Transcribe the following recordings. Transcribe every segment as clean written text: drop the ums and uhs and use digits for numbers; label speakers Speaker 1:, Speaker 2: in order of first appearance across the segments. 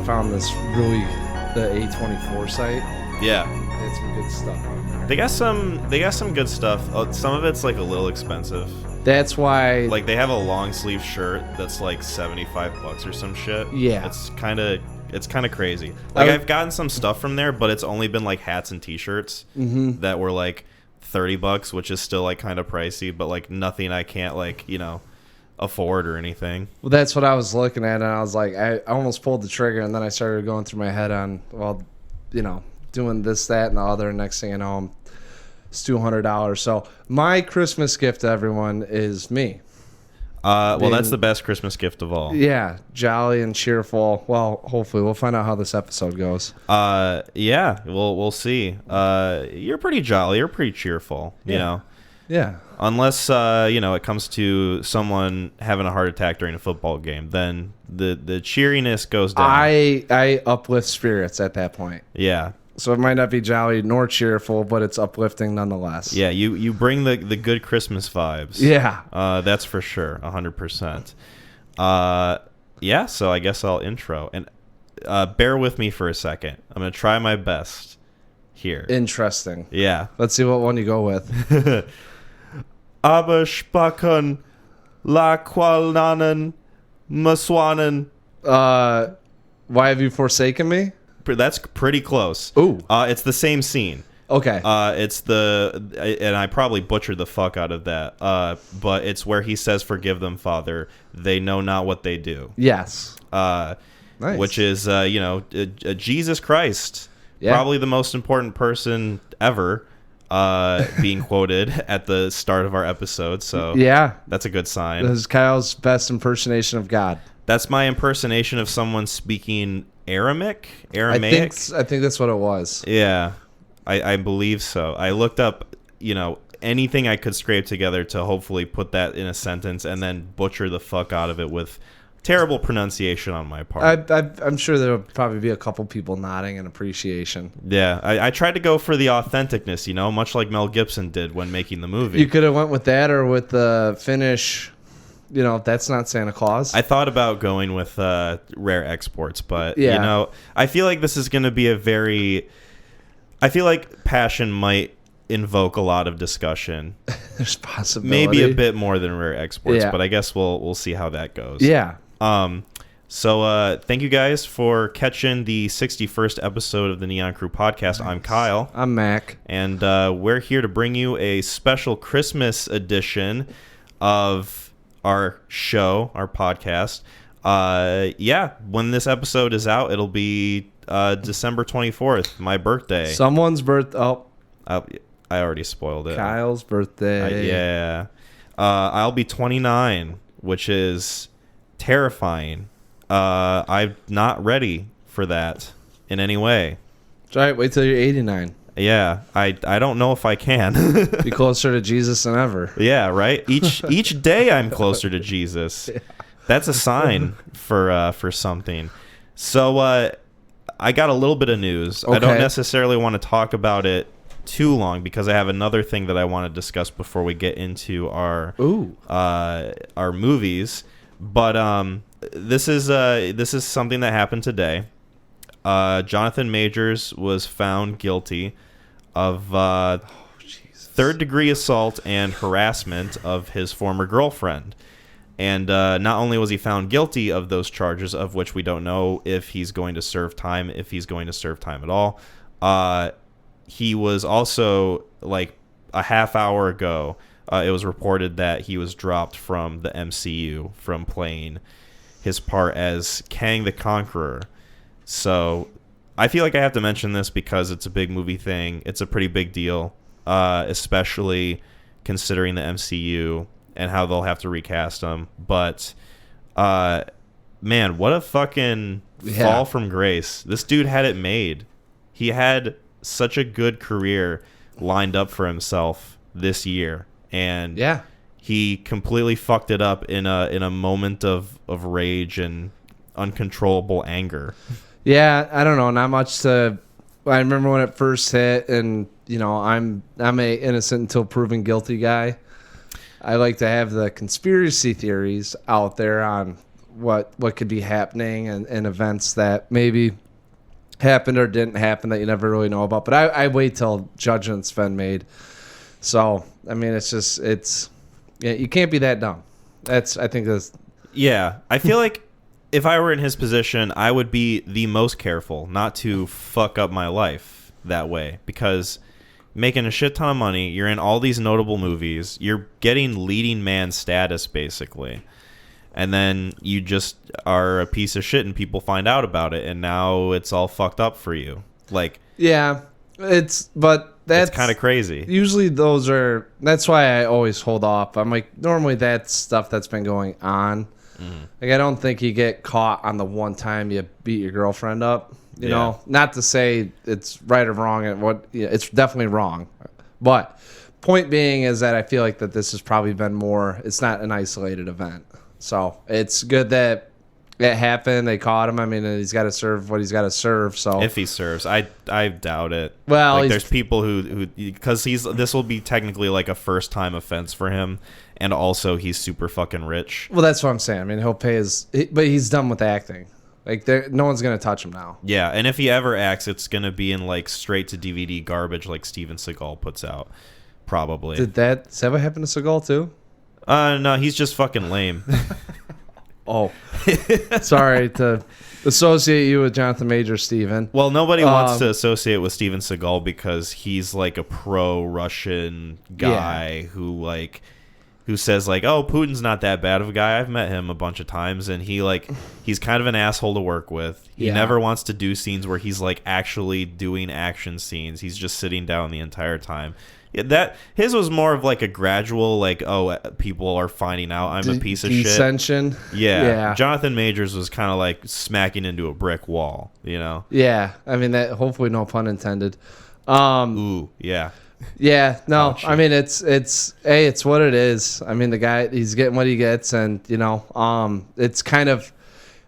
Speaker 1: found the A24 site.
Speaker 2: Yeah.
Speaker 1: They had some good stuff on there.
Speaker 2: They got some good stuff. Some of it's like a little expensive.
Speaker 1: That's why.
Speaker 2: Like they have a long sleeve shirt that's like $75 or some shit.
Speaker 1: Yeah.
Speaker 2: It's kind of crazy. Like I've gotten some stuff from there, but it's only been like hats and t-shirts that were like $30, which is still like kind of pricey, but like nothing I can't like, afford or anything.
Speaker 1: Well, that's what I was looking at, and I was like, I almost pulled the trigger, and then I started going through my head on, well, doing this, that, and the other. And next thing you know, it's $200. So my Christmas gift to everyone is me.
Speaker 2: Well, that's the best Christmas gift of all.
Speaker 1: Yeah, jolly and cheerful. Well, hopefully we'll find out how this episode goes.
Speaker 2: Yeah, we'll see. You're pretty jolly. You're pretty cheerful. You know.
Speaker 1: Yeah.
Speaker 2: Unless it comes to someone having a heart attack during a football game, then the cheeriness goes down.
Speaker 1: I uplift spirits at that point.
Speaker 2: Yeah.
Speaker 1: So it might not be jolly nor cheerful, but it's uplifting nonetheless.
Speaker 2: Yeah, you bring the good Christmas vibes.
Speaker 1: Yeah.
Speaker 2: That's for sure, 100%. Yeah, so I guess I'll intro. And bear with me for a second. I'm going to try my best here.
Speaker 1: Interesting.
Speaker 2: Yeah.
Speaker 1: Let's see what one you go with.
Speaker 2: Aber spacken la qualnanen maswanen.
Speaker 1: Why have you forsaken me?
Speaker 2: That's pretty close.
Speaker 1: Ooh.
Speaker 2: It's the same scene.
Speaker 1: Okay.
Speaker 2: And I probably butchered the fuck out of that. But it's where he says, "Forgive them, Father. They know not what they do."
Speaker 1: Yes.
Speaker 2: Nice. Which is, Jesus Christ,
Speaker 1: yeah.
Speaker 2: Probably the most important person ever, being quoted at the start of our episode. So
Speaker 1: yeah,
Speaker 2: that's a good sign.
Speaker 1: This is Kyle's best impersonation of God.
Speaker 2: That's my impersonation of someone speaking Aramaic.
Speaker 1: I think that's what it was.
Speaker 2: Yeah, I believe so. I looked up, anything I could scrape together to hopefully put that in a sentence and then butcher the fuck out of it with terrible pronunciation on my part.
Speaker 1: I'm sure there'll probably be a couple people nodding in appreciation.
Speaker 2: Yeah, I tried to go for the authenticness, much like Mel Gibson did when making the movie.
Speaker 1: You could have went with that or with the Finnish, that's not Santa Claus.
Speaker 2: I thought about going with rare exports, but, I feel like this is going to be I feel like passion might invoke a lot of discussion.
Speaker 1: There's possibility.
Speaker 2: Maybe a bit more than rare exports,
Speaker 1: yeah.
Speaker 2: But I guess we'll see how that goes.
Speaker 1: Yeah.
Speaker 2: So thank you guys for catching the 61st episode of the Neon Crew podcast. I'm Kyle.
Speaker 1: I'm Mac.
Speaker 2: And we're here to bring you a special Christmas edition of our show, our podcast. When this episode is out, it'll be December 24th, my birthday.
Speaker 1: Someone's birthday. Oh.
Speaker 2: I already spoiled it.
Speaker 1: Kyle's birthday.
Speaker 2: Yeah. I'll be 29, which is terrifying. I'm not ready for that in any way.
Speaker 1: That's right. Wait till you're 89.
Speaker 2: Yeah. I don't know if I can.
Speaker 1: Be closer to Jesus than ever.
Speaker 2: Yeah, right? Each day I'm closer to Jesus. Yeah. That's a sign for something. So I got a little bit of news. Okay. I don't necessarily want to talk about it too long because I have another thing that I want to discuss before we get into our movies. But this is something that happened today. Jonathon Majors was found guilty of third-degree assault and harassment of his former girlfriend. And not only was he found guilty of those charges, of which we don't know if he's going to serve time, if he's going to serve time at all, he was also, like, a half hour ago, it was reported that he was dropped from the MCU from playing his part as Kang the Conqueror. So I feel like I have to mention this because it's a big movie thing. It's a pretty big deal, especially considering the MCU and how they'll have to recast him. But, man, what a fucking fall from grace. This dude had it made. He had such a good career lined up for himself this year. And he completely fucked it up in a moment of rage and uncontrollable anger.
Speaker 1: Yeah, I don't know. Not much to... I remember when it first hit, and, I'm a innocent until proven guilty guy. I like to have the conspiracy theories out there on what could be happening and events that maybe happened or didn't happen that you never really know about. But I wait till judgment's been made. So I mean, yeah, you can't be that dumb. I think that's.
Speaker 2: Yeah, I feel like if I were in his position, I would be the most careful not to fuck up my life that way, because making a shit ton of money, you're in all these notable movies, you're getting leading man status basically, and then you just are a piece of shit and people find out about it, and now it's all fucked up for you. Like,
Speaker 1: yeah, that's
Speaker 2: kind of crazy.
Speaker 1: Usually that's why I always hold off. I'm like, normally that's stuff that's been going on. Like, I don't think you get caught on the one time you beat your girlfriend up. You know, not to say it's right or wrong. It's definitely wrong. But point being is that I feel like that this has probably been more. It's not an isolated event, so it's good that it happened. They caught him. I mean, he's got to serve what he's got to serve. So
Speaker 2: if he serves, I doubt it.
Speaker 1: Well,
Speaker 2: like, there's people who because this will be technically like a first time offense for him. And also, he's super fucking rich.
Speaker 1: Well, that's what I'm saying. I mean, he'll pay but he's done with acting. Like, no one's gonna touch him now.
Speaker 2: Yeah, and if he ever acts, it's gonna be in like straight to DVD garbage, like Steven Seagal puts out, probably.
Speaker 1: Is that what happened to Seagal too?
Speaker 2: No, he's just fucking lame.
Speaker 1: Oh, sorry to associate you with Jonathon Majors, Steven.
Speaker 2: Well, nobody wants to associate with Steven Seagal because he's like a pro-Russian guy who says like, oh, Putin's not that bad of a guy. I've met him a bunch of times, and he's kind of an asshole to work with. He never wants to do scenes where he's like actually doing action scenes. He's just sitting down the entire time. Yeah, his was more of like a gradual, like, oh, people are finding out I'm a piece of
Speaker 1: dissension.
Speaker 2: Shit. Yeah. Jonathon Majors was kind of like smacking into a brick wall, you know?
Speaker 1: Yeah. I mean, that, hopefully no pun intended.
Speaker 2: Ooh, yeah.
Speaker 1: Yeah, no, I mean, it's what it is. I mean, the guy, he's getting what he gets, and, you know, it's kind of,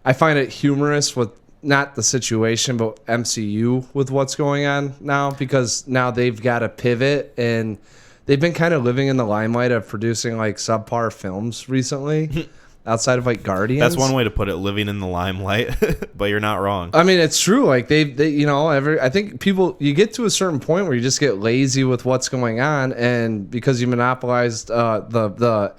Speaker 1: I find it humorous with not the situation, but MCU with what's going on now, because now they've got to pivot, and they've been kind of living in the limelight of producing like subpar films recently. Outside of like Guardians.
Speaker 2: That's one way to put it, living in the limelight, but you're not wrong.
Speaker 1: I mean, it's true. Like they you know, I think people, you get to a certain point where you just get lazy with what's going on, and because you monopolized the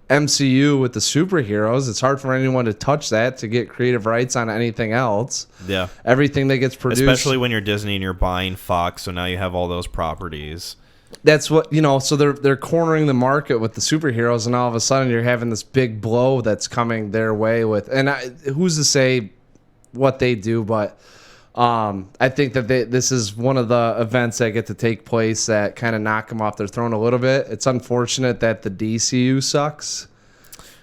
Speaker 1: MCU with the superheroes, it's hard for anyone to touch that, to get creative rights on anything else.
Speaker 2: Yeah.
Speaker 1: Everything that gets produced.
Speaker 2: Especially when you're Disney and you're buying Fox, so now you have all those properties.
Speaker 1: That's what, you know, so they're cornering the market with the superheroes, and all of a sudden you're having this big blow that's coming their way with, and who's to say what they do, but I think that this is one of the events that get to take place that kind of knock them off their throne a little bit. It's unfortunate that the DCU sucks.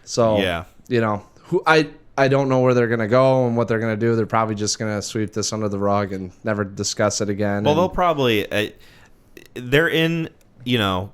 Speaker 1: So,
Speaker 2: yeah,
Speaker 1: you know, I don't know where they're going to go and what they're going to do. They're probably just going to sweep this under the rug and never discuss it again.
Speaker 2: Well, they'll probably... they're in, you know,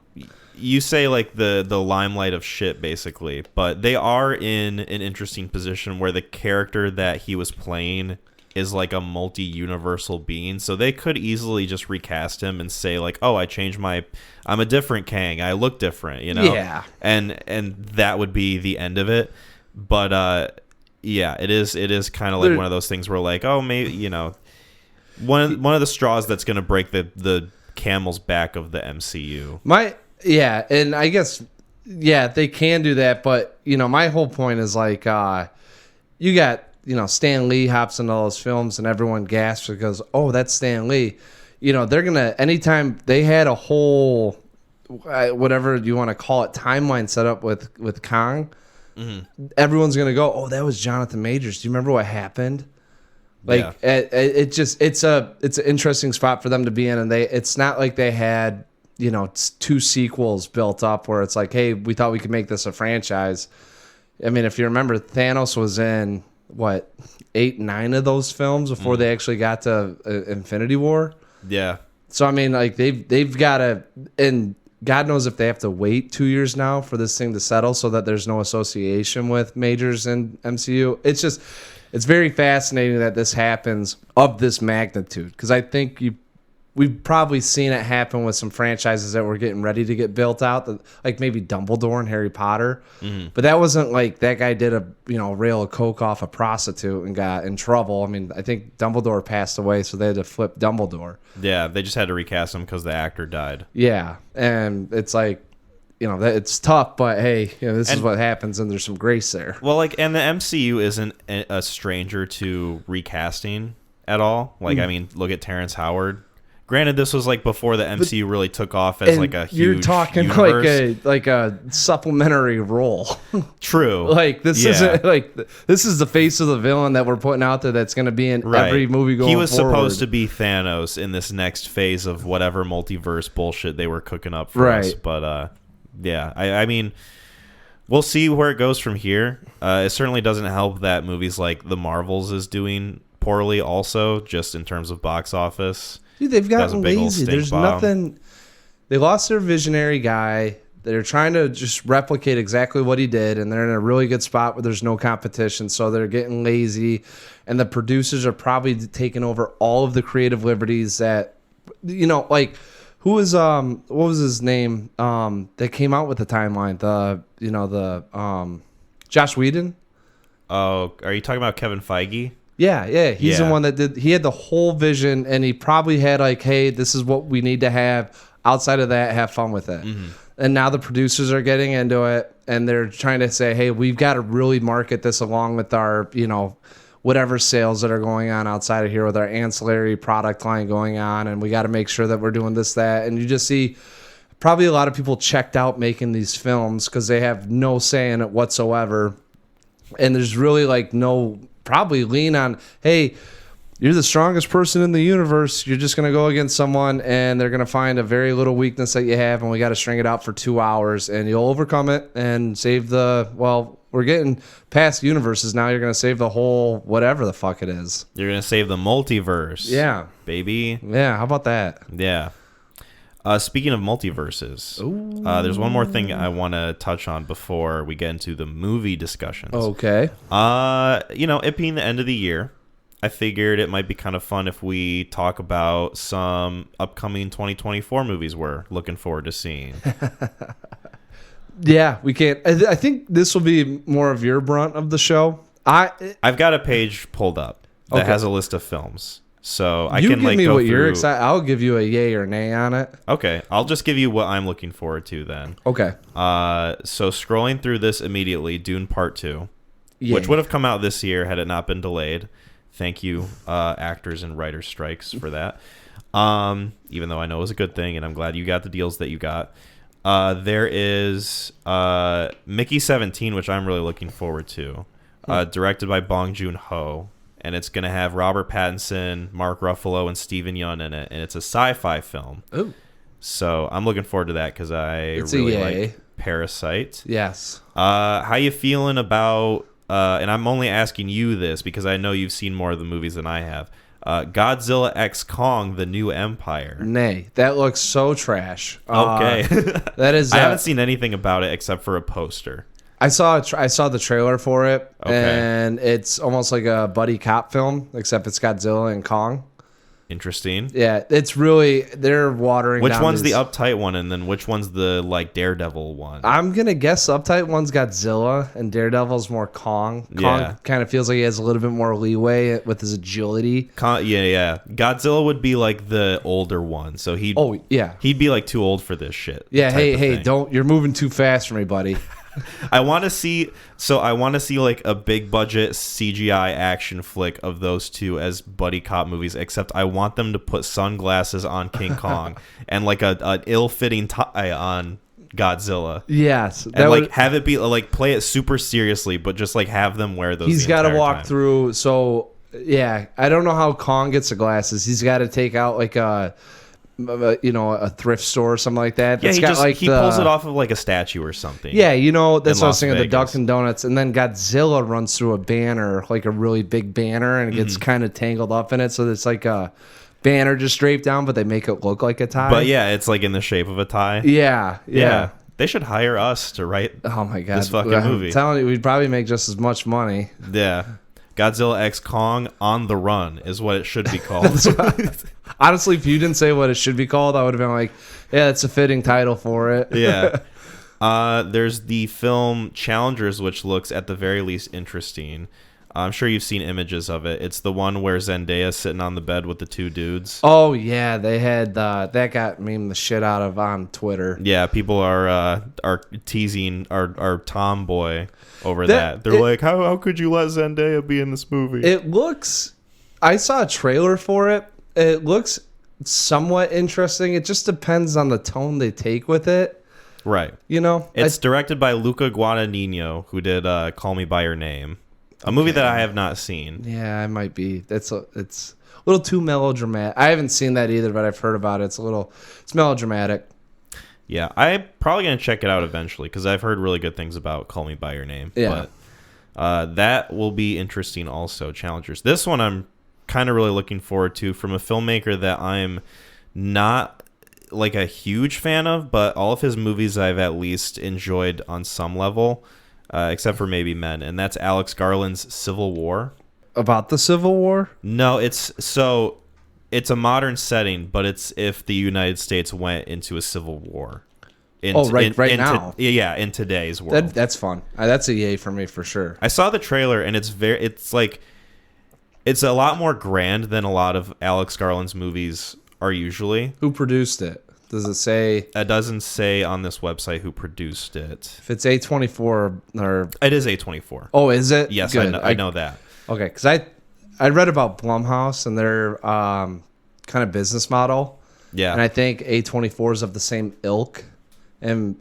Speaker 2: you say like the limelight of shit basically, but they are in an interesting position where the character that he was playing is like a multi-universal being, so they could easily just recast him and say like, oh, I'm a different Kang, I look different, you know?
Speaker 1: Yeah.
Speaker 2: And that would be the end of it. But yeah, it is kind of like one of those things where like, oh, maybe, you know, one of the straws that's going to break the camel's back of the MCU.
Speaker 1: And I guess they can do that, but you know, my whole point is like, you got, you know, Stan Lee hops into all those films and everyone gasps because, oh, that's Stan Lee. You know, they're gonna, anytime they had a whole whatever you want to call it timeline set up with Kong, everyone's gonna go, oh, that was Jonathon Majors. Do you remember what happened? Like, it's an interesting spot for them to be in, and it's not like they had, you know, 2 sequels built up where it's like, hey, we thought we could make this a franchise. I mean, if you remember, Thanos was in what, 8, 9 of those films before they actually got to Infinity War.
Speaker 2: Yeah.
Speaker 1: So I mean, like they've got to, and God knows if they have to wait 2 years now for this thing to settle so that there's no association with Majors and MCU. It's very fascinating that this happens of this magnitude, because I think we've probably seen it happen with some franchises that were getting ready to get built out, like maybe Dumbledore and Harry Potter. But that wasn't like that guy did a rail of coke off a prostitute and got in trouble. I mean, I think Dumbledore passed away, so they had to flip Dumbledore.
Speaker 2: Yeah, they just had to recast him because the actor died.
Speaker 1: Yeah, and it's like, that it's tough, but hey, this is what happens, and there's some grace there.
Speaker 2: Well, like, and the MCU isn't a stranger to recasting at all. Like, I mean, look at Terrence Howard. Granted, this was like before the MCU really took off as like a huge
Speaker 1: You're talking
Speaker 2: universe.
Speaker 1: like a supplementary role.
Speaker 2: True.
Speaker 1: Like this isn't like this is the face of the villain that we're putting out there that's going to be in every movie going forward.
Speaker 2: He was supposed to be Thanos in this next phase of whatever multiverse bullshit they were cooking up for us. But yeah, I mean, we'll see where it goes from here. It certainly doesn't help that movies like The Marvels is doing poorly also, just in terms of box office.
Speaker 1: Dude, they've gotten lazy. There's nothing. They lost their visionary guy. They're trying to just replicate exactly what he did, and they're in a really good spot where there's no competition. So they're getting lazy, and the producers are probably taking over all of the creative liberties that, like, who was what was his name that came out with the timeline? Josh Whedon.
Speaker 2: Oh, are you talking about Kevin Feige?
Speaker 1: Yeah. He's the one that did. He had the whole vision, and he probably had like, hey, this is what we need to have. Outside of that, have fun with it. And now the producers are getting into it, and they're trying to say, hey, we've got to really market this along with our, whatever sales that are going on outside of here with our ancillary product line going on, and we got to make sure that we're doing this, that. And you just see probably a lot of people checked out making these films because they have no say in it whatsoever. And there's really like no probably lean on, hey, you're the strongest person in the universe. You're just going to go against someone, and they're going to find a very little weakness that you have, and we got to string it out for 2 hours, and you'll overcome it and save we're getting past universes now. You're going to save the whole whatever the fuck it is.
Speaker 2: You're going to save the multiverse.
Speaker 1: Yeah.
Speaker 2: Baby.
Speaker 1: Yeah, how about that?
Speaker 2: Yeah. Speaking of multiverses, there's one more thing I want to touch on before we get into the movie discussions.
Speaker 1: Okay.
Speaker 2: It being the end of the year, I figured it might be kind of fun if we talk about some upcoming 2024 movies we're looking forward to seeing.
Speaker 1: Yeah, we can't. I think this will be more of your brunt of the show.
Speaker 2: I've got a page pulled up that has a list of films. So I can
Speaker 1: give me
Speaker 2: go
Speaker 1: what
Speaker 2: through.
Speaker 1: You're excited. I'll give you a yay or nay on it.
Speaker 2: Okay, I'll just give you what I'm looking forward to then.
Speaker 1: Okay.
Speaker 2: So scrolling through this immediately, Dune Part 2,
Speaker 1: Yay.
Speaker 2: which would have come out this year had it not been delayed. Thank you, actors and writers' strikes for that. Even though I know it was a good thing, and I'm glad you got the deals that you got. There is Mickey 17, which I'm really looking forward to, directed by Bong Joon-ho. And it's going to have Robert Pattinson, Mark Ruffalo, and Steven Yeun in it. And it's a sci-fi film.
Speaker 1: Ooh.
Speaker 2: So I'm looking forward to that because I really like Parasite.
Speaker 1: Yes.
Speaker 2: How you feeling about, and I'm only asking you this because I know you've seen more of the movies than I have, Godzilla x Kong, The New Empire.
Speaker 1: Nay, that looks so trash.
Speaker 2: Okay.
Speaker 1: That is.
Speaker 2: I haven't seen anything about it except for a poster.
Speaker 1: I saw the trailer for it,
Speaker 2: Okay.
Speaker 1: and it's almost like a buddy cop film, except it's Godzilla and Kong.
Speaker 2: Interesting.
Speaker 1: Yeah, it's really, they're watering
Speaker 2: Which
Speaker 1: down
Speaker 2: one's
Speaker 1: these,
Speaker 2: the uptight one, and then which one's the like Daredevil one?
Speaker 1: I'm gonna guess uptight one's Godzilla, and Daredevil's more Kong. Kong kind of feels like he has a little bit more leeway with his agility.
Speaker 2: Yeah. Godzilla would be like the older one, so he'd be like too old for this shit.
Speaker 1: Yeah, hey, don't, you're moving too fast for me, buddy.
Speaker 2: I want to see like a big budget CGI action flick of those two as buddy cop movies, except I want them to put sunglasses on King Kong and like an ill-fitting tie on Godzilla.
Speaker 1: Yes,
Speaker 2: and have it be like play it super seriously, but just like have them wear those.
Speaker 1: He's got to walk
Speaker 2: time.
Speaker 1: through. So yeah, I don't know how Kong gets the glasses. He's got to take out like a thrift store or something like that.
Speaker 2: Yeah, he pulls it off of like a statue or something.
Speaker 1: Yeah, that's what I was thinking, the
Speaker 2: Vegas.
Speaker 1: Dunkin' Donuts. And then Godzilla runs through a banner, like a really big banner, and it gets kind of tangled up in it. So it's like a banner just draped down, but they make it look like a tie.
Speaker 2: But yeah, it's like in the shape of a tie.
Speaker 1: Yeah.
Speaker 2: They should hire us to write
Speaker 1: Oh my God.
Speaker 2: this fucking movie.
Speaker 1: I'm telling you, we'd probably make just as much money.
Speaker 2: Yeah. Godzilla x Kong on the Run is what it should be called.
Speaker 1: Honestly, if you didn't say what it should be called, I would have been like, yeah, it's a fitting title for it.
Speaker 2: Yeah. There's the film Challengers, which looks at the very least interesting. I'm sure you've seen images of it. It's the one where Zendaya's sitting on the bed with the two dudes.
Speaker 1: Oh, yeah. They had that got memed the shit out of on Twitter.
Speaker 2: Yeah, people are teasing our tomboy over that. They're like, how could you let Zendaya be in this movie?
Speaker 1: It looks... I saw a trailer for it. It looks somewhat interesting. It just depends on the tone they take with it.
Speaker 2: Right.
Speaker 1: You know?
Speaker 2: It's directed by Luca Guadagnino, who did Call Me By Your Name. A movie that I have not seen.
Speaker 1: Yeah, I might be. It's a little too melodramatic. I haven't seen that either, but I've heard about it. It's melodramatic.
Speaker 2: Yeah, I'm probably going to check it out eventually because I've heard really good things about Call Me By Your Name.
Speaker 1: Yeah.
Speaker 2: But that will be interesting also, Challengers. This one I'm kind of really looking forward to from a filmmaker that I'm not like a huge fan of, but all of his movies I've at least enjoyed on some level. Except for maybe Men, and that's Alex Garland's Civil War.
Speaker 1: About the Civil War?
Speaker 2: No, it's a modern setting, but it's if the United States went into a civil war.
Speaker 1: Right now.
Speaker 2: Yeah, in today's world.
Speaker 1: That's fun. That's a yay for me for sure.
Speaker 2: I saw the trailer, and it's a lot more grand than a lot of Alex Garland's movies are usually.
Speaker 1: Who produced it? Does it say?
Speaker 2: It doesn't say on this website who produced it.
Speaker 1: If it's A24 or...
Speaker 2: It is A24.
Speaker 1: Oh, is it?
Speaker 2: Yes,
Speaker 1: Good.
Speaker 2: I know that.
Speaker 1: Okay, because I read about Blumhouse and their kind of business model.
Speaker 2: Yeah.
Speaker 1: And I think A24 is of the same ilk. And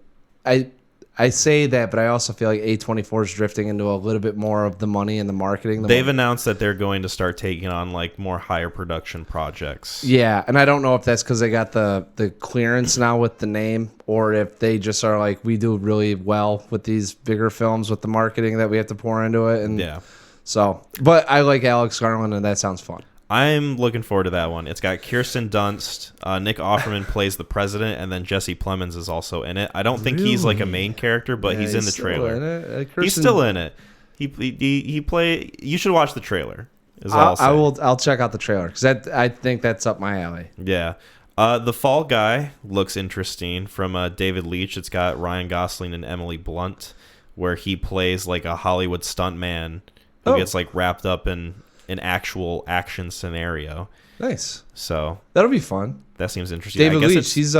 Speaker 1: I say that, but I also feel like A24 is drifting into a little bit more of the money and the marketing.
Speaker 2: They've announced that they're going to start taking on like more higher production projects.
Speaker 1: Yeah, and I don't know if that's because they got the clearance now with the name, or if they just are like, we do really well with these bigger films with the marketing that we have to pour into it. And
Speaker 2: yeah.
Speaker 1: So, but I like Alex Garland, and that sounds fun.
Speaker 2: I'm looking forward to that one. It's got Kirsten Dunst, Nick Offerman plays the president, and then Jesse Plemons is also in it. I don't think he's like a main character, but he's in the trailer. He's still in it. He play. You should watch the trailer.
Speaker 1: I'll check out the trailer because I think that's up my alley.
Speaker 2: Yeah. The Fall Guy looks interesting from David Leitch. It's got Ryan Gosling and Emily Blunt, where he plays like a Hollywood stuntman who gets like wrapped up in an actual action scenario.
Speaker 1: Nice.
Speaker 2: So
Speaker 1: that'll be fun.
Speaker 2: That seems interesting.
Speaker 1: David Leitch, he's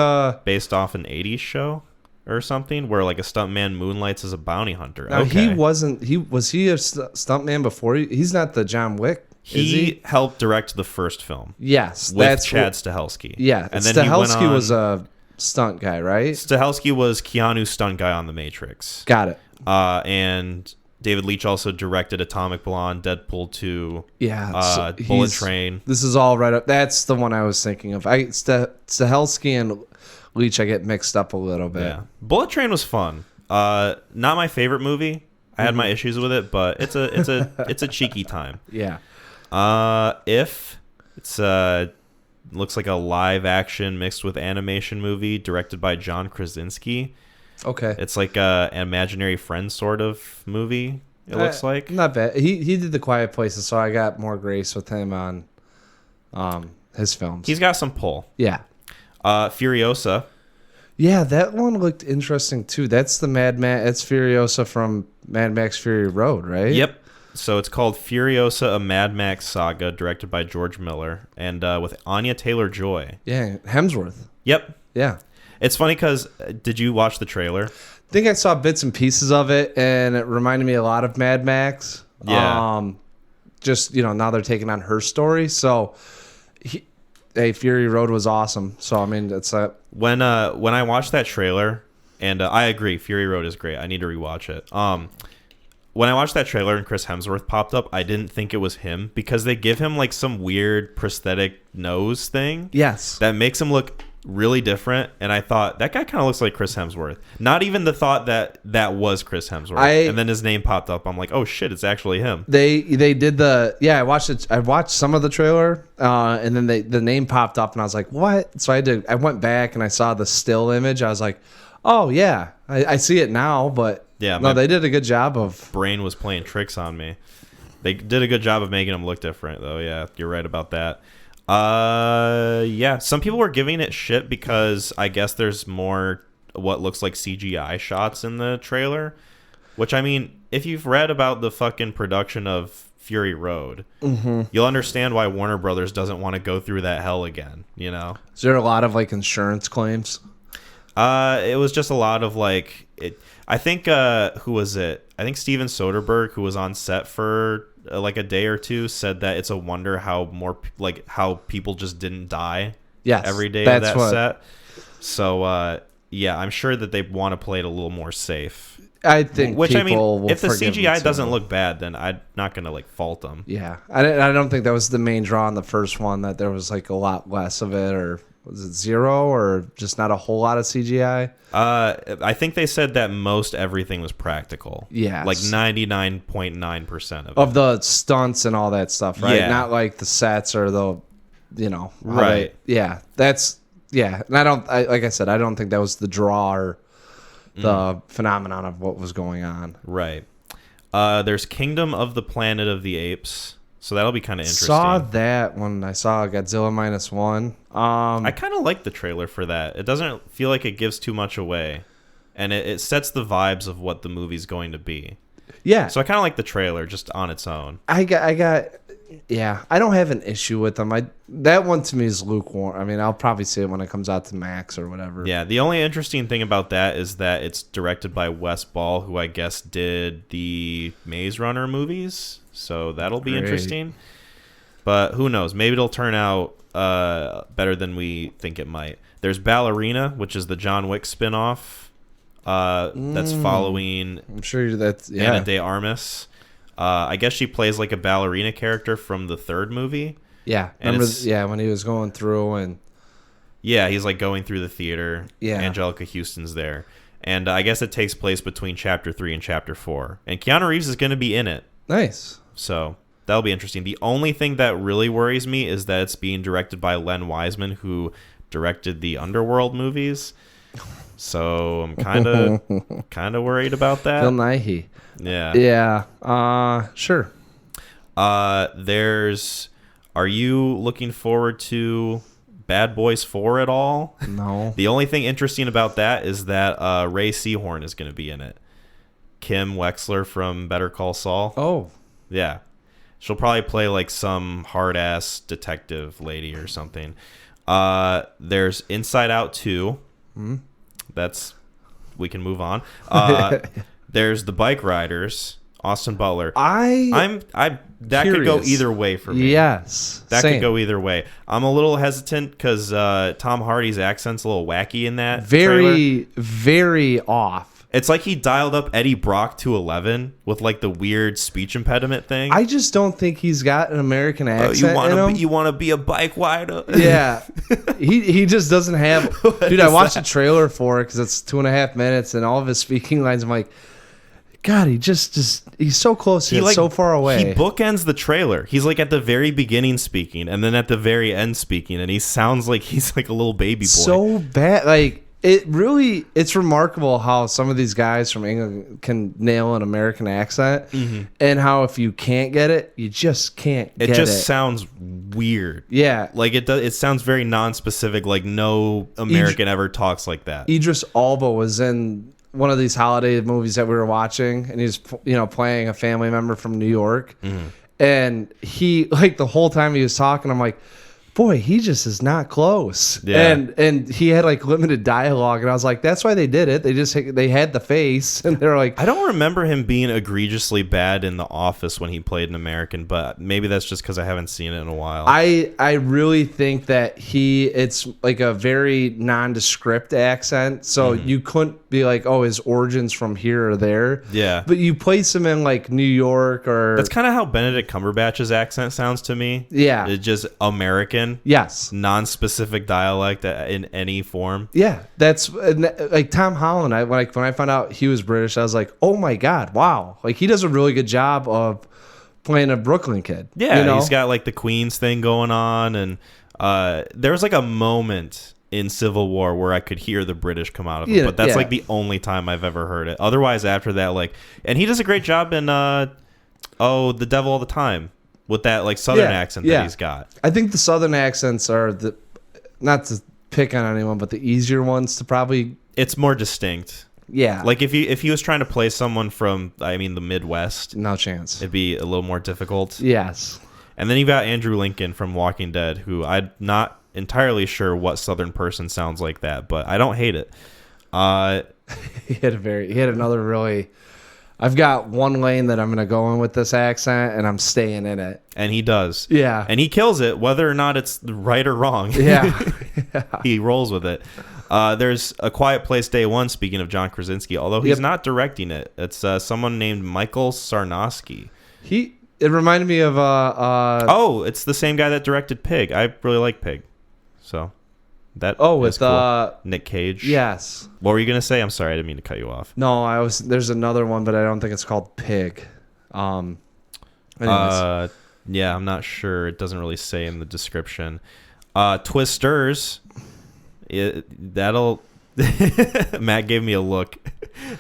Speaker 2: based off an 80s show or something where like a stuntman moonlights as a bounty hunter.
Speaker 1: Now, he wasn't. Was he a stuntman before? He's not the John Wick.
Speaker 2: He helped direct the first film.
Speaker 1: Yes,
Speaker 2: with Chad Stahelski.
Speaker 1: Yeah, and then Stahelski was a stunt guy, right?
Speaker 2: Stahelski was Keanu's stunt guy on The Matrix.
Speaker 1: Got it.
Speaker 2: And David Leitch also directed Atomic Blonde, Deadpool 2, Bullet Train.
Speaker 1: This is all right up. That's the one I was thinking of. Stahelski and Leitch, I get mixed up a little bit.
Speaker 2: Yeah. Bullet Train was fun. Not my favorite movie. I had my issues with it, but it's a cheeky time.
Speaker 1: Yeah.
Speaker 2: If it's looks like a live action mixed with animation movie directed by John Krasinski.
Speaker 1: Okay.
Speaker 2: It's like an imaginary friend sort of movie, it looks like.
Speaker 1: Not bad. He did The Quiet Places, so I got more grace with him on his films.
Speaker 2: He's got some pull.
Speaker 1: Yeah.
Speaker 2: Furiosa.
Speaker 1: Yeah, that one looked interesting too. That's the it's Furiosa from Mad Max Fury Road, right?
Speaker 2: Yep. So it's called Furiosa, a Mad Max saga, directed by George Miller, and with Anya Taylor-Joy.
Speaker 1: Yeah, Hemsworth.
Speaker 2: Yep.
Speaker 1: Yeah.
Speaker 2: It's funny because, did you watch the trailer?
Speaker 1: I think I saw bits and pieces of it, and it reminded me a lot of Mad Max.
Speaker 2: Yeah.
Speaker 1: Just, now they're taking on her story. So, Fury Road was awesome. So, I mean, it's a...
Speaker 2: When I watched that trailer, and I agree, Fury Road is great. I need to rewatch it. When I watched that trailer and Chris Hemsworth popped up, I didn't think it was him because they give him like some weird prosthetic nose thing.
Speaker 1: Yes.
Speaker 2: That makes him look really different, and I thought that guy kind of looks like Chris Hemsworth. Not even the thought that was Chris Hemsworth, and then his name popped up. I'm like, oh shit, it's actually him.
Speaker 1: They did I watched it. I watched some of the trailer, and then the name popped up, and I was like, what? So I went back and I saw the still image. I was like, oh yeah, I see it now. But
Speaker 2: yeah,
Speaker 1: no, they did a good job of.
Speaker 2: Brain was playing tricks on me. They did a good job of making him look different, though. Yeah, you're right about that. Yeah. Some people were giving it shit because I guess there's more what looks like CGI shots in the trailer. Which, I mean, if you've read about the fucking production of Fury Road, you'll understand why Warner Brothers doesn't want to go through that hell again, you know?
Speaker 1: Is there a lot of like insurance claims?
Speaker 2: It was just a lot of like it. I think who was it? I think Steven Soderbergh, who was on set for like a day or two, said that it's a wonder how people just didn't die.
Speaker 1: Yes,
Speaker 2: every day of that set. So yeah, I'm sure that they want to play it a little more safe.
Speaker 1: I think,
Speaker 2: which I mean, if the
Speaker 1: forgive
Speaker 2: CGI doesn't look bad, then I'm not gonna like fault them.
Speaker 1: Yeah, I don't think that was the main draw on the first one. That there was like a lot less of it, or was it zero, or just not a whole lot of CGI?
Speaker 2: I think they said that most everything was practical.
Speaker 1: Yeah,
Speaker 2: like 99.9%
Speaker 1: of the stunts and all that stuff, right?
Speaker 2: Yeah.
Speaker 1: Not like the sets or the,
Speaker 2: right?
Speaker 1: And like I said, I don't think that was the draw or the phenomenon of what was going on.
Speaker 2: Right. There's Kingdom of the Planet of the Apes. So that'll be kind of interesting.
Speaker 1: Saw that when I saw Godzilla -1.
Speaker 2: I kind of like the trailer for that. It doesn't feel like it gives too much away. And it sets the vibes of what the movie's going to be.
Speaker 1: Yeah.
Speaker 2: So I kind of like the trailer just on its own.
Speaker 1: I don't have an issue with them. That one to me is lukewarm. I mean, I'll probably see it when it comes out to Max or whatever.
Speaker 2: Yeah, the only interesting thing about that is that it's directed by Wes Ball, who I guess did the Maze Runner movies. So that'll be interesting. But who knows? Maybe it'll turn out better than we think it might. There's Ballerina, which is the John Wick spinoff that's following
Speaker 1: I'm sure that's
Speaker 2: Ana de Armas. I guess she plays like a ballerina character from the third movie.
Speaker 1: Yeah.
Speaker 2: Remember,
Speaker 1: when he was going through and...
Speaker 2: Yeah, he's like going through the theater.
Speaker 1: Yeah.
Speaker 2: Angelica Houston's there. And I guess it takes place between Chapter 3 and Chapter 4. And Keanu Reeves is going to be in it.
Speaker 1: Nice.
Speaker 2: So that'll be interesting. The only thing that really worries me is that it's being directed by Len Wiseman, who directed the Underworld movies. So I'm kind of worried about that.
Speaker 1: Bill Nighy.
Speaker 2: Yeah.
Speaker 1: Yeah. Sure.
Speaker 2: Are you looking forward to Bad Boys 4 at all?
Speaker 1: No.
Speaker 2: The only thing interesting about that is that Ray Seahorn is going to be in it. Kim Wexler from Better Call Saul.
Speaker 1: Oh.
Speaker 2: Yeah. She'll probably play like some hard-ass detective lady or something. There's Inside Out 2. We can move on. There's The Bike Riders. Austin Butler. That could go either way for me.
Speaker 1: Yes.
Speaker 2: That could go either way. I'm a little hesitant because Tom Hardy's accent's a little wacky in that
Speaker 1: very,
Speaker 2: trailer.
Speaker 1: very off.
Speaker 2: It's like he dialed up Eddie Brock to 11 with like the weird speech impediment thing.
Speaker 1: I just don't think he's got an American accent in him.
Speaker 2: You want to be a bike rider?
Speaker 1: Yeah. he just doesn't have... Dude, I watched the trailer for it because it's 2.5 minutes and all of his speaking lines, I'm like... God, he's so close, yet so far away.
Speaker 2: He bookends the trailer. He's like at the very beginning speaking, and then at the very end speaking, and he sounds like he's like a little baby boy.
Speaker 1: So bad. Like, it's remarkable how some of these guys from England can nail an American accent, and how if you can't get it, you just can't get it.
Speaker 2: It just sounds weird.
Speaker 1: Yeah.
Speaker 2: Like, it sounds very non-specific, like no American ever talks like that.
Speaker 1: Idris Elba was in... one of these holiday movies that we were watching, and he was, playing a family member from New York. And he, like, the whole time he was talking, I'm like, boy, he just is not close.
Speaker 2: Yeah.
Speaker 1: And he had like limited dialogue, and I was like, that's why they did it. They had the face, and they're like,
Speaker 2: I don't remember him being egregiously bad in The Office when he played an American, but maybe that's just because I haven't seen it in a while.
Speaker 1: I really think that it's like a very nondescript accent, so you couldn't be like, oh, his origins from here or there.
Speaker 2: Yeah.
Speaker 1: But you place him in like New York or...
Speaker 2: That's kind of how Benedict Cumberbatch's accent sounds to me.
Speaker 1: Yeah.
Speaker 2: It's just American.
Speaker 1: Yes.
Speaker 2: Non-specific dialect in any form.
Speaker 1: Yeah. That's like Tom Holland. When I found out he was British, I was like, oh my God, wow. Like, he does a really good job of playing a Brooklyn kid.
Speaker 2: Yeah. He's got like the Queens thing going on. And there was like a moment in Civil War where I could hear the British come out of him. But that's like the only time I've ever heard it. Otherwise, after that, and he does a great job in The Devil All the Time. with that like southern accent that he's got.
Speaker 1: I think the southern accents are not to pick on anyone, but the easier ones to probably.
Speaker 2: It's more distinct.
Speaker 1: Yeah.
Speaker 2: Like if he was trying to play someone from the Midwest,
Speaker 1: no chance.
Speaker 2: It'd be a little more difficult.
Speaker 1: Yes.
Speaker 2: And then you got Andrew Lincoln from Walking Dead, who I'm not entirely sure what southern person sounds like that, but I don't hate it.
Speaker 1: He had another really. I've got one lane that I'm going to go in with this accent, and I'm staying in it.
Speaker 2: And he does.
Speaker 1: Yeah.
Speaker 2: And he kills it, whether or not it's right or wrong.
Speaker 1: Yeah.
Speaker 2: He rolls with it. There's A Quiet Place Day One, speaking of John Krasinski, although he's not directing it. It's someone named Michael Sarnowski.
Speaker 1: It reminded me of...
Speaker 2: it's the same guy that directed Pig. I really like Pig. So...
Speaker 1: with
Speaker 2: cool. Nick Cage.
Speaker 1: Yes.
Speaker 2: What were you gonna say? I'm sorry, I didn't mean to cut you off.
Speaker 1: No, there's another one, but I don't think it's called Pig. Anyways.
Speaker 2: Yeah, I'm not sure. It doesn't really say in the description. Twisters. That'll. Matt gave me a look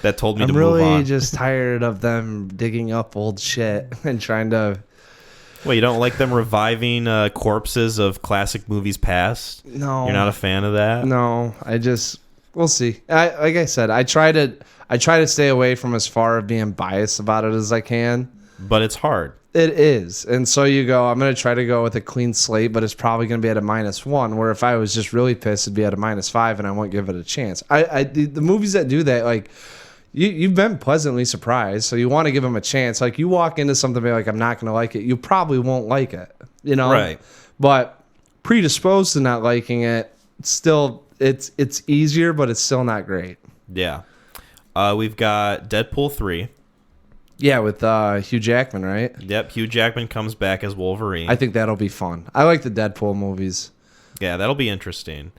Speaker 2: that told me to move on.
Speaker 1: I'm really just tired of them digging up old shit and trying to.
Speaker 2: Well, you don't like them reviving corpses of classic movies past?
Speaker 1: No.
Speaker 2: You're not a fan of that?
Speaker 1: No, we'll see. Like I said, I try to stay away from as far of being biased about it as I can.
Speaker 2: But it's hard.
Speaker 1: It is. And so I'm going to try to go with a clean slate, but it's probably going to be at a -1, where if I was just really pissed, it'd be at a -5 and I won't give it a chance. The movies that do that, like, You've been pleasantly surprised, so you want to give them a chance. Like, you walk into something like, I'm not going to like it, you probably won't like it,
Speaker 2: Right.
Speaker 1: But predisposed to not liking it, still, it's easier, but it's still not great.
Speaker 2: Yeah. We've got Deadpool 3.
Speaker 1: Yeah, with Hugh Jackman, right?
Speaker 2: Yep, Hugh Jackman comes back as Wolverine.
Speaker 1: I think that'll be fun. I like the Deadpool movies.
Speaker 2: Yeah, that'll be interesting.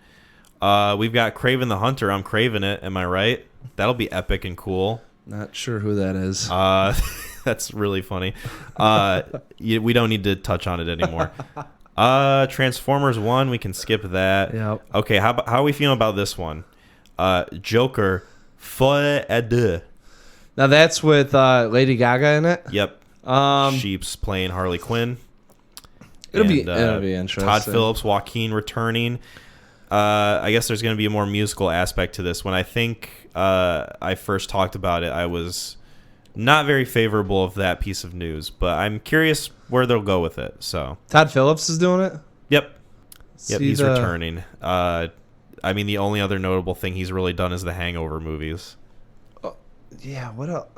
Speaker 2: We've got Kraven the Hunter. I'm craving it. Am I right? That'll be epic and cool.
Speaker 1: Not sure who that is.
Speaker 2: That's really funny. We don't need to touch on it anymore. Transformers 1, we can skip that.
Speaker 1: Yep.
Speaker 2: Okay, how are we feeling about this one? Joker, Folie à Deux.
Speaker 1: Now that's with Lady Gaga in it?
Speaker 2: Yep. Sheep's playing Harley Quinn.
Speaker 1: It'll be interesting.
Speaker 2: Todd Phillips, Joaquin returning. I guess there's going to be a more musical aspect to this. When I think I first talked about it, I was not very favorable of that piece of news, but I'm curious where they'll go with it. So
Speaker 1: Todd Phillips is doing it?
Speaker 2: Yep, he's returning. The only other notable thing he's really done is the Hangover movies.
Speaker 1: Yeah, what else?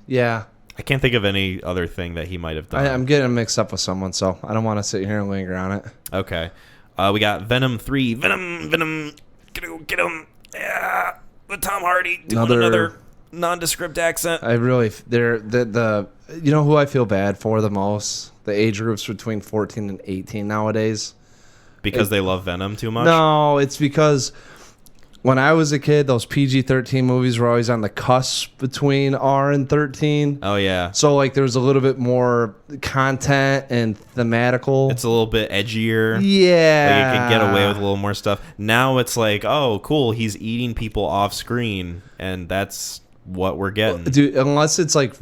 Speaker 1: Yeah.
Speaker 2: I can't think of any other thing that he might have done.
Speaker 1: I'm getting mixed up with someone, so I don't want to sit here and linger on it.
Speaker 2: Okay. We got Venom 3. Venom. Get him. Yeah. With Tom Hardy doing another nondescript accent.
Speaker 1: They're the you know who I feel bad for the most? The age groups between 14 and 18 nowadays.
Speaker 2: Because they love Venom too much?
Speaker 1: No, it's because when I was a kid, those PG-13 movies were always on the cusp between R and 13.
Speaker 2: Oh, yeah.
Speaker 1: So, like, there was a little bit more content and thematical.
Speaker 2: It's a little bit edgier.
Speaker 1: Yeah.
Speaker 2: Like, you can get away with a little more stuff. Now it's like, oh, cool, he's eating people off screen, and that's what we're getting.
Speaker 1: Dude, unless it's like...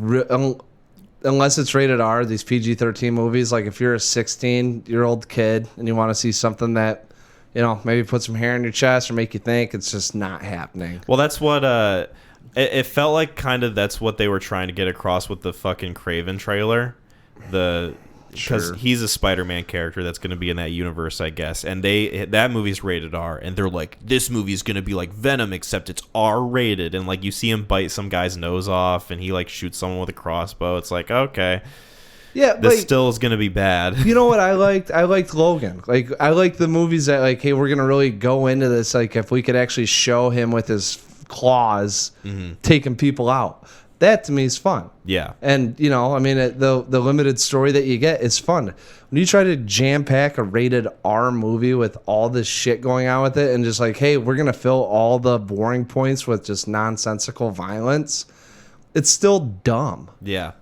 Speaker 1: Unless it's rated R, these PG-13 movies, like if you're a 16-year-old kid and you want to see something that, maybe put some hair in your chest or make you think, it's just not happening.
Speaker 2: Well, that's what it felt like. Kind of that's what they were trying to get across with the fucking Kraven trailer. Because he's a Spider-Man character that's going to be in that universe, I guess. And that movie's rated R, and they're like, this movie's going to be like Venom, except it's R-rated. And like you see him bite some guy's nose off, and he like shoots someone with a crossbow. It's like, okay,
Speaker 1: yeah,
Speaker 2: this still is going to be bad.
Speaker 1: You know what I liked? I liked Logan. Like, I like the movies that like, hey, we're going to really go into this. Like, if we could actually show him with his claws taking people out. That to me is fun.
Speaker 2: Yeah.
Speaker 1: And, the limited story that you get is fun. When you try to jam pack a rated R movie with all this shit going on with it and just like, hey, we're going to fill all the boring points with just nonsensical violence, it's still dumb.
Speaker 2: Yeah.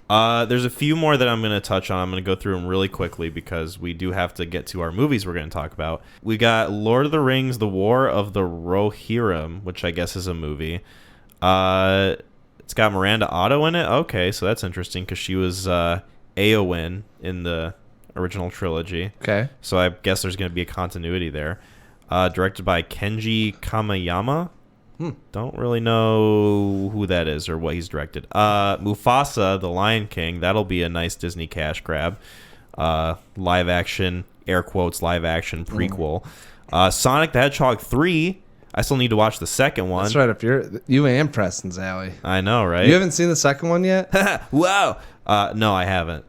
Speaker 2: There's a few more that I'm going to touch on. I'm going to go through them really quickly because we do have to get to our movies we're going to talk about. We got Lord of the Rings, The War of the Rohirrim, which I guess is a movie. It's got Miranda Otto in it. Okay, so that's interesting because she was Eowyn in the original trilogy.
Speaker 1: Okay.
Speaker 2: So I guess there's going to be a continuity there. Directed by Kenji Kamayama. Don't really know who that is or what he's directed. Mufasa, the Lion King. That'll be a nice Disney cash grab. Live action, air quotes, live action prequel. Sonic the Hedgehog 3. I still need to watch the second one.
Speaker 1: That's right up you and Preston's alley.
Speaker 2: I know, right?
Speaker 1: You haven't seen the second one yet?
Speaker 2: Wow. No, I haven't.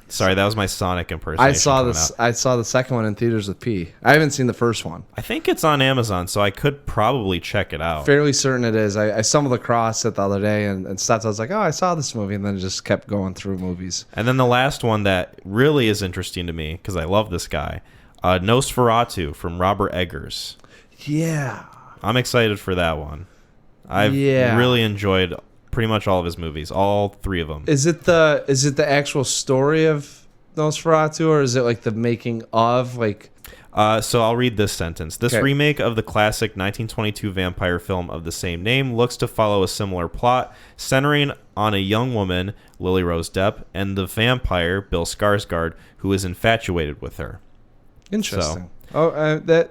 Speaker 2: Sorry, that was my Sonic impersonation.
Speaker 1: I saw the second one in theaters with P. I haven't seen the first one.
Speaker 2: I think it's on Amazon, so I could probably check it out.
Speaker 1: Fairly certain it is. I stumbled across it the other day and stuff. I was like, oh, I saw this movie, and then it just kept going through movies.
Speaker 2: And then the last one that really is interesting to me, because I love this guy, Nosferatu from Robert Eggers.
Speaker 1: Yeah.
Speaker 2: I'm excited for that one. I've really enjoyed pretty much all of his movies, all 3 of them.
Speaker 1: Is it the actual story of Nosferatu, or is it like the making of like?
Speaker 2: So I'll read this sentence. This remake of the classic 1922 vampire film of the same name looks to follow a similar plot, centering on a young woman, Lily Rose Depp, and the vampire, Bill Skarsgård, who is infatuated with her.
Speaker 1: Interesting.
Speaker 2: So,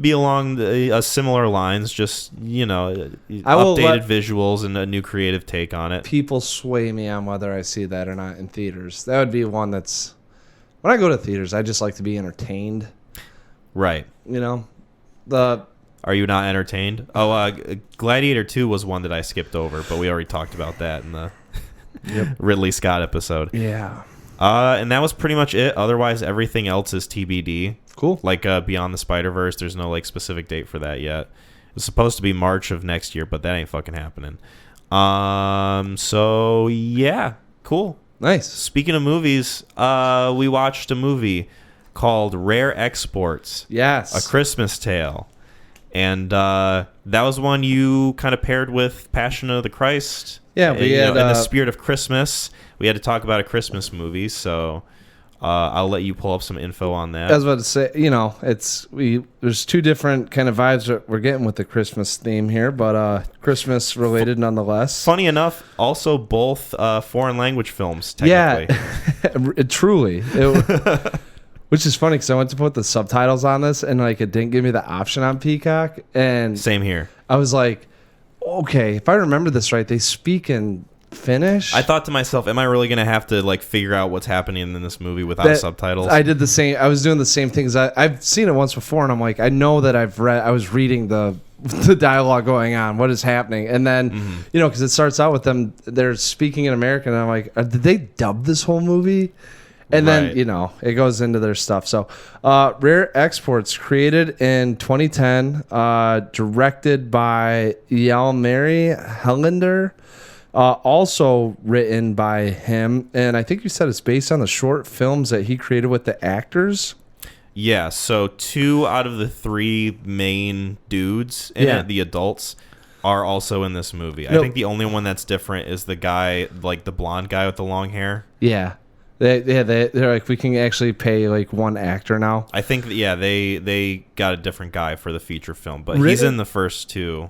Speaker 2: be along similar lines, just updated visuals and a new creative take on it.
Speaker 1: People sway me on whether I see that or not in theaters. That would be one that's when I go to theaters, I just like to be entertained.
Speaker 2: Right.
Speaker 1: Are
Speaker 2: you not entertained? Gladiator 2 was one that I skipped over, but we already talked about that in the Ridley Scott episode.
Speaker 1: Yeah.
Speaker 2: And that was pretty much it. Otherwise, everything else is TBD.
Speaker 1: Cool.
Speaker 2: Like Beyond the Spider-Verse, there's no like specific date for that yet. It's supposed to be March of next year, but that ain't fucking happening. So yeah, cool.
Speaker 1: Nice.
Speaker 2: Speaking of movies, we watched a movie called Rare Exports.
Speaker 1: Yes.
Speaker 2: A Christmas Tale. And that was one you kind of paired with Passion of the Christ.
Speaker 1: Yeah, we had
Speaker 2: in the spirit of Christmas. We had to talk about a Christmas movie, so I'll let you pull up some info on that.
Speaker 1: I was about to say, there's 2 different kind of vibes that we're getting with the Christmas theme here, but Christmas related nonetheless.
Speaker 2: Funny enough, also both foreign language films, technically.
Speaker 1: Yeah, truly. Which is funny because I went to put the subtitles on this and like it didn't give me the option on Peacock. And
Speaker 2: same here.
Speaker 1: I was like, okay, if I remember this right, they speak in Finnish.
Speaker 2: I thought to myself, am I really going to have to like figure out what's happening in this movie without subtitles?
Speaker 1: I did the same. I was doing the same things. I've seen it once before, and I'm like, I know that I was reading the dialogue going on. What is happening? And then, because it starts out with them, they're speaking in American, and I'm like, did they dub this whole movie? And then, it goes into their stuff. So, Rare Exports, created in 2010, directed by Jalmari Helander. Also written by him, and I think you said it's based on the short films that he created with the actors.
Speaker 2: Yeah, so 2 out of the 3 main dudes in it, the adults, are also in this movie. I think the only one that's different is the guy, like the blonde guy with the long hair.
Speaker 1: Yeah. They're like, we can actually pay like 1 actor now. I think,
Speaker 2: they got a different guy for the feature film, but he's in the first 2.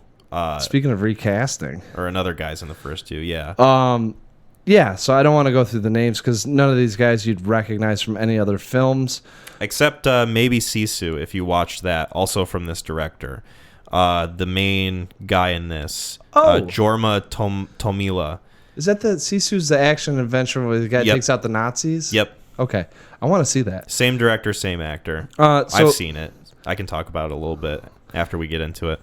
Speaker 1: Speaking of recasting,
Speaker 2: or another guy's in the first 2, yeah.
Speaker 1: So I don't want to go through the names because none of these guys you'd recognize from any other films,
Speaker 2: except maybe Sisu if you watched that, also from this director. The main guy in this, Jorma Tomila.
Speaker 1: Is that the Sisu's the action adventure where the guy takes out the Nazis?
Speaker 2: Yep.
Speaker 1: Okay, I want to see that.
Speaker 2: Same director, same actor. I've seen it. I can talk about it a little bit after we get into it.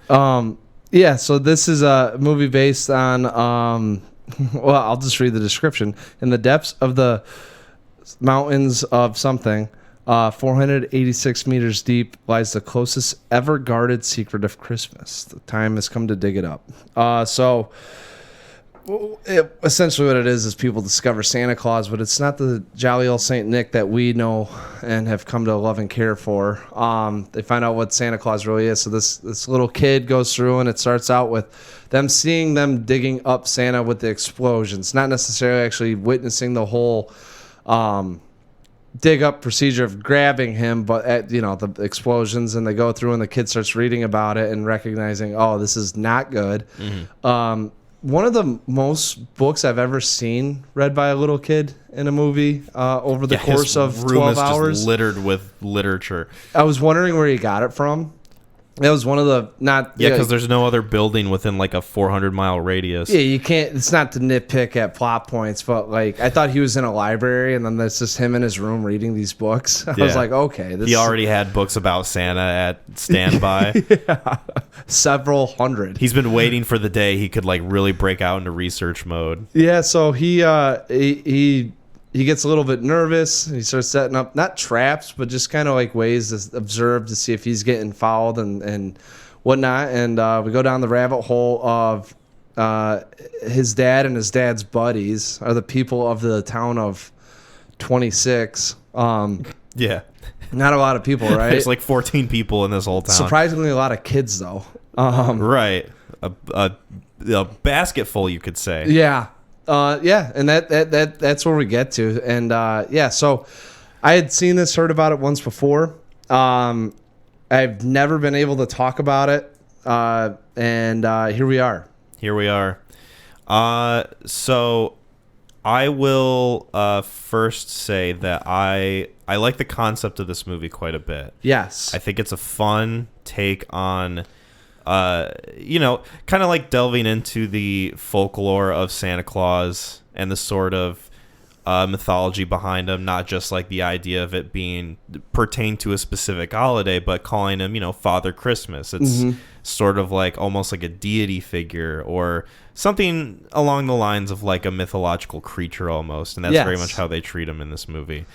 Speaker 1: Yeah, so this is a movie based on, well, I'll just read the description. In the depths of the mountains of something, 486 meters deep, lies the closest ever guarded secret of Christmas. The time has come to dig it up. Essentially what it is people discover Santa Claus, but it's not the jolly old Saint Nick that we know and have come to love and care for. They find out what Santa Claus really is. So this little kid goes through, and it starts out with them seeing them digging up Santa with the explosions, not necessarily actually witnessing the whole dig up procedure of grabbing him, but at the explosions, and they go through, and the kid starts reading about it and recognizing, oh, this is not good. one of the most books I've ever seen read by a little kid in a movie over the course of
Speaker 2: room
Speaker 1: 12
Speaker 2: is
Speaker 1: hours.
Speaker 2: just littered with literature.
Speaker 1: I was wondering where he got it from. That was one of the
Speaker 2: because there's no other building within like a 400-mile radius.
Speaker 1: Yeah, you can't. It's not to nitpick at plot points, but like I thought he was in a library, and then that's just him in his room reading these books. I was like, okay,
Speaker 2: he already had books about Santa at standby.
Speaker 1: Yeah, several hundred.
Speaker 2: He's been waiting for the day he could like really break out into research mode.
Speaker 1: Yeah, so he gets a little bit nervous. He starts setting up not traps, but just kind of like ways to observe to see if he's getting fouled and whatnot. And we go down the rabbit hole of his dad and his dad's buddies are the people of the town of 26.
Speaker 2: Yeah.
Speaker 1: Not a lot of people, right?
Speaker 2: There's like 14 people in this whole town.
Speaker 1: Surprisingly, a lot of kids, though.
Speaker 2: Right. A basket full, you could say.
Speaker 1: Yeah. And that's where we get to. And so I had seen this, heard about it once before. I've never been able to talk about it. And here we are.
Speaker 2: Here we are. So I will first say that I like the concept of this movie quite a bit.
Speaker 1: Yes.
Speaker 2: I think it's a fun take on, kind of like delving into the folklore of Santa Claus and the sort of mythology behind him, not just like the idea of it being pertained to a specific holiday, but calling him, Father Christmas. It's sort of like almost like a deity figure or something along the lines of like a mythological creature almost. And that's very much how they treat him in this movie.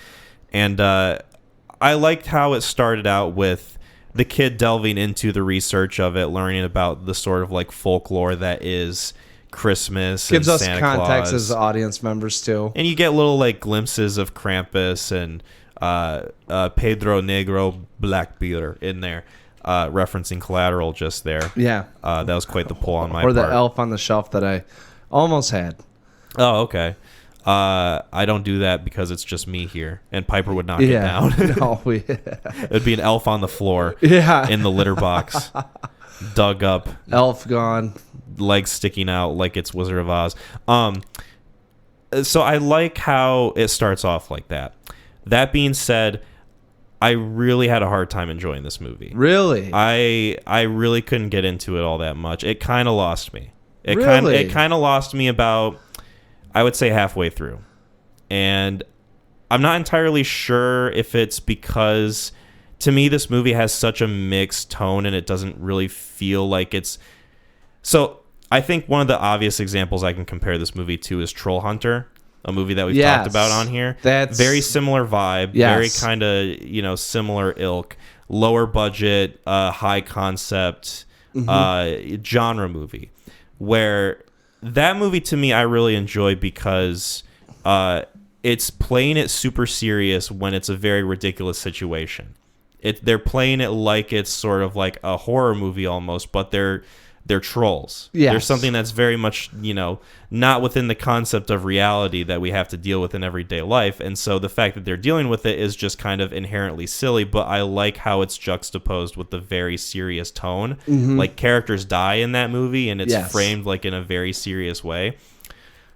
Speaker 2: And I liked how it started out with the kid delving into the research of it, learning about the sort of like folklore that is Christmas.
Speaker 1: Gives
Speaker 2: and
Speaker 1: us
Speaker 2: Santa
Speaker 1: context
Speaker 2: Claus.
Speaker 1: as audience members too.
Speaker 2: And you get little like glimpses of Krampus and Pedro Negro Blackbeard in there, referencing Collateral just there.
Speaker 1: Yeah.
Speaker 2: That was quite the pull on my
Speaker 1: part. Or the
Speaker 2: part.
Speaker 1: elf on the shelf that I almost had.
Speaker 2: Oh, okay. I don't do that because it's just me here, and Piper would knock it down.
Speaker 1: No,
Speaker 2: It'd be an elf on the floor
Speaker 1: in
Speaker 2: the litter box, dug up,
Speaker 1: elf gone,
Speaker 2: legs sticking out like it's Wizard of Oz. So I like how it starts off like that. That being said, I really had a hard time enjoying this movie.
Speaker 1: Really?
Speaker 2: I really couldn't get into it all that much. It kind of lost me. It kind of lost me about, I would say, halfway through. And I'm not entirely sure if it's because, to me, this movie has such a mixed tone and it doesn't really feel like it's... So I think one of the obvious examples I can compare this movie to is Troll Hunter, a movie that we've talked about on here.
Speaker 1: That's
Speaker 2: very similar vibe, very kind of, similar ilk, lower budget, high concept, genre movie, where that movie to me I really enjoy because it's playing it super serious when it's a very ridiculous situation. They're playing it like it's sort of like a horror movie almost, but they're trolls.
Speaker 1: Yes.
Speaker 2: There's something that's very much, not within the concept of reality that we have to deal with in everyday life. And so the fact that they're dealing with it is just kind of inherently silly, but I like how it's juxtaposed with the very serious tone. Like characters die in that movie and it's framed like in a very serious way.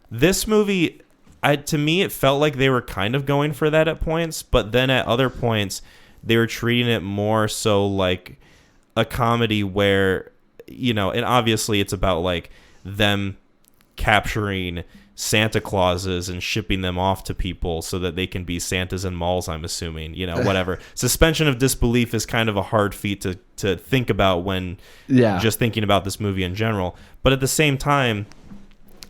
Speaker 2: This movie, to me, it felt like they were kind of going for that at points, but then at other points they were treating it more so like a comedy where, and obviously it's about like them capturing Santa Clauses and shipping them off to people so that they can be Santas in malls, I'm assuming, whatever. Suspension of disbelief is kind of a hard feat to think about when just thinking about this movie in general. But at the same time,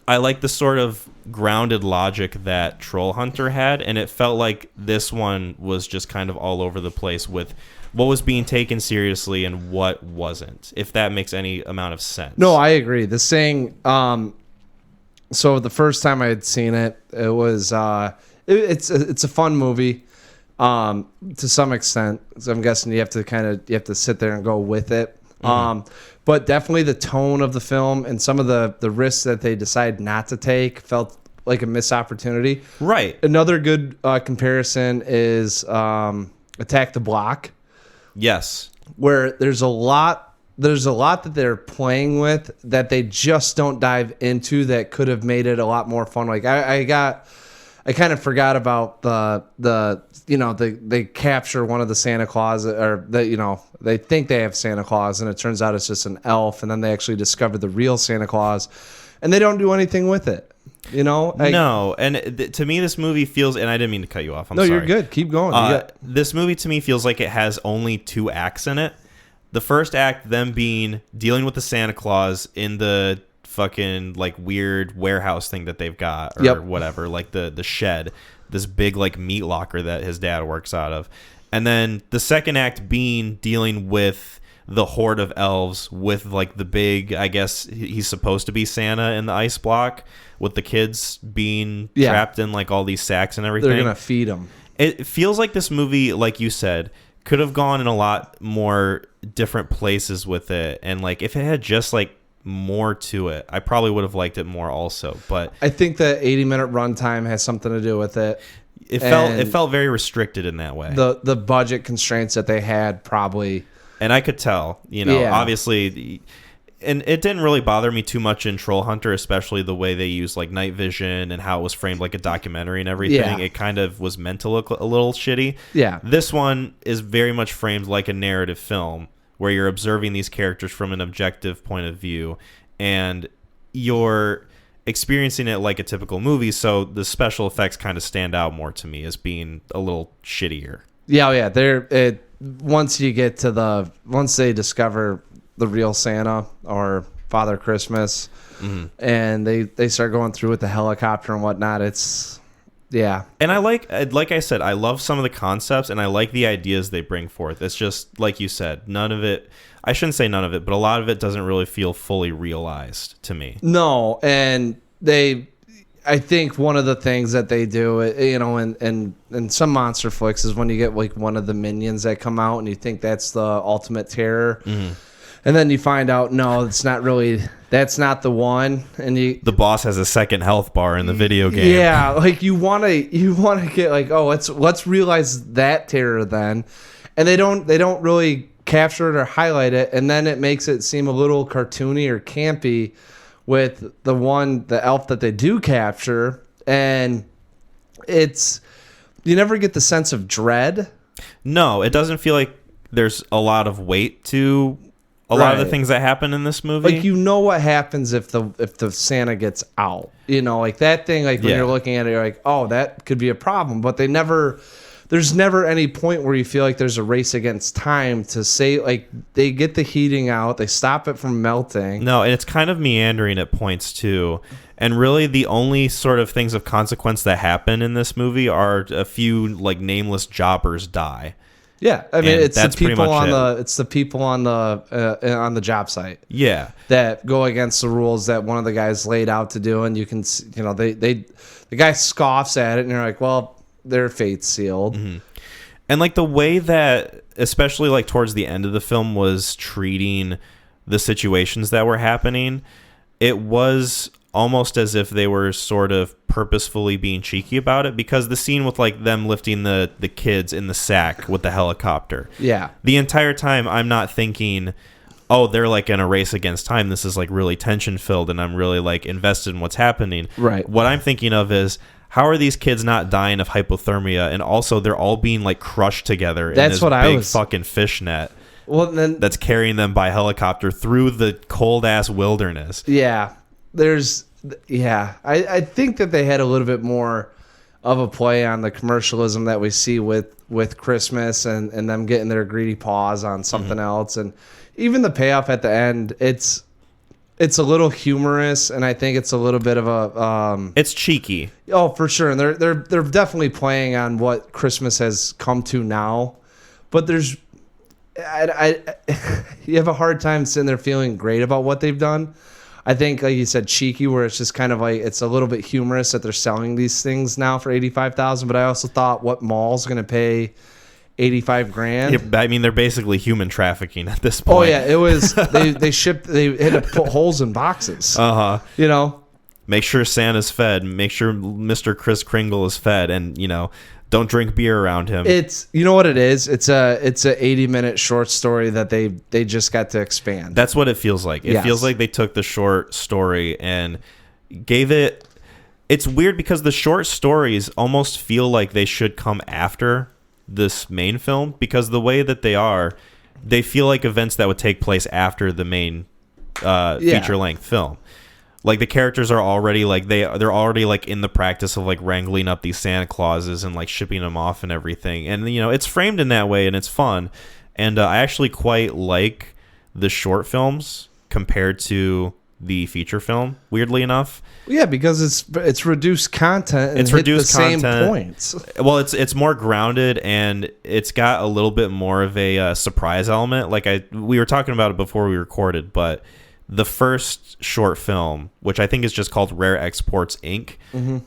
Speaker 2: I like the sort of grounded logic that Troll Hunter had, and it felt like this one was just kind of all over the place with what was being taken seriously and what wasn't, if that makes any amount of sense.
Speaker 1: No, I agree. The saying, so the first time I had seen it, it was, it's a fun movie, to some extent. So I'm guessing you have to sit there and go with it. But definitely the tone of the film and some of the risks that they decide not to take felt like a missed opportunity.
Speaker 2: Right.
Speaker 1: Another good comparison is Attack the Block.
Speaker 2: Yes.
Speaker 1: Where there's a lot there's a lot that they're playing with that they just don't dive into that could have made it a lot more fun. Like I kind of forgot about they capture one of the Santa Claus, or they think they have Santa Claus and it turns out it's just an elf, and then they actually discover the real Santa Claus and they don't do anything with it.
Speaker 2: No, and to me this movie feels, and I didn't mean to cut you off, I'm sorry.
Speaker 1: No, you're good. Keep going.
Speaker 2: This movie to me feels like it has only 2 acts in it. The first act, them dealing with the Santa Claus in the fucking like weird warehouse thing that they've got, or whatever, like the shed, this big like meat locker that his dad works out of. And then the second act being dealing with the horde of elves with like the big, I guess he's supposed to be Santa in the ice block, with the kids being trapped in like all these sacks and everything.
Speaker 1: They're gonna feed them.
Speaker 2: It feels like this movie, like you said, could have gone in a lot more different places with it, and like if it had just like more to it, I probably would have liked it more also. But
Speaker 1: I think the 80-minute runtime has something to do with it.
Speaker 2: It felt very restricted in that way.
Speaker 1: The budget constraints that they had probably,
Speaker 2: and I could tell, obviously, and it didn't really bother me too much in Troll Hunter, especially the way they used like night vision and how it was framed like a documentary and everything. Yeah. It kind of was meant to look a little shitty. Yeah. This one is very much framed like a narrative film where you're observing these characters from an objective point of view and you're experiencing it like a typical movie. So the special effects kind of stand out more to me as being a little shittier.
Speaker 1: Yeah. Once they discover the real Santa or Father Christmas, and they start going through with the helicopter and whatnot, and I
Speaker 2: like I said, I love some of the concepts and I like the ideas they bring forth. It's just like you said, none of it, I shouldn't say none of it, but a lot of it doesn't really feel fully realized to me.
Speaker 1: No, and I think one of the things that they do, in some monster flicks, is when you get like one of the minions that come out and you think that's the ultimate terror. And then you find out, no, it's not really. That's not the one. And the
Speaker 2: boss has a second health bar in the video game.
Speaker 1: Yeah, like you want to get like, oh, let's realize that terror then, and they don't really capture it or highlight it, and then it makes it seem a little cartoony or campy with the elf that they do capture, and you never get the sense of dread.
Speaker 2: No, it doesn't feel like there's a lot of weight to a lot of the things that happen in this movie.
Speaker 1: Like, what happens if the Santa gets out, like that thing, like when you're looking at it, you're like, oh, that could be a problem, but there's never any point where you feel like there's a race against time to say, like, they get the heating out, they stop it from melting.
Speaker 2: No, and it's kind of meandering at points too. And really the only sort of things of consequence that happen in this movie are a few like nameless jobbers die.
Speaker 1: Yeah, I mean, it's the people on the job site.
Speaker 2: Yeah,
Speaker 1: that go against the rules that one of the guys laid out to do, and you can, the guy scoffs at it, and you're like, well, their fate's sealed.
Speaker 2: Mm-hmm. And like the way that, especially like towards the end of the film, was treating the situations that were happening, it was almost as if they were sort of purposefully being cheeky about it, because the scene with like them lifting the kids in the sack with the helicopter, the entire time I'm not thinking, oh, they're like in a race against time, this is like really tension filled and I'm really like invested in what's happening.
Speaker 1: Right.
Speaker 2: What I'm thinking of is, how are these kids not dying of hypothermia, and also they're all being like crushed together in this big fucking fishnet that's carrying them by helicopter through the cold ass wilderness.
Speaker 1: I think that they had a little bit more of a play on the commercialism that we see with Christmas and them getting their greedy paws on something else, and even the payoff at the end, it's a little humorous, and I think it's a little bit of a
Speaker 2: it's cheeky.
Speaker 1: Oh, for sure, and they're definitely playing on what Christmas has come to now, but there's you have a hard time sitting there feeling great about what they've done. I think, like you said, cheeky, where it's just kind of like, it's a little bit humorous that they're selling these things now for $85,000. But I also thought, what mall's going to pay $85,000?
Speaker 2: Yeah, I mean, they're basically human trafficking at this point.
Speaker 1: Oh yeah, it was. They had to put holes in boxes.
Speaker 2: Make sure Santa's fed. Make sure Mr. Kris Kringle is fed, and don't drink beer around him.
Speaker 1: It's what it is. It's a 80-minute short story that they just got to expand.
Speaker 2: That's what it feels like. It feels like they took the short story and gave it. It's weird because the short stories almost feel like they should come after this main film, because the way that they feel like events that would take place after the main feature-length film. Like the characters are already like they're already like in the practice of like wrangling up these Santa Clauses and like shipping them off and everything, and it's framed in that way and it's fun, and I actually quite like the short films compared to the feature film. Weirdly enough,
Speaker 1: yeah, because it's reduced content. And
Speaker 2: it's reduced content.
Speaker 1: Same points.
Speaker 2: Well, it's more grounded and it's got a little bit more of a surprise element. Like we were talking about it before we recorded, but the first short film, which I think is just called Rare Exports Inc.,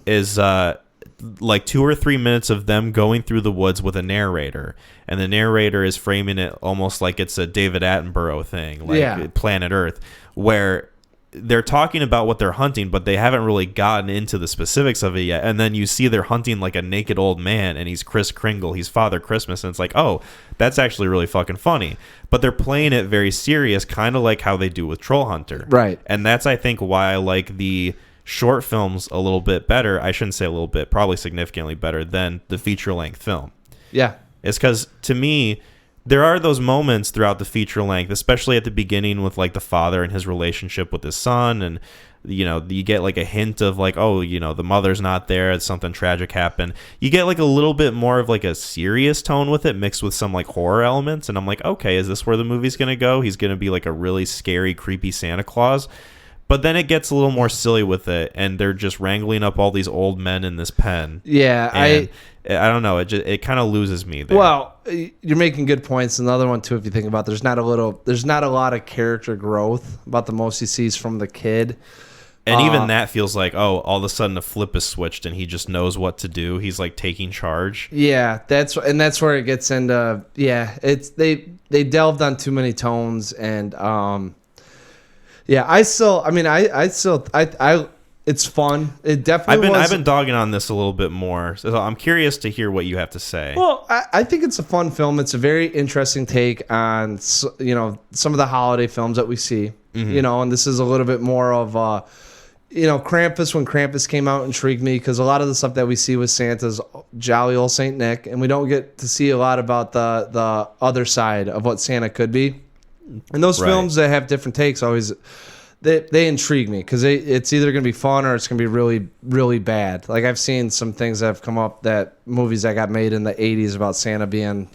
Speaker 2: is like 2 or 3 minutes of them going through the woods with a narrator. And the narrator is framing it almost like it's a David Attenborough thing, like Planet Earth, where they're talking about what they're hunting, but they haven't really gotten into the specifics of it yet. And then you see they're hunting like a naked old man, and he's Kris Kringle, he's Father Christmas, and it's like, oh, that's actually really fucking funny. But they're playing it very serious, kind of like how they do with Troll Hunter.
Speaker 1: Right.
Speaker 2: And that's, I think, why I like the short films a little bit better. I shouldn't say a little bit, probably significantly better than the feature-length film. Yeah. It's because, to me, there are those moments throughout the feature length, especially at the beginning with like the father and his relationship with his son, and you get like a hint of like, oh, the mother's not there, something tragic happened. You get like a little bit more of like a serious tone with it, mixed with some like horror elements, and I'm like, okay, is this where the movie's gonna go? He's gonna be like a really scary, creepy Santa Claus. But then it gets a little more silly with it, and they're just wrangling up all these old men in this pen. Yeah, and I don't know. It kind of loses me there.
Speaker 1: Well, you're making good points. Another one too, if you think about it, there's not a lot of character growth about the most he sees from the kid.
Speaker 2: And even that feels like, oh, all of a sudden a flip is switched and he just knows what to do. He's like taking charge.
Speaker 1: Yeah, that's where it gets into. Yeah, it's they delved on too many tones, and yeah, it's fun. It definitely
Speaker 2: I've been dogging on this a little bit more, so I'm curious to hear what you have to say.
Speaker 1: Well, I think it's a fun film. It's a very interesting take on some of the holiday films that we see. Mm-hmm. And this is a little bit more of Krampus. When Krampus came out, intrigued me because a lot of the stuff that we see with Santa's jolly old Saint Nick, and we don't get to see a lot about the other side of what Santa could be. And those films that have different takes always they intrigue me because it's either going to be fun or it's going to be really, really bad. Like I've seen some things that have come up, that movies that got made in the 80s about Santa being,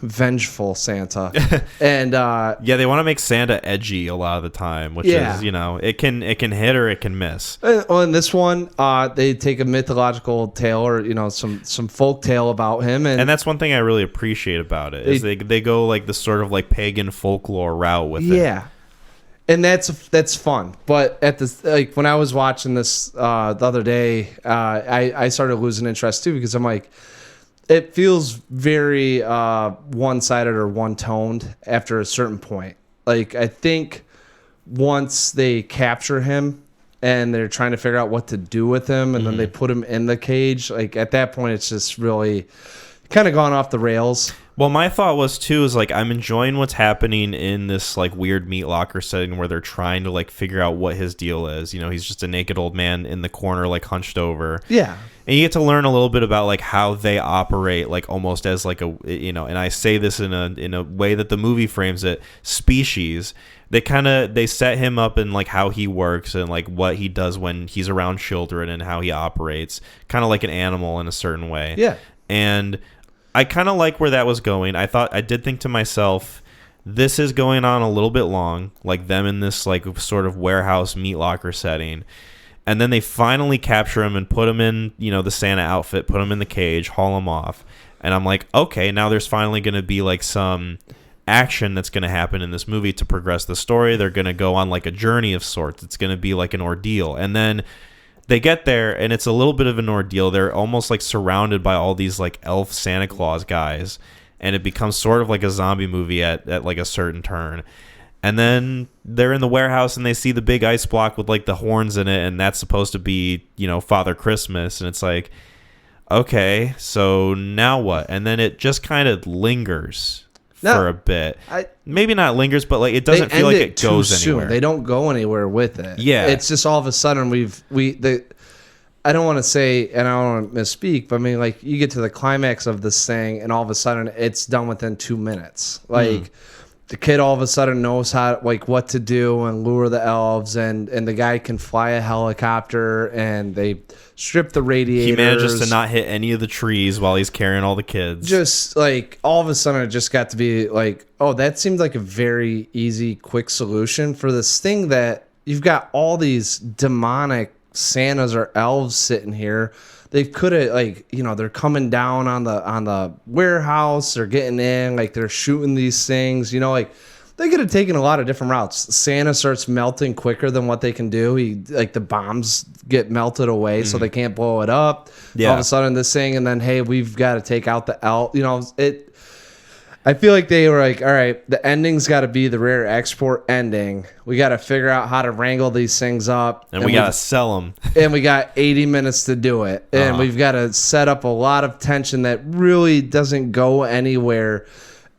Speaker 1: vengeful Santa. And
Speaker 2: they want to make Santa edgy a lot of the time, which is, it can hit or it can miss.
Speaker 1: Well, in this one, they take a mythological tale or some folk tale about him, and
Speaker 2: that's one thing I really appreciate about it is they go like the sort of like pagan folklore route with it.
Speaker 1: Yeah. And that's fun, but when I was watching this the other day, I started losing interest too, because I'm like, it feels very one-sided or one-toned after a certain point. Like I think once they capture him and they're trying to figure out what to do with him, and then they put him in the cage, like at that point it's just really kind of gone off the rails.
Speaker 2: Well, my thought was too is like I'm enjoying what's happening in this like weird meat locker setting where they're trying to like figure out what his deal is. He's just a naked old man in the corner, like hunched over. Yeah. And you get to learn a little bit about like how they operate, like almost as like a and I say this in a way that the movie frames it, species. They set him up in like how he works and like what he does when he's around children and how he operates, kind of like an animal in a certain way. Yeah. And I kind of like where that was going. I did think to myself, this is going on a little bit long, like them in this like sort of warehouse meat locker setting. And then they finally capture him and put him in, the Santa outfit, put him in the cage, haul him off. And I'm like, okay, now there's finally going to be like some action that's going to happen in this movie to progress the story. They're going to go on like a journey of sorts. It's going to be like an ordeal. And then they get there, and it's a little bit of an ordeal. They're almost like surrounded by all these like elf Santa Claus guys, and it becomes sort of like a zombie movie at like a certain turn. And then they're in the warehouse and they see the big ice block with like the horns in it, and that's supposed to be, Father Christmas. And it's like, okay, so now what? And then it just kind of lingers for a bit. Maybe not lingers, but like it doesn't feel like it goes anywhere.
Speaker 1: They don't go anywhere with it.
Speaker 2: Yeah.
Speaker 1: It's just all of a sudden I don't want to say, and I don't want to misspeak, but I mean, like, you get to the climax of this thing, and all of a sudden, it's done within 2 minutes. Like, the kid all of a sudden knows what to do and lure the elves, and the guy can fly a helicopter, and they strip the radiators.
Speaker 2: He manages to not hit any of the trees while he's carrying all the kids.
Speaker 1: Just, like, all of a sudden, it just got to be like, oh, that seemed like a very easy, quick solution for this thing that you've got all these demonic Santas or elves sitting here. They could have, they're coming down on the warehouse, they're getting in, like, they're shooting these things, they could have taken a lot of different routes. Santa starts melting quicker than what they can do. The bombs get melted away, so they can't blow it up.
Speaker 2: Yeah.
Speaker 1: All of a sudden this thing, and then, hey, we've got to take out the elf. I feel like they were like, all right, the ending's got to be the rare export ending. We got to figure out how to wrangle these things up.
Speaker 2: And we got to sell them.
Speaker 1: And we got 80 minutes to do it. And we've got to set up a lot of tension that really doesn't go anywhere.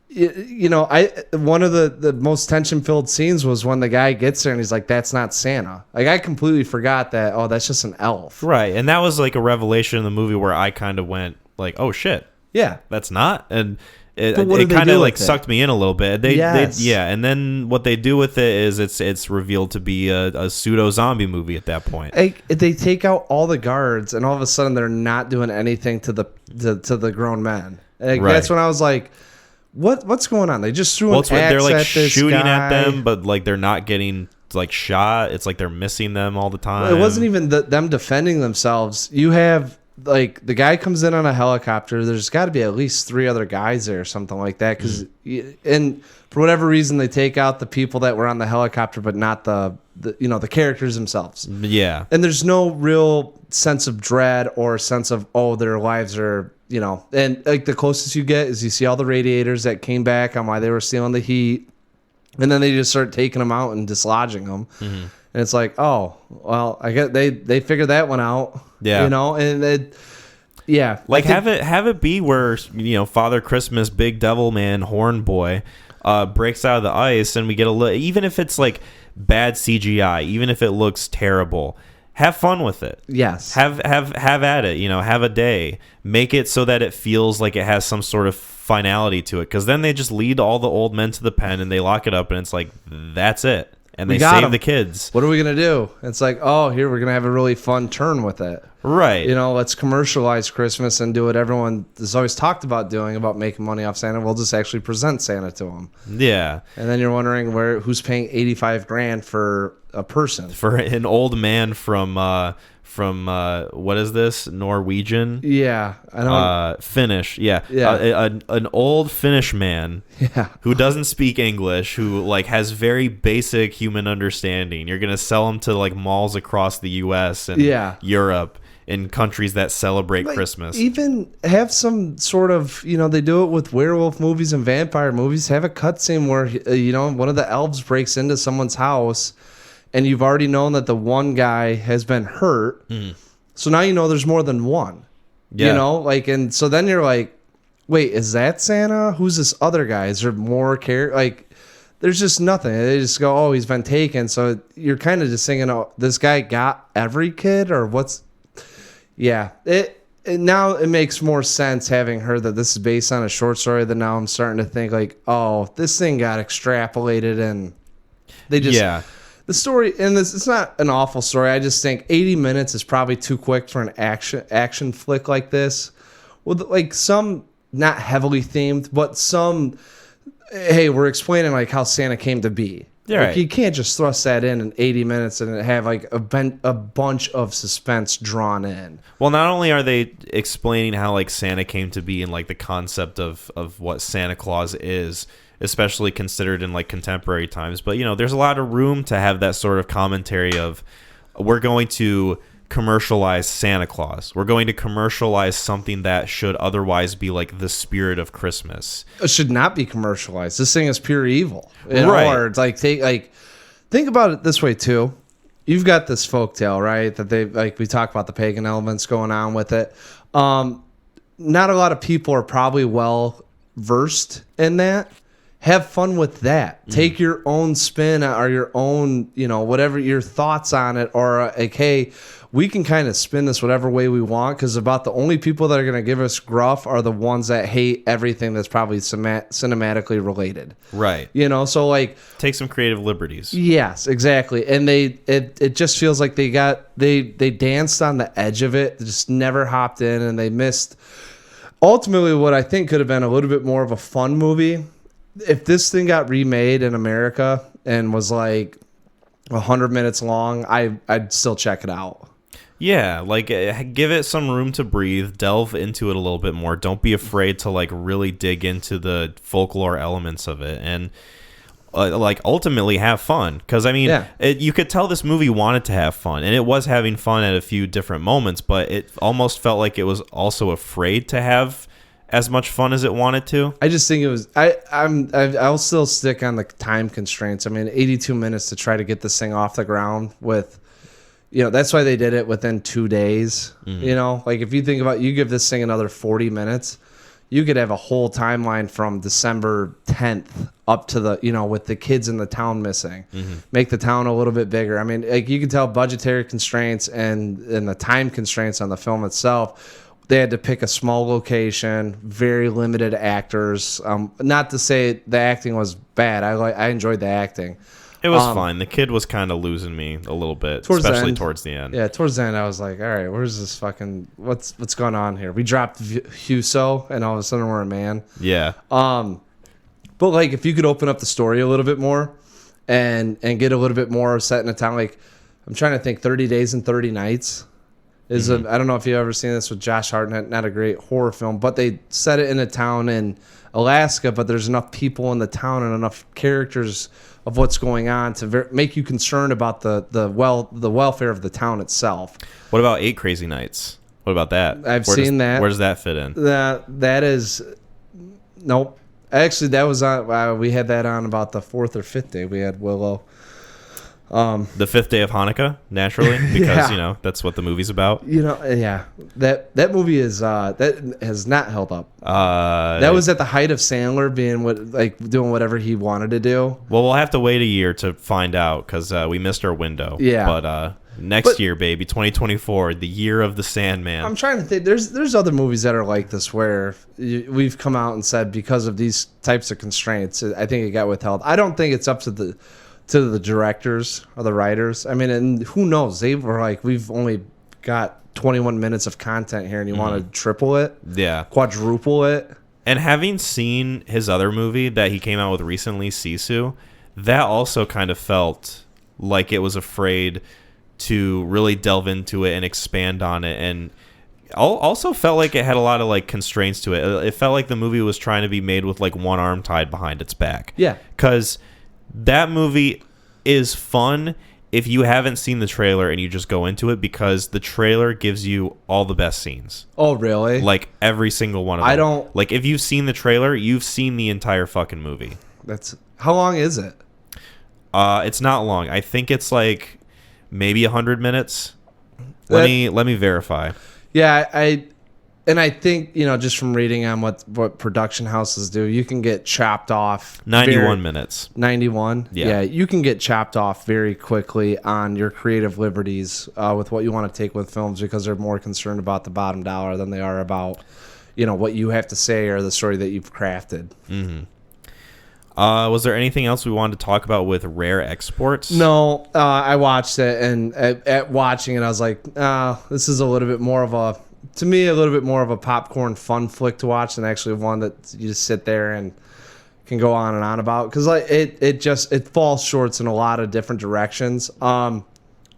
Speaker 1: One of the most tension-filled scenes was when the guy gets there and he's like, that's not Santa. Like, I completely forgot that, oh, that's just an elf.
Speaker 2: Right. And that was like a revelation in the movie where I kind of went like, oh, shit.
Speaker 1: Yeah.
Speaker 2: That's not. And it
Speaker 1: kind of
Speaker 2: like sucked me in a little bit. And then what they do with it is it's revealed to be a pseudo zombie movie at that point.
Speaker 1: They take out all the guards, and all of a sudden they're not doing anything to the grown men. Right. That's when I was like, what's going on? They just threw an axe
Speaker 2: they're like
Speaker 1: at this
Speaker 2: shooting
Speaker 1: guy.
Speaker 2: at them, but like they're not getting like shot. It's like they're missing them all the time.
Speaker 1: Well, it wasn't even them defending themselves. You have, like, the guy comes in on a helicopter. There's got to be at least 3 other guys there or something like that. And for whatever reason, they take out the people that were on the helicopter, but not the characters themselves.
Speaker 2: Yeah.
Speaker 1: And there's no real sense of dread or sense of, oh, their lives are, and like the closest you get is you see all the radiators that came back on why they were stealing the heat. And then they just start taking them out and dislodging them. Mm-hmm. And it's like, oh, well, I guess they figured that one out.
Speaker 2: Yeah.
Speaker 1: Yeah.
Speaker 2: Like, have it be where, Father Christmas, big devil man, horn boy, breaks out of the ice, and we get even if it's like bad CGI, even if it looks terrible, have fun with it.
Speaker 1: Yes.
Speaker 2: Have at it, have a day. Make it so that it feels like it has some sort of finality to it, because then they just lead all the old men to the pen and they lock it up, and it's like, that's it. And they save the kids.
Speaker 1: What are we going to do? It's like, oh, here, we're going to have a really fun turn with it.
Speaker 2: Right.
Speaker 1: Let's commercialize Christmas and do what everyone has always talked about doing, about making money off Santa. We'll just actually present Santa to them.
Speaker 2: Yeah.
Speaker 1: And then you're wondering who's paying $85,000 for a person.
Speaker 2: For an old man from what is this? Norwegian?
Speaker 1: Yeah. I don't
Speaker 2: Finnish. Yeah. An old Finnish man who doesn't speak English, who like has very basic human understanding. You're going to sell him to like malls across the US and Europe, in countries that celebrate Christmas.
Speaker 1: Even have some sort of, they do it with werewolf movies and vampire movies. Have a cutscene where, one of the elves breaks into someone's house, and you've already known that the one guy has been hurt. Mm. So now there's more than one.
Speaker 2: Yeah.
Speaker 1: And so then you're like, wait, is that Santa? Who's this other guy? Is there more care? Like, there's just nothing. They just go, oh, he's been taken. So you're kind of just thinking, oh, this guy got every kid, or what's... Yeah, now it makes more sense having heard that this is based on a short story. That now I'm starting to think like, oh, this thing got extrapolated, and they just the story. And it's not an awful story. I just think 80 minutes is probably too quick for an action flick like this, with like some not heavily themed, but some. Hey, we're explaining like how Santa came to be.
Speaker 2: Yeah,
Speaker 1: like,
Speaker 2: right.
Speaker 1: You can't just thrust that in 80 minutes and have like a bunch of suspense drawn in.
Speaker 2: Well, not only are they explaining how like Santa came to be and like the concept of what Santa Claus is, especially considered in like contemporary times, but there's a lot of room to have that sort of commentary of, we're going to commercialize Santa Claus. We're going to commercialize something that should otherwise be like the spirit of Christmas.
Speaker 1: It should not be commercialized. This thing is pure evil.
Speaker 2: Right.
Speaker 1: Or it's like think about it this way too. You've got this folktale, right? That they like we talk about the pagan elements going on with it. Not a lot of people are probably well versed in that. Have fun with that. Take your own spin or your own, whatever your thoughts on it, or like, hey, we can kind of spin this whatever way we want, because about the only people that are going to give us gruff are the ones that hate everything that's probably cinematically related.
Speaker 2: Right.
Speaker 1: So like
Speaker 2: take some creative liberties.
Speaker 1: Yes, exactly. And it just feels like they danced on the edge of it. They just never hopped in, and they missed ultimately what I think could have been a little bit more of a fun movie. If this thing got remade in America and was like 100 minutes long, I'd still check it out.
Speaker 2: Yeah, like give it some room to breathe, delve into it a little bit more. Don't be afraid to like really dig into the folklore elements of it, and like ultimately have fun. Because I mean, you could tell this movie wanted to have fun, and it was having fun at a few different moments, but it almost felt like it was also afraid to have as much fun as it wanted to.
Speaker 1: I just think it was. I'll still stick on the time constraints. I mean, 82 minutes to try to get this thing off the ground with, that's why they did it within 2 days.
Speaker 2: Mm-hmm.
Speaker 1: Like if you think about, you give this thing another 40 minutes, you could have a whole timeline from December 10th up to the, with the kids in the town missing. Mm-hmm. Make the town a little bit bigger. I mean, like you can tell budgetary constraints and the time constraints on the film itself. They had to pick a small location, very limited actors. Not to say the acting was bad. I enjoyed the acting.
Speaker 2: It was fine. The kid was kind of losing me a little bit, especially towards the end.
Speaker 1: Yeah, towards the end, I was like, all right, where's this fucking... What's going on here? We dropped Huso, and all of a sudden we're a man.
Speaker 2: Yeah.
Speaker 1: But, like, if you could open up the story a little bit more and get a little bit more set in a town, like, I'm trying to think, 30 Days and 30 Nights. I don't know if you've ever seen this with Josh Hartnett, not a great horror film, but they set it in a town in Alaska, but there's enough people in the town and enough characters of what's going on to make you concerned about the welfare of the town itself.
Speaker 2: What about 8 Crazy Nights? What about that?
Speaker 1: I've seen that.
Speaker 2: Where does that fit in?
Speaker 1: That is... Nope. Actually, that was on... we had that on about the 4th or 5th day. We had Willow.
Speaker 2: The 5th day of Hanukkah, naturally, because that's what the movie's about.
Speaker 1: That movie is that has not held up. That was at the height of Sandler being doing whatever he wanted to do.
Speaker 2: Well, we'll have to wait a year to find out, because we missed our window.
Speaker 1: Yeah,
Speaker 2: but next year, baby, 2024, the year of the Sandman.
Speaker 1: I'm trying to think. There's other movies that are like this where we've come out and said because of these types of constraints, I think it got withheld. I don't think it's up to the directors or the writers. I mean, and who knows? They were like, we've only got 21 minutes of content here, and you want to triple it?
Speaker 2: Yeah.
Speaker 1: Quadruple it?
Speaker 2: And having seen his other movie that he came out with recently, Sisu, that also kind of felt like it was afraid to really delve into it and expand on it, and also felt like it had a lot of like constraints to it. It felt like the movie was trying to be made with like one arm tied behind its back.
Speaker 1: Yeah.
Speaker 2: Because that movie is fun if you haven't seen the trailer and you just go into it, because the trailer gives you all the best scenes.
Speaker 1: Oh, really?
Speaker 2: Like every single one of them. Like if you've seen the trailer, you've seen the entire fucking movie.
Speaker 1: How long is it?
Speaker 2: It's not long. I think it's like maybe 100 minutes. Let me verify. Yeah,
Speaker 1: I think, just from reading on what production houses do, you can get chopped off
Speaker 2: 91 minutes.
Speaker 1: 91?
Speaker 2: Yeah.
Speaker 1: You can get chopped off very quickly on your creative liberties with what you want to take with films, because they're more concerned about the bottom dollar than they are about, what you have to say or the story that you've crafted.
Speaker 2: Mm-hmm. Was there anything else we wanted to talk about with Rare Exports?
Speaker 1: No, I watched it, and at watching it, I was like, this is a little bit more of a popcorn fun flick to watch than actually one that you just sit there and can go on and on about, because it falls short in a lot of different directions. I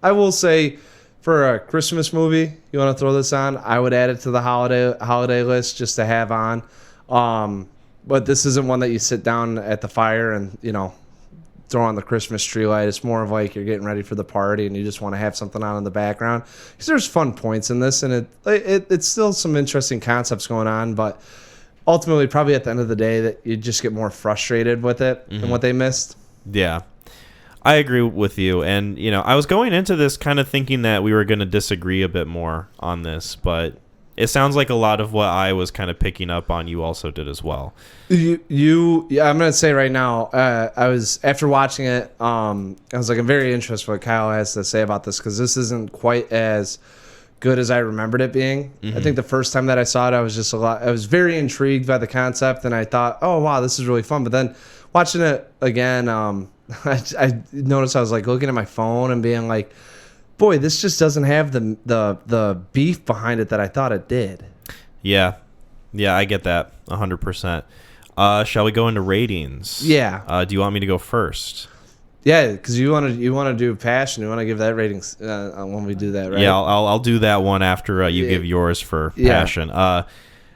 Speaker 1: will say, for a Christmas movie, you want to throw this on, I would add it to the holiday list just to have on. But this isn't one that you sit down at the fire and throw on the Christmas tree light. It's more of like you're getting ready for the party and you just want to have something on in the background. Because there's fun points in this, and it's still some interesting concepts going on, but ultimately, probably at the end of the day, that you just get more frustrated with it and what they missed.
Speaker 2: Yeah, I agree with you. And, I was going into this kind of thinking that we were going to disagree a bit more on this, but it sounds like a lot of what I was kind of picking up on you also did as well.
Speaker 1: Yeah, I'm going to say right now, I was, after watching it, I was like, I'm very interested in what Kyle has to say about this, because this isn't quite as good as I remembered it being. I think the first time that I saw it, I was very intrigued by the concept, and I thought, oh, wow, this is really fun. But then watching it again, I noticed I was like looking at my phone and being like, boy, this just doesn't have the beef behind it that I thought it did.
Speaker 2: Yeah, I get that 100%. Shall we go into ratings?
Speaker 1: Yeah.
Speaker 2: Do you want me to go first?
Speaker 1: Yeah, because you want to do passion. You want to give that rating when we do that, right?
Speaker 2: Yeah, I'll do that one after you give yours for passion.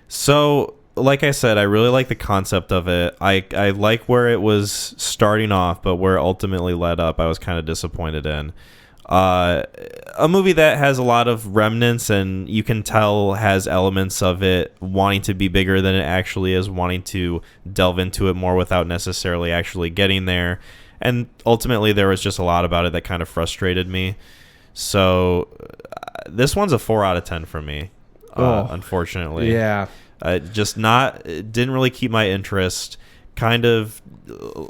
Speaker 2: So, like I said, I really like the concept of it. I like where it was starting off, but where it ultimately led up, I was kind of disappointed in. A movie that has a lot of remnants, and you can tell has elements of it wanting to be bigger than it actually is, wanting to delve into it more without necessarily actually getting there. And ultimately, there was just a lot about it that kind of frustrated me. So this one's a 4 out of 10 for me, unfortunately.
Speaker 1: Yeah.
Speaker 2: It didn't really keep my interest. Kind of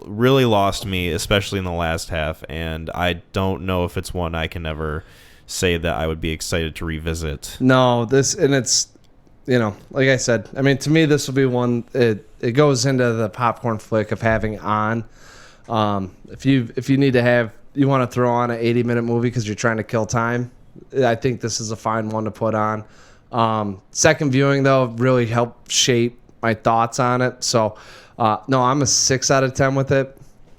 Speaker 2: really lost me, especially in the last half. And I don't know if it's one I can ever say that I would be excited to revisit.
Speaker 1: No, it's, like I said, I mean, to me, this will be one, it goes into the popcorn flick of having on. If you need to you want to throw on an 80-minute movie because you're trying to kill time, I think this is a fine one to put on. Second viewing, though, really helped shape my thoughts on it. So, no, I'm a 6 out of 10 with it.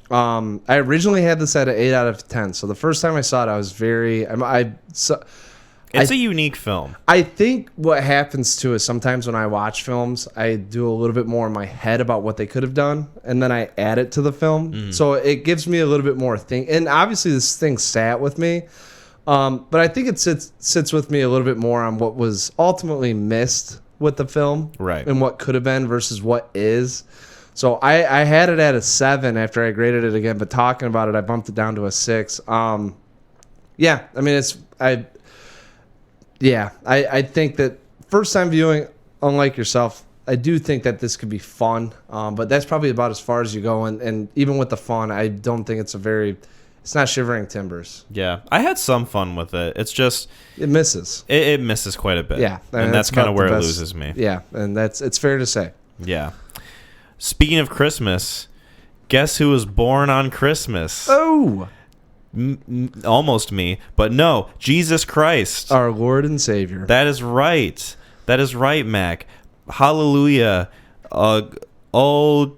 Speaker 1: I originally had this at an 8 out of 10. So the first time I saw it, I was
Speaker 2: It's a unique film.
Speaker 1: I think what happens too is sometimes when I watch films, I do a little bit more in my head about what they could have done, and then I add it to the film. So it gives me a little bit more think. And obviously, this thing sat with me, but I think it sits with me a little bit more on what was ultimately missed with the film,
Speaker 2: right?
Speaker 1: And what could have been versus what is. So I had it at a 7 after I graded it again, but talking about it, I bumped it down to a 6. Yeah, I mean I think that first time viewing, unlike yourself, I do think that this could be fun, but that's probably about as far as you go. And even with the fun, I don't think it's not Shivering Timbers.
Speaker 2: Yeah, I had some fun with it. It's just
Speaker 1: it misses.
Speaker 2: It misses quite a bit.
Speaker 1: Yeah,
Speaker 2: and that's kind of where it loses me.
Speaker 1: Yeah, and it's fair to say.
Speaker 2: Yeah. Speaking of Christmas, guess who was born on Christmas?
Speaker 1: Oh.
Speaker 2: Almost me, but no, Jesus Christ,
Speaker 1: our Lord and Savior.
Speaker 2: That is right, Mac. Hallelujah. Oh,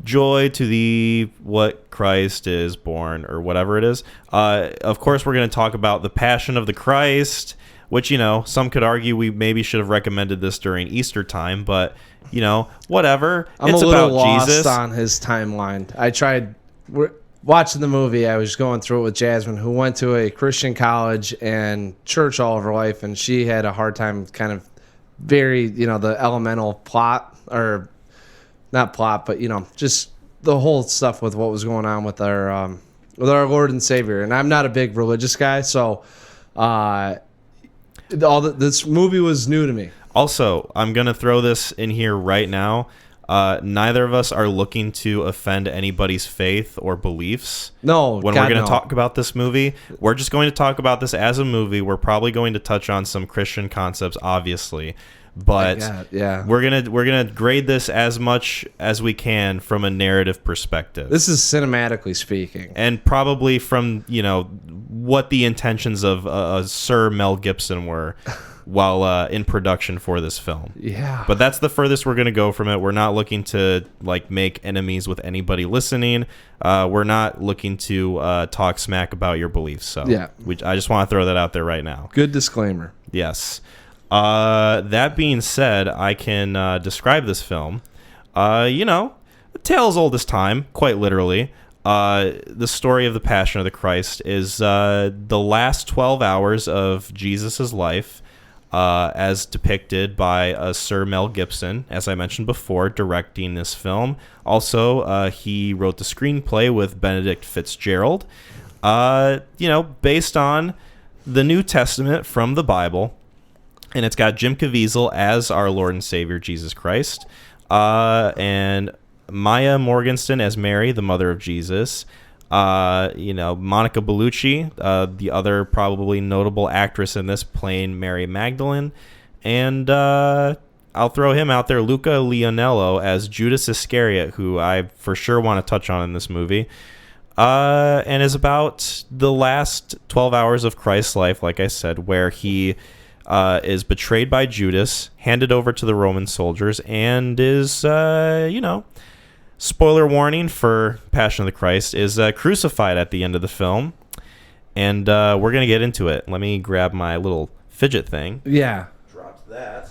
Speaker 2: joy to thee, what Christ is born, or whatever it is. Of course, we're going to talk about the Passion of the Christ, which, some could argue we maybe should have recommended this during Easter time, but, whatever.
Speaker 1: It's a little about lost Jesus on his timeline. I tried watching the movie. I was going through it with Jasmine, who went to a Christian college and church all of her life, and she had a hard time kind of very, the elemental plot, or not plot, but, just the whole stuff with what was going on with our Lord and Savior. And I'm not a big religious guy, so this movie was new to me.
Speaker 2: Also, I'm going to throw this in here right now. Neither of us are looking to offend anybody's faith or beliefs.
Speaker 1: No,
Speaker 2: when we're going to talk about this movie, we're just going to talk about this as a movie. We're probably going to touch on some Christian concepts, obviously, but we're gonna grade this as much as we can from a narrative perspective.
Speaker 1: This is cinematically speaking,
Speaker 2: and probably from what the intentions of Sir Mel Gibson were. While in production for this film.
Speaker 1: Yeah.
Speaker 2: But that's the furthest we're going to go from it. We're not looking to make enemies with anybody listening. We're not looking to talk smack about your beliefs. So
Speaker 1: yeah.
Speaker 2: I just want to throw that out there right now.
Speaker 1: Good disclaimer.
Speaker 2: Yes. That being said, I can describe this film. A tale as old as time, quite literally. The story of the Passion of the Christ is the last 12 hours of Jesus' life, as depicted by Sir Mel Gibson, as I mentioned before, directing this film. Also, he wrote the screenplay with Benedict Fitzgerald, based on the New Testament from the Bible. And it's got Jim Caviezel as our Lord and Savior, Jesus Christ, and Maya Morgenstern as Mary, the mother of Jesus. Monica Bellucci, the other probably notable actress in this, playing Mary Magdalene. And I'll throw him out there, Luca Leonello as Judas Iscariot, who I for sure want to touch on in this movie. And is about the last 12 hours of Christ's life, like I said, where he is betrayed by Judas, handed over to the Roman soldiers, and is, spoiler warning for Passion of the Christ, is crucified at the end of the film. And we're going to get into it. Let me grab my little fidget thing.
Speaker 1: Yeah.
Speaker 2: Dropped that.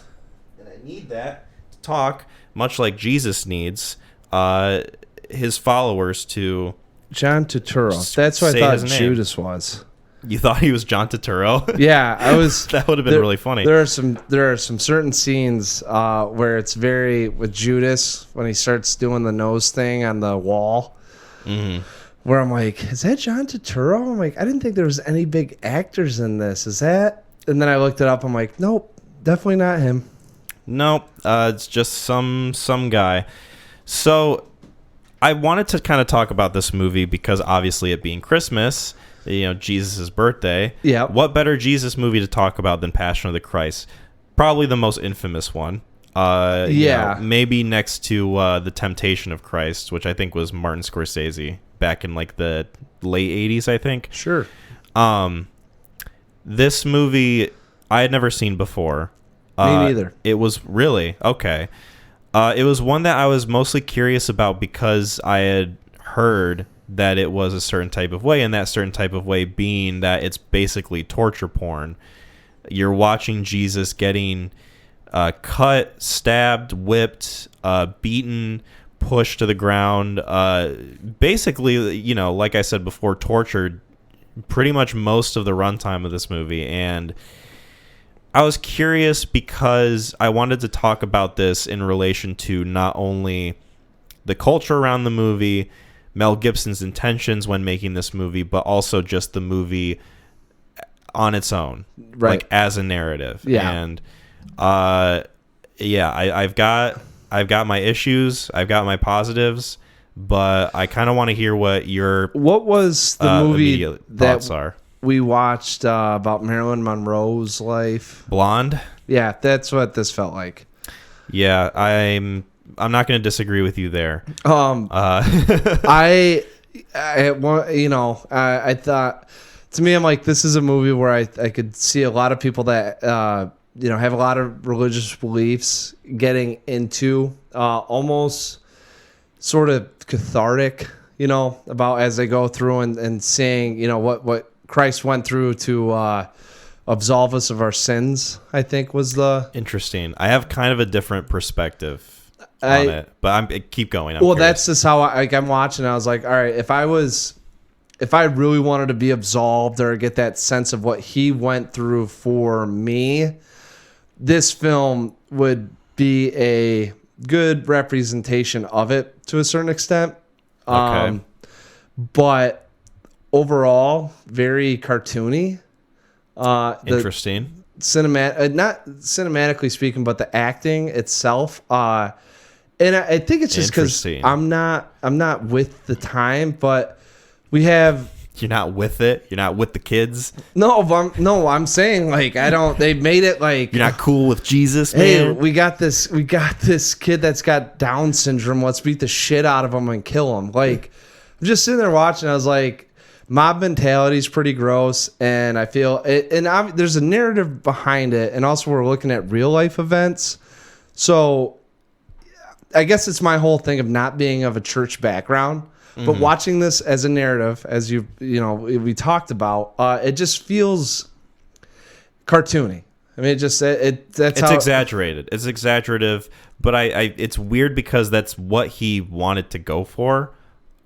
Speaker 2: And I need that to talk, much like Jesus needs his followers to...
Speaker 1: John Turturro. That's what I thought Judas was.
Speaker 2: You thought he was John Turturro?
Speaker 1: Yeah, I was.
Speaker 2: That would have been really funny.
Speaker 1: There are some certain scenes where it's very with Judas when he starts doing the nose thing on the wall, where I'm like, is that John Turturro? I'm like, I didn't think there was any big actors in this. Is that? And then I looked it up. I'm like, nope, definitely not him.
Speaker 2: Nope, it's just some guy. So I wanted to kind of talk about this movie because obviously it being Christmas, Jesus' birthday.
Speaker 1: Yeah.
Speaker 2: What better Jesus movie to talk about than Passion of the Christ? Probably the most infamous one. Maybe next to The Temptation of Christ, which I think was Martin Scorsese back in like the late 80s, I think.
Speaker 1: Sure.
Speaker 2: This movie I had never seen before.
Speaker 1: Me neither.
Speaker 2: It was really okay. It was one that I was mostly curious about because I had heard that it was a certain type of way, and that certain type of way being that it's basically torture porn. You're watching Jesus getting cut, stabbed, whipped, beaten, pushed to the ground, basically, like I said before, tortured pretty much most of the runtime of this movie. And I was curious because I wanted to talk about this in relation to not only the culture around the movie, Mel Gibson's intentions when making this movie, but also just the movie on its own,
Speaker 1: right,
Speaker 2: like as a narrative.
Speaker 1: Yeah.
Speaker 2: And I've got my issues, I've got my positives, but I kind of want to hear what
Speaker 1: was the movie
Speaker 2: thoughts are.
Speaker 1: We watched about Marilyn Monroe's life.
Speaker 2: Blonde?
Speaker 1: Yeah, that's what this felt like.
Speaker 2: Yeah, I'm not going to disagree with you there.
Speaker 1: I thought, to me, I'm like, this is a movie where I could see a lot of people that have a lot of religious beliefs getting into almost sort of cathartic, about as they go through and saying, what Christ went through to absolve us of our sins, I think was the... Interesting.
Speaker 2: I have kind of a different perspective on it, but keep going. I'm
Speaker 1: curious.
Speaker 2: That's
Speaker 1: just how I'm watching. I was like, all right, if I really wanted to be absolved or get that sense of what he went through for me, this film would be a good representation of it to a certain extent.
Speaker 2: Okay.
Speaker 1: But overall, very cartoony.
Speaker 2: Interesting.
Speaker 1: Not cinematically speaking, but the acting itself. And I think it's just because I'm not with the time, but we have.
Speaker 2: You're not with it. You're not with the kids.
Speaker 1: No, I'm saying like I don't. They made it like
Speaker 2: you're not cool with Jesus,
Speaker 1: hey,
Speaker 2: man.
Speaker 1: we got this kid that's got Down syndrome. Let's beat the shit out of him and kill him. Like I'm just sitting there watching. I was like, mob mentality is pretty gross, and I feel it. And there's a narrative behind it, and also we're looking at real life events, so. I guess it's my whole thing of not being of a church background, but watching this as a narrative, as we talked about, it just feels cartoony. I mean, it's
Speaker 2: exaggerated. It's exaggerative, but it's weird because that's what he wanted to go for.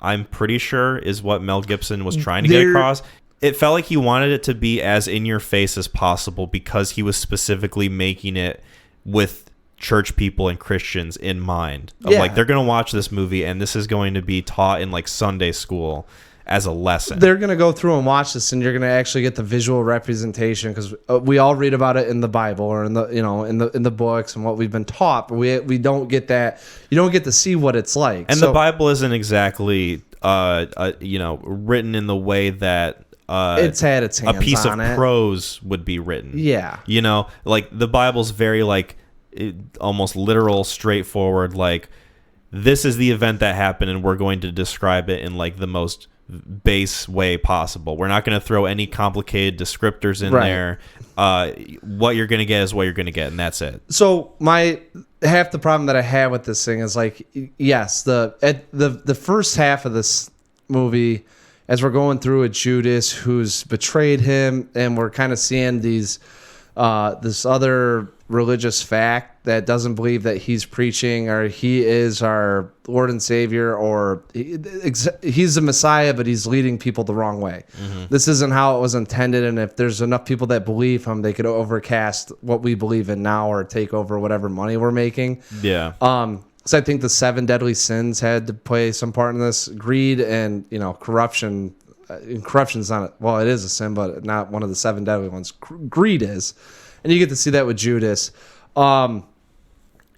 Speaker 2: I'm pretty sure is what Mel Gibson was trying to get across. It felt like he wanted it to be as in your face as possible because he was specifically making it with church people and Christians in mind. Like, they're going to watch this movie and this is going to be taught in like Sunday school as a lesson.
Speaker 1: They're going to go through and watch this, and you're going to actually get the visual representation, because we all read about it in the Bible or in the in the books and what we've been taught, but we don't get that. You don't get to see what it's like.
Speaker 2: And the Bible isn't exactly written in the way that
Speaker 1: it's had its hands
Speaker 2: a piece
Speaker 1: on
Speaker 2: of
Speaker 1: it.
Speaker 2: prose would be written.
Speaker 1: Yeah.
Speaker 2: Like the Bible's very like almost literal, straightforward, like this is the event that happened and we're going to describe it in like the most base way possible. We're not going to throw any complicated descriptors in there. What you're going to get is what you're going to get, and that's it.
Speaker 1: So half the problem that I have with this thing is like, yes, the first half of this movie, as we're going through with Judas, who's betrayed him, and we're kind of seeing this other religious fact that doesn't believe that he's preaching or he is our Lord and Savior, or he's the Messiah, but he's leading people the wrong way. Mm-hmm. This isn't how it was intended, and if there's enough people that believe him, they could overcast what we believe in now or take over whatever money we're making.
Speaker 2: Yeah.
Speaker 1: So I think the 7 deadly sins had to play some part in this. Greed and corruption. Corruption's not it is a sin, but not one of the 7 deadly ones. Greed is, and you get to see that with Judas.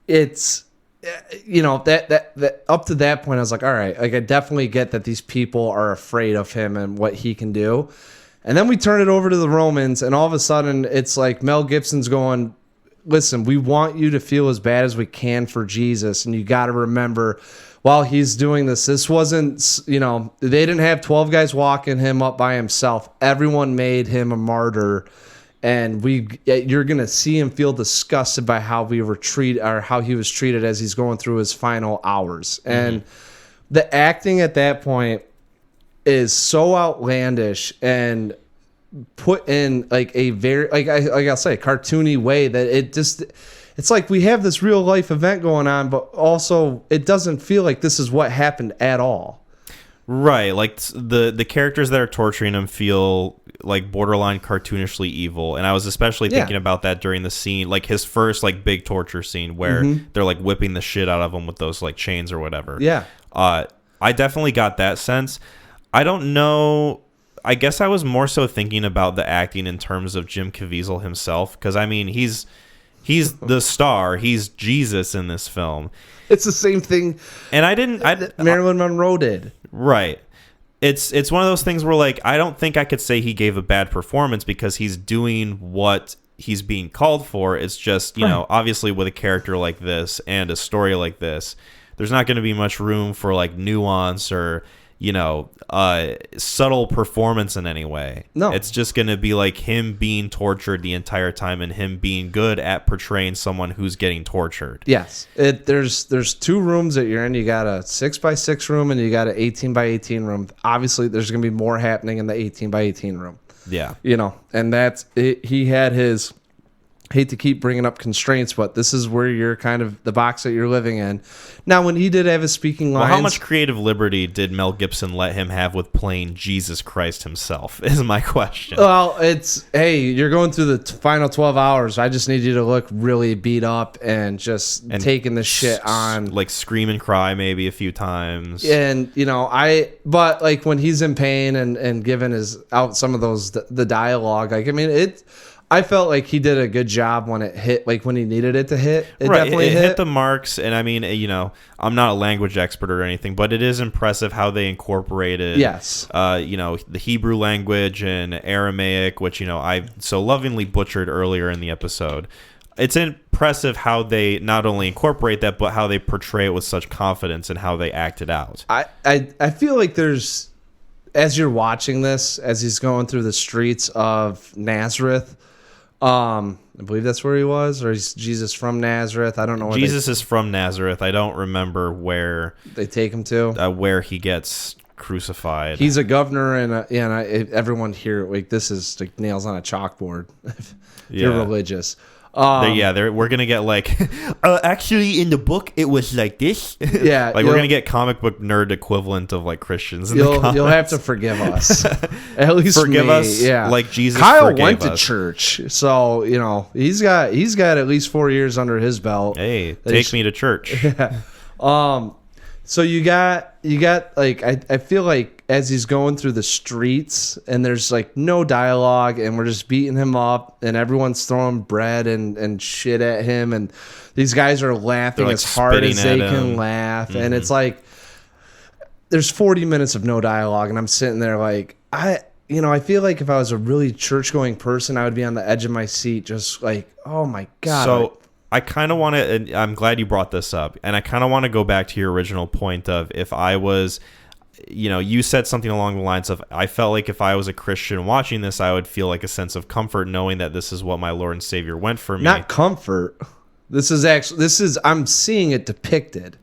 Speaker 1: It's that up to that point, I was like, all right, like I definitely get that these people are afraid of him and what he can do. And then we turn it over to the Romans, and all of a sudden it's like Mel Gibson's going, listen, we want you to feel as bad as we can for Jesus. And you got to remember, while he's doing this wasn't, they didn't have 12 guys walking him up by himself. Everyone made him a martyr. And you're going to see him feel disgusted by how we were treated, or how he was treated as he's going through his final hours. Mm-hmm. And the acting at that point is so outlandish and put in like a very, like I'll say, cartoony way that it's like we have this real life event going on, but also it doesn't feel like this is what happened at all.
Speaker 2: Right, like the characters that are torturing him feel like borderline cartoonishly evil, and I was especially thinking about that during the scene, like his first like big torture scene where they're like whipping the shit out of him with those like chains or whatever.
Speaker 1: Yeah,
Speaker 2: I definitely got that sense. I don't know. I guess I was more so thinking about the acting in terms of Jim Caviezel himself, because I mean he's the star, he's Jesus in this film.
Speaker 1: It's the same thing,
Speaker 2: and
Speaker 1: Marilyn Monroe did.
Speaker 2: Right. It's one of those things where like I don't think I could say he gave a bad performance because he's doing what he's being called for. It's just, obviously with a character like this and a story like this, there's not going to be much room for like nuance or subtle performance in any way.
Speaker 1: No,
Speaker 2: it's just going to be like him being tortured the entire time and him being good at portraying someone who's getting tortured.
Speaker 1: Yes, there's 2 rooms that you're in. You got a 6x6 room and you got an 18x18 room. Obviously, there's going to be more happening in the 18x18 room.
Speaker 2: Yeah,
Speaker 1: and that's it. He had his. Hate to keep bringing up constraints, but this is where you're kind of the box that you're living in. Now, when he did have his speaking lines...
Speaker 2: Well, how much creative liberty did Mel Gibson let him have with playing Jesus Christ himself, is my question.
Speaker 1: Well, it's, hey, you're going through the final 12 hours. I just need you to look really beat up and taking the shit on.
Speaker 2: Like scream and cry maybe a few times.
Speaker 1: And, but like when he's in pain and giving out some of the dialogue, like, I mean, I felt like he did a good job when it hit, like when he needed it to hit. It definitely
Speaker 2: hit the marks. And I mean, I'm not a language expert or anything, but it is impressive how they incorporated, the Hebrew language and Aramaic, which, I so lovingly butchered earlier in the episode. It's impressive how they not only incorporate that, but how they portray it with such confidence and how they act it out.
Speaker 1: I feel like there's, as you're watching this, as he's going through the streets of Nazareth, I believe that's where he was, or he's Jesus from Nazareth. I don't know.
Speaker 2: Jesus is from Nazareth. I don't remember where
Speaker 1: they take him to,
Speaker 2: where he gets crucified.
Speaker 1: He's a governor, and everyone here, like, this is like nails on a chalkboard. If you're religious.
Speaker 2: We're gonna get like, actually in the book it was like this.
Speaker 1: Yeah,
Speaker 2: like we're gonna get comic book nerd equivalent of like Christians.
Speaker 1: You'll have to forgive us. At least
Speaker 2: forgive us,
Speaker 1: yeah.
Speaker 2: like Jesus.
Speaker 1: Kyle
Speaker 2: forgave
Speaker 1: went
Speaker 2: us.
Speaker 1: to church, so he's got at least 4 years under his belt.
Speaker 2: Hey, take me to church.
Speaker 1: Yeah. So you got like I feel like as he's going through the streets and there's like no dialogue and we're just beating him up and everyone's throwing bread and shit at him and these guys are laughing
Speaker 2: like
Speaker 1: as hard as they
Speaker 2: spitting at
Speaker 1: can
Speaker 2: him.
Speaker 1: laugh and it's like there's 40 minutes of no dialogue and I'm sitting there like I feel like if I was a really church going person I would be on the edge of my seat just like, oh my God.
Speaker 2: So I kind of want to, and I'm glad you brought this up, and I kind of want to go back to your original point of if I was, you said something along the lines of, I felt like if I was a Christian watching this, I would feel like a sense of comfort knowing that this is what my Lord and Savior went for me.
Speaker 1: Not comfort. I'm seeing it depicted.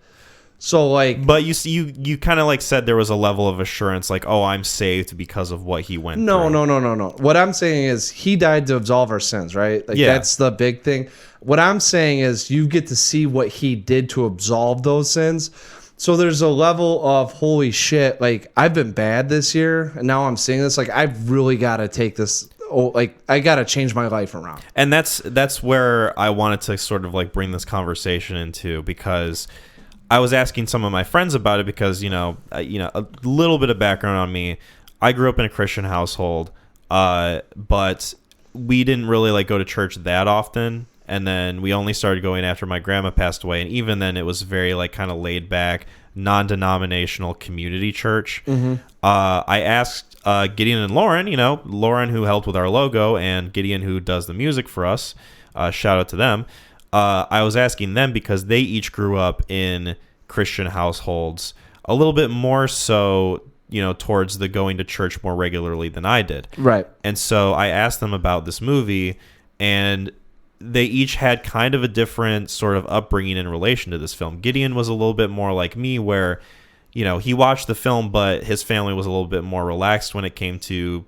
Speaker 1: So like,
Speaker 2: but you kind of like said there was a level of assurance, like, oh, I'm saved because of what he went through.
Speaker 1: No. What I'm saying is he died to absolve our sins, right? Like that's the big thing. What I'm saying is you get to see what he did to absolve those sins. So there's a level of holy shit. Like I've been bad this year, and now I'm seeing this. Like I've really got to take this. Oh, like I got to change my life around.
Speaker 2: And that's where I wanted to sort of like bring this conversation into because I was asking some of my friends about it because a little bit of background on me. I grew up in a Christian household, but we didn't really like go to church that often. And then we only started going after my grandma passed away. And even then it was very like kind of laid back, non-denominational community church. Mm-hmm. I asked Gideon and Lauren, Lauren who helped with our logo and Gideon who does the music for us. Shout out to them. I was asking them because they each grew up in Christian households, a little bit more so, towards the going to church more regularly than I did.
Speaker 1: Right.
Speaker 2: And so I asked them about this movie, and they each had kind of a different sort of upbringing in relation to this film. Gideon was a little bit more like me where, he watched the film, but his family was a little bit more relaxed when it came to,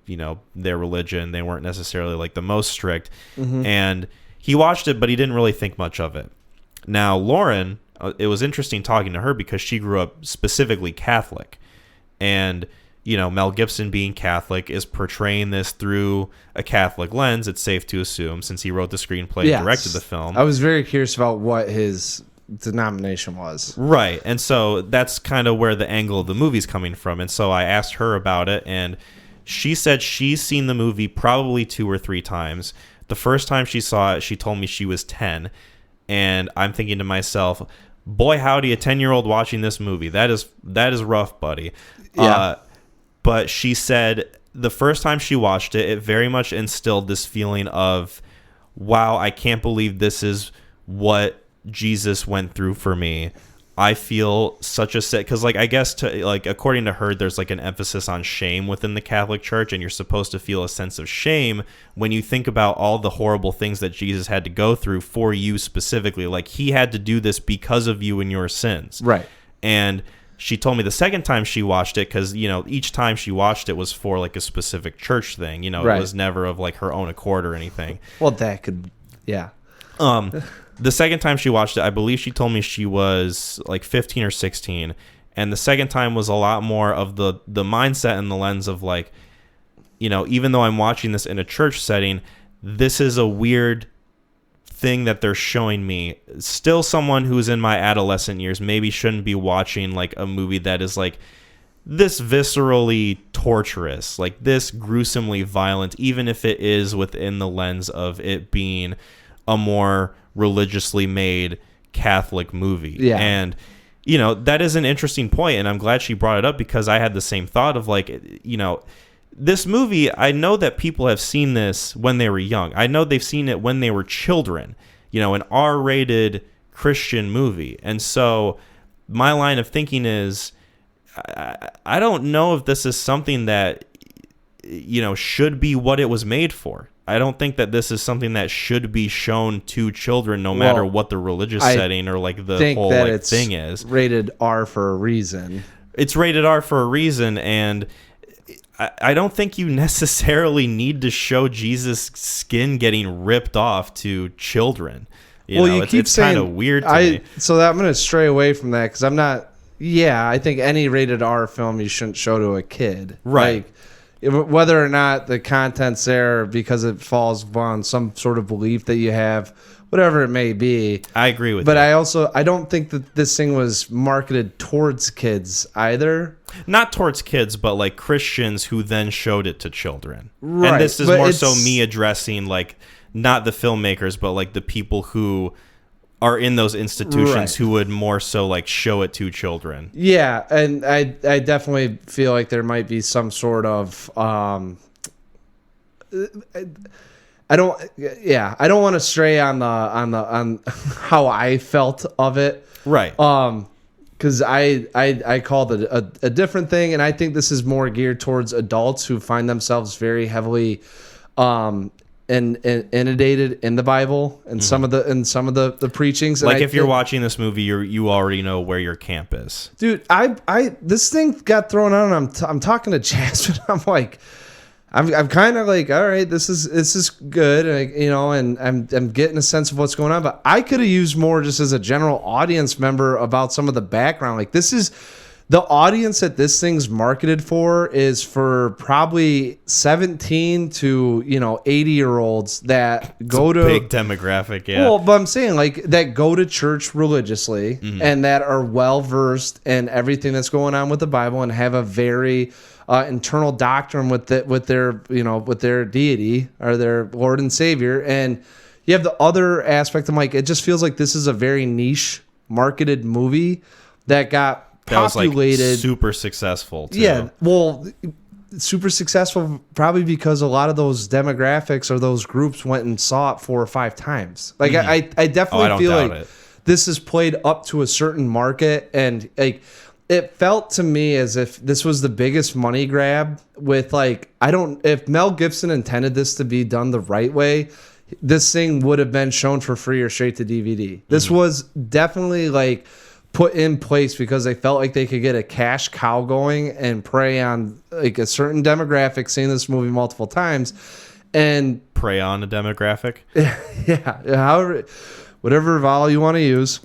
Speaker 2: their religion. They weren't necessarily like the most strict. Mm-hmm. And he watched it, but he didn't really think much of it. Now, Lauren, it was interesting talking to her because she grew up specifically Catholic. And, Mel Gibson being Catholic is portraying this through a Catholic lens, it's safe to assume, since he wrote the screenplay and directed the film.
Speaker 1: I was very curious about what his denomination was.
Speaker 2: Right. And so that's kind of where the angle of the movie's coming from. And so I asked her about it, and she said she's seen the movie probably 2 or 3 times. The first time she saw it, she told me she was 10. And I'm thinking to myself, boy, howdy, a 10-year-old watching this movie. That is rough, buddy.
Speaker 1: Yeah.
Speaker 2: But she said the first time she watched it, it very much instilled this feeling of, wow, I can't believe this is what Jesus went through for me. I feel such a sick, because I guess according to her, there's like an emphasis on shame within the Catholic Church, and you're supposed to feel a sense of shame when you think about all the horrible things that Jesus had to go through for you specifically. Like he had to do this because of you and your sins.
Speaker 1: Right.
Speaker 2: And she told me the second time she watched it, because each time she watched it was for like a specific church thing. Right. It was never of like her own accord or anything.
Speaker 1: Well, that could, yeah.
Speaker 2: The second time she watched it, I believe she told me she was like 15 or 16. And the second time was a lot more of the mindset and the lens of like, even though I'm watching this in a church setting, this is a weird thing that they're showing me. Still someone who's in my adolescent years maybe shouldn't be watching like a movie that is like this viscerally torturous, like this gruesomely violent, even if it is within the lens of it being a more religiously made Catholic movie.
Speaker 1: Yeah.
Speaker 2: And that is an interesting point, and I'm glad she brought it up because I had the same thought of like, this movie, I know that people have seen this when they were young. I know they've seen it when they were children, an R-rated Christian movie. And so my line of thinking is, I don't know if this is something that, should be what it was made for. I don't think that this is something that should be shown to children, no matter what the religious setting or like the whole like, thing is.
Speaker 1: Rated R for a reason.
Speaker 2: It's rated R for a reason, and I don't think you necessarily need to show Jesus' skin getting ripped off to children.
Speaker 1: You keep
Speaker 2: it's
Speaker 1: saying
Speaker 2: kind of weird to me.
Speaker 1: So I'm going to stray away from that because I'm not. Yeah, I think any rated R film you shouldn't show to a kid.
Speaker 2: Right.
Speaker 1: Whether or not the content's there because it falls on some sort of belief that you have, whatever it may be.
Speaker 2: I agree with
Speaker 1: but
Speaker 2: you.
Speaker 1: I don't think that this thing was marketed towards kids either.
Speaker 2: Not towards kids, but like Christians who then showed it to children.
Speaker 1: Right.
Speaker 2: And this is more so me addressing like not the filmmakers, but like the people who are in those institutions who would more so like show it to children.
Speaker 1: Yeah, and I definitely feel like there might be some sort of I don't want to stray on how I felt of it.
Speaker 2: Right.
Speaker 1: Because I called it a different thing, and I think this is more geared towards adults who find themselves very heavily inundated in the Bible and some of the preachings.
Speaker 2: Like if you're watching this movie, you already know where your camp is,
Speaker 1: dude. This thing got thrown out, and I'm talking to Jasmine. I'm like, I'm kind of like, all right, this is good, and I'm getting a sense of what's going on. But I could have used more just as a general audience member about some of the background. Like this is. The audience that this thing's marketed for is for probably 17 to 80-year-olds that go to
Speaker 2: big demographic, yeah.
Speaker 1: Well, but I'm saying like that go to church religiously and that are well versed in everything that's going on with the Bible and have a very internal doctrine with their deity or their Lord and Savior. And you have the other aspect of like it just feels like this is a very niche marketed movie that got populated,
Speaker 2: was like super successful too.
Speaker 1: Yeah, well, super successful probably because a lot of those demographics or those groups went and saw it 4 or 5 times. Like I definitely feel like this is played up to a certain market, and like it felt to me as if this was the biggest money grab with like if Mel Gibson intended this to be done the right way, this thing would have been shown for free or straight to DVD. This was definitely like put in place because they felt like they could get a cash cow going and prey on like a certain demographic, seeing this movie multiple times and
Speaker 2: prey on a demographic.
Speaker 1: Yeah. However, whatever vowel you want to use.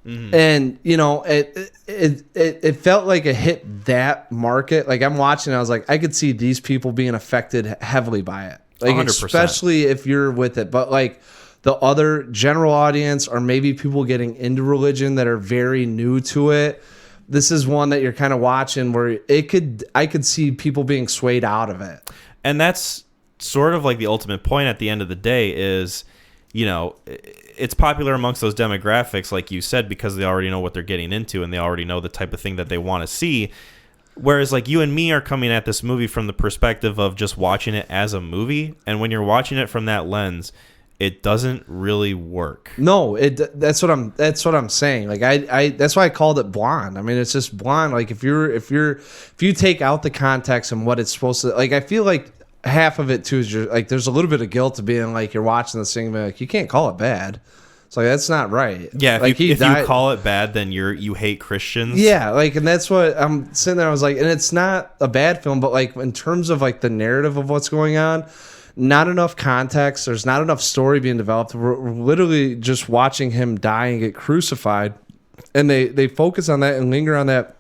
Speaker 1: And it felt like it hit that market. Like I'm watching, I was like, I could see these people being affected heavily by it. Like
Speaker 2: 100%.
Speaker 1: Especially if you're with it. But like the other general audience or maybe people getting into religion that are very new to it, this is one that you're kind of watching where I could see people being swayed out of it.
Speaker 2: And that's sort of like the ultimate point at the end of the day is, it's popular amongst those demographics, like you said, because they already know what they're getting into and they already know the type of thing that they want to see. Whereas like you and me are coming at this movie from the perspective of just watching it as a movie. And when you're watching it from that lens, it doesn't really work. No,
Speaker 1: that's what I'm saying. Like I that's why I called it blonde. I mean, it's just blonde. Like if you take out the context and what it's supposed to, like I feel like half of it too is just like there's a little bit of guilt to being like you're watching this thing and be like you can't call it bad. It's like that's not right.
Speaker 2: Yeah,
Speaker 1: like
Speaker 2: if you call it bad, then you hate Christians.
Speaker 1: Yeah, like and that's what I'm sitting there. I was like, and it's not a bad film, but like in terms of like the narrative of what's going on. Not enough context. There's not enough story being developed. We're literally just watching him die and get crucified. And they focus on that and linger on that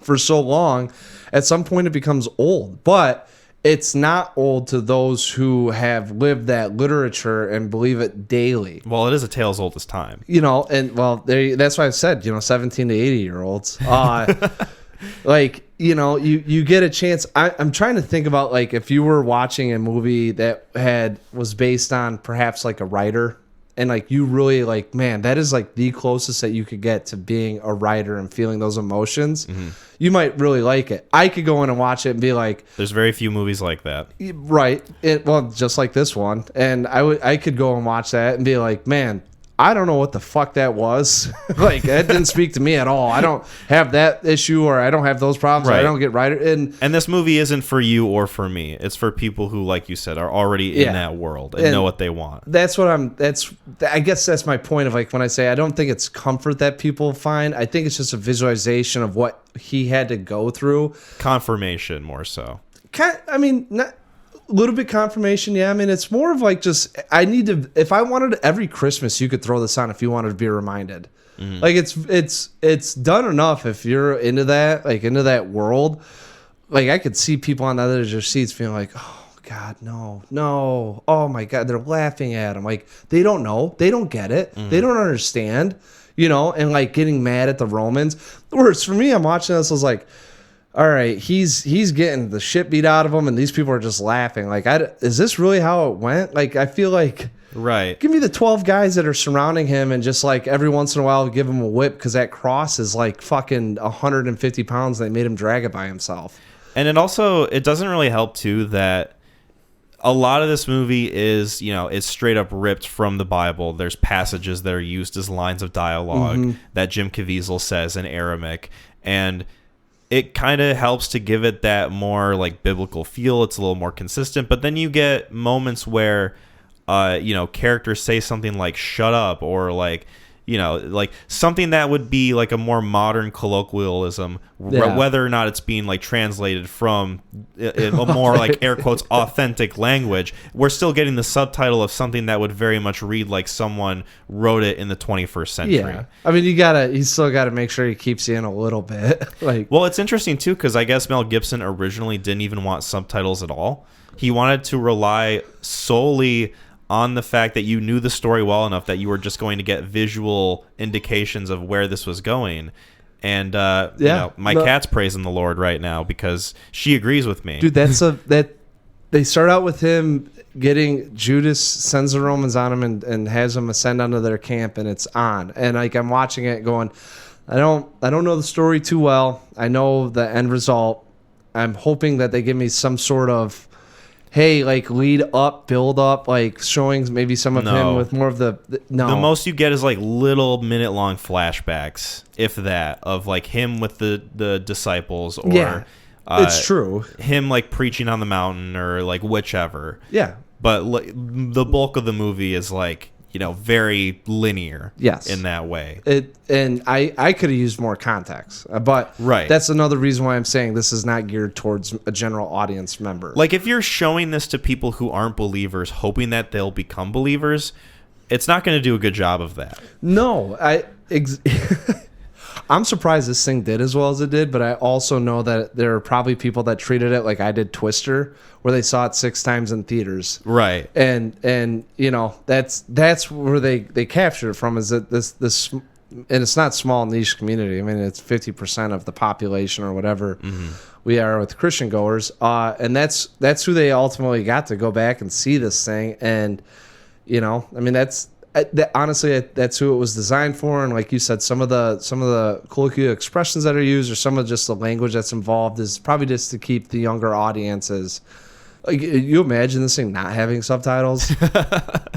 Speaker 1: for so long. At some point, it becomes old. But it's not old to those who have lived that literature and believe it daily.
Speaker 2: Well, it is a tale as old as time.
Speaker 1: That's why I said, 17 to 80-year-olds. Like, you get a chance. I'm trying to think about like if you were watching a movie that was based on perhaps like a writer and like you really like, man, that is like the closest that you could get to being a writer and feeling those emotions. You might really like it. I could go in and watch it and be like,
Speaker 2: there's very few movies like that.
Speaker 1: Right. Just like this one. And I could go and watch that and be like, man, I don't know what the fuck that was. Like, that didn't speak to me at all. I don't have that issue or I don't have those problems. Right. I don't get writer. And
Speaker 2: this movie isn't for you or for me. It's for people who, like you said, are already in that world and know what they want.
Speaker 1: I guess that's my point of like when I say I don't think it's comfort that people find. I think it's just a visualization of what he had to go through.
Speaker 2: Confirmation more so.
Speaker 1: I mean, not a little bit confirmation. Yeah, I mean, it's more of like just I need to. If I wanted every Christmas, you could throw this on if you wanted to be reminded. Like it's done enough if you're into that, like into that world. Like I could see people on the other edge of their seats feeling like, oh God, no, oh my God, they're laughing at him. Like they don't know, they don't get it, they don't understand, and like getting mad at the Romans. Whereas for me, I'm watching this, I was like, all right, he's getting the shit beat out of him, and these people are just laughing. Like, is this really how it went? Like, I feel like.
Speaker 2: Right.
Speaker 1: Give me the 12 guys that are surrounding him and just like every once in a while give him a whip because that cross is like fucking 150 pounds. And they made him drag it by himself.
Speaker 2: And it doesn't really help too that a lot of this movie is, it's straight up ripped from the Bible. There's passages that are used as lines of dialogue that Jim Caviezel says in Aramaic. And it kind of helps to give it that more like biblical feel. It's a little more consistent. But then you get moments where characters say something like "shut up" or like something that would be like a more modern colloquialism, whether or not it's being like translated from a more like air quotes authentic language. We're still getting the subtitle of something that would very much read like someone wrote it in the 21st century.
Speaker 1: Yeah, I mean, you still got to make sure he keeps you in a little bit.
Speaker 2: Well, it's interesting too because I guess Mel Gibson originally didn't even want subtitles at all. He wanted to rely solely on the fact that you knew the story well enough that you were just going to get visual indications of where this was going. And my cat's praising the Lord right now because she agrees with me.
Speaker 1: Dude, they start out with him getting Judas sends the Romans on him and has them ascend onto their camp, and it's on. And like I'm watching it going, I don't know the story too well. I know the end result. I'm hoping that they give me some sort of lead up, build up, like showing maybe some of him with more of the no.
Speaker 2: The most you get is like little minute long flashbacks, if that, of like him with the disciples or
Speaker 1: it's true.
Speaker 2: Him like preaching on the mountain or like whichever.
Speaker 1: Yeah.
Speaker 2: But the bulk of the movie is like, very linear.
Speaker 1: Yes.
Speaker 2: In that way.
Speaker 1: And I could have used more context, but
Speaker 2: right.
Speaker 1: That's another reason why I'm saying this is not geared towards a general audience member.
Speaker 2: Like if you're showing this to people who aren't believers, hoping that they'll become believers, it's not going to do a good job of that.
Speaker 1: No, I'm surprised this thing did as well as it did, but I also know that there are probably people that treated it like I did Twister, where they saw it 6 times in theaters.
Speaker 2: Right.
Speaker 1: And that's where they captured it from, is that this and it's not small niche community. I mean, it's 50% of the population or whatever we are with Christian goers. And that's who they ultimately got to go back and see this thing. And, I mean, honestly, that's who it was designed for. And like you said, some of the colloquial expressions that are used or some of just the language that's involved is probably just to keep the younger audiences. Like, you imagine this thing not having subtitles?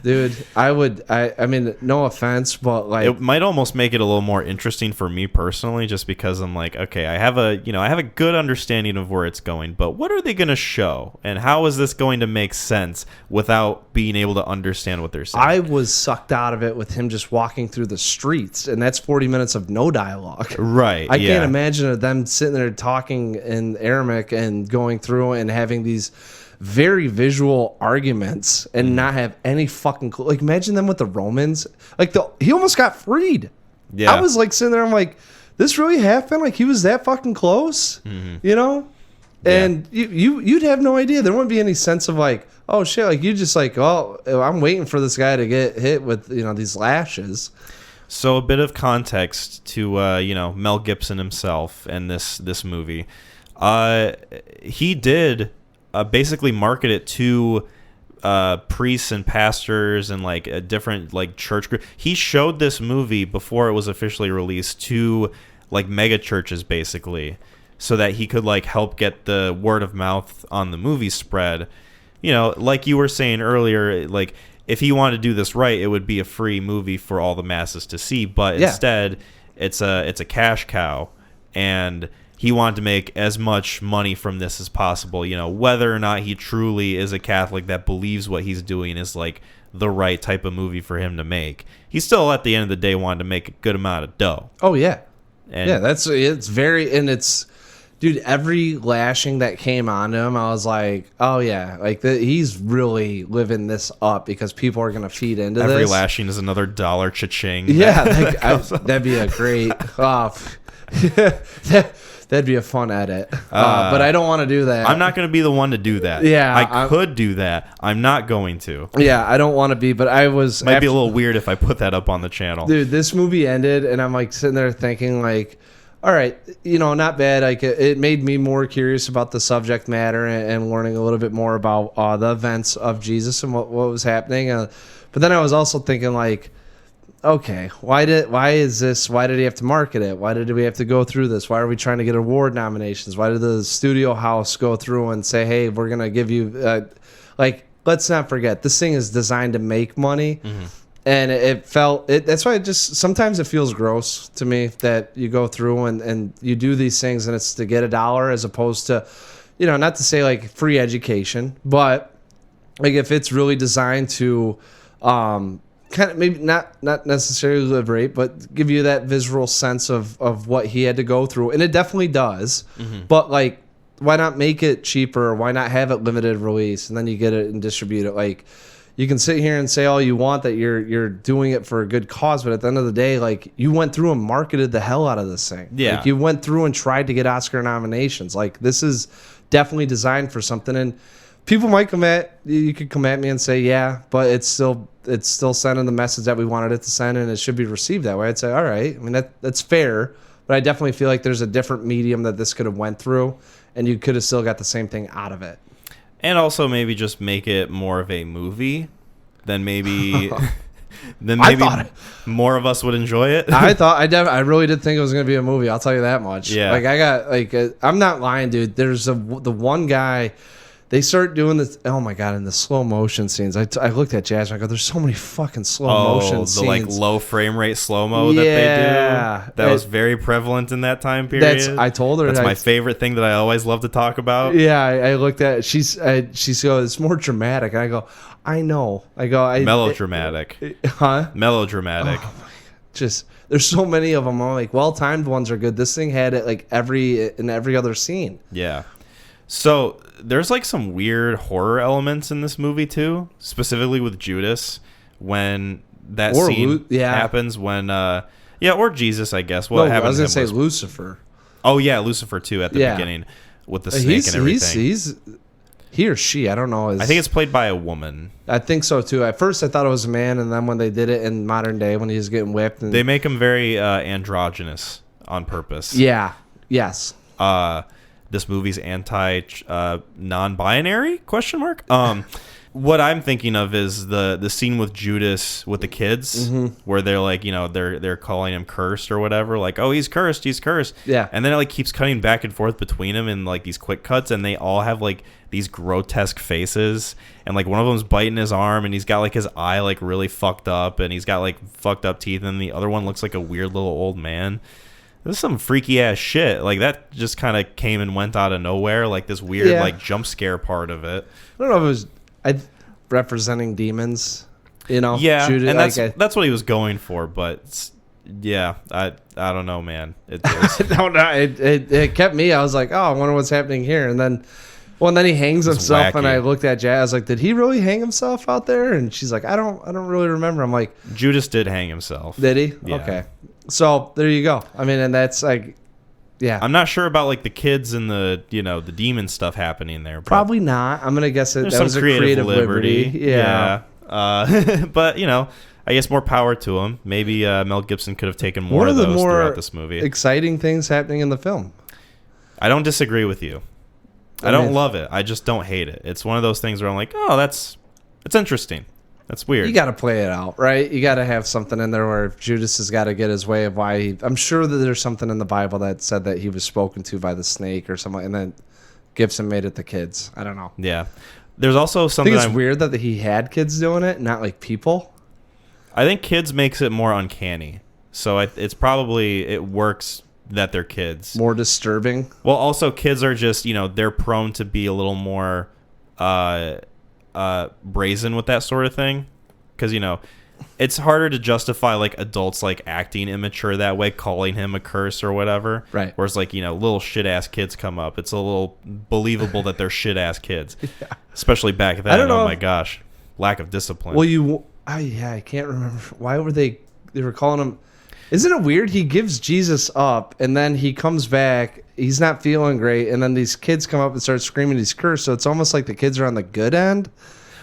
Speaker 1: Dude, I mean, no offense, but like
Speaker 2: it might almost make it a little more interesting for me personally, just because I'm like, okay, I have a good understanding of where it's going, but what are they going to show, and how is this going to make sense without being able to understand what they're saying?
Speaker 1: I was sucked out of it with him just walking through the streets, and that's 40 minutes of no dialogue.
Speaker 2: Right.
Speaker 1: I can't imagine them sitting there talking in Aramaic and going through and having these very visual arguments and not have any fucking clue. Like, imagine them with the Romans. Like, he almost got freed.
Speaker 2: Yeah.
Speaker 1: I was like sitting there, I'm like, this really happened? Like, he was that fucking close? And you'd have no idea. There wouldn't be any sense of like, oh shit, like you just like, oh, I'm waiting for this guy to get hit with these lashes.
Speaker 2: So a bit of context to Mel Gibson himself and this movie. He did basically market it to priests and pastors and like a different like church group. He showed this movie before it was officially released to like mega churches basically, so that he could like help get the word of mouth on the movie spread. Like you were saying earlier, like if he wanted to do this right, it would be a free movie for all the masses to see. But instead, it's a cash cow, and he wanted to make as much money from this as possible. Whether or not he truly is a Catholic that believes what he's doing is like the right type of movie for him to make, he still at the end of the day wanted to make a good amount of dough.
Speaker 1: Oh yeah,
Speaker 2: and
Speaker 1: yeah. It's very, and it's. Dude, every lashing that came onto him, I was like, oh yeah, like he's really living this up because people are gonna feed into this.
Speaker 2: Every lashing is another dollar cha-ching.
Speaker 1: Yeah, that'd be a great. That'd be a fun edit. But I don't want to do that.
Speaker 2: I'm not going to be the one to do that.
Speaker 1: Yeah,
Speaker 2: I could do that. I'm not going to.
Speaker 1: Yeah, I don't want to be, but I was.
Speaker 2: Might be a little weird if I put that up on the channel.
Speaker 1: Dude, this movie ended, and I'm like sitting there thinking, like, all right, not bad. Like, it made me more curious about the subject matter and learning a little bit more about the events of Jesus and what was happening. But then I was also thinking, like, okay, why did he have to market it? Why did we have to go through this? Why are we trying to get award nominations? Why did the studio house go through and say, hey, we're going to give you, let's not forget, this thing is designed to make money. Mm-hmm. And that's why sometimes it feels gross to me that you go through and you do these things and it's to get $1 as opposed to, not to say like free education, but like if it's really designed to, kind of maybe not necessarily liberate, but give you that visceral sense of what he had to go through, and it definitely does. Mm-hmm. But like, why not make it cheaper? Why not have it limited release, and then you get it and distribute it? Like, you can sit here and say all you want that you're doing it for a good cause, but at the end of the day, like, you went through and marketed the hell out of this thing.
Speaker 2: Yeah,
Speaker 1: like, you went through and tried to get Oscar nominations. Like, this is definitely designed for something, and people might you could come at me and say, yeah, but it's still sending the message that we wanted it to send, and it should be received that way. I'd say, all right. I mean, that's fair, but I definitely feel like there's a different medium that this could have went through, and you could have still got the same thing out of it.
Speaker 2: And also maybe just make it more of a movie than maybe more of us would enjoy it.
Speaker 1: I really did think it was going to be a movie. I'll tell you that much.
Speaker 2: Yeah.
Speaker 1: Like, I'm not lying, dude. There's the one guy. They start doing this. Oh my god! In the slow motion scenes, I looked at Jasmine. I go, "There's so many fucking slow motion scenes."
Speaker 2: The like low frame rate slow mo that they do. That was very prevalent in that time period.
Speaker 1: I told her
Speaker 2: that's my favorite thing that I always love to talk about.
Speaker 1: Yeah, I looked at. She goes, "It's more dramatic." And I go, "I know." I go,
Speaker 2: melodramatic.
Speaker 1: Huh?
Speaker 2: Melodramatic.
Speaker 1: Oh, just there's so many of them. I'm like, well timed ones are good. This thing had it like in every other scene.
Speaker 2: Yeah. So there's like some weird horror elements in this movie too, specifically with Judas when that scene happens when or Jesus, I guess. What happened?
Speaker 1: I was gonna say Lucifer.
Speaker 2: Oh yeah, Lucifer too at the beginning with the snake and everything.
Speaker 1: He's he or she, I don't know.
Speaker 2: I think it's played by a woman.
Speaker 1: I think so too. At first I thought it was a man, and then when they did it in modern day when he was getting whipped,
Speaker 2: they make him very androgynous on purpose.
Speaker 1: Yeah. Yes.
Speaker 2: This movie's non-binary ? What I'm thinking of is the scene with Judas with the kids, where they're like, they're calling him cursed or whatever, like, oh, he's cursed.
Speaker 1: Yeah.
Speaker 2: And then it like keeps cutting back and forth between them in like these quick cuts, and they all have like these grotesque faces, and like one of them's biting his arm, and he's got like his eye like really fucked up, and he's got like fucked up teeth, and the other one looks like a weird little old man. This is some freaky ass shit. Like, that just kind of came and went out of nowhere. Like this weird like jump scare part of it.
Speaker 1: I don't know if it was representing demons.
Speaker 2: Yeah,
Speaker 1: Judas,
Speaker 2: and that's what he was going for. But yeah, I don't know, man. It
Speaker 1: kept me. I was like, oh, I wonder what's happening here. And then he hangs himself, and I looked at Jazz. I was like, did he really hang himself out there? And she's like, I don't really remember. I'm like,
Speaker 2: Judas did hang himself.
Speaker 1: Did he?
Speaker 2: Yeah.
Speaker 1: Okay. So there you go. I mean, and that's like, yeah.
Speaker 2: I'm not sure about like the kids and the the demon stuff happening there.
Speaker 1: Probably not. I'm gonna guess that was a
Speaker 2: creative liberty.
Speaker 1: Yeah.
Speaker 2: But I guess more power to him. Maybe Mel Gibson could have taken more of those throughout this movie.
Speaker 1: Exciting things happening in the film.
Speaker 2: I don't disagree with you. I don't love it. I just don't hate it. It's one of those things where I'm like, oh, it's interesting. That's weird.
Speaker 1: You got to play it out, right? You got to have something in there where Judas has got to get his way of why I'm sure that there's something in the Bible that said that he was spoken to by the snake or something, and then Gibson made it the kids. I don't know.
Speaker 2: Yeah. There's also something.
Speaker 1: I think it's weird that he had kids doing it, not like people.
Speaker 2: I think kids makes it more uncanny. So it's probably, it works that they're kids.
Speaker 1: More disturbing.
Speaker 2: Well, also kids are just, they're prone to be a little more brazen with that sort of thing, because it's harder to justify like adults like acting immature that way, calling him a curse or whatever.
Speaker 1: Right.
Speaker 2: Whereas like, little shit ass kids come up. It's a little believable that they're shit ass kids. Yeah. Especially back then.
Speaker 1: I don't know.
Speaker 2: Oh my gosh. Lack of discipline.
Speaker 1: Well, I can't remember. Why were they were calling him? Isn't it weird? He gives Jesus up and then he comes back. He's not feeling great. And then these kids come up and start screaming he's cursed. So it's almost like the kids are on the good end.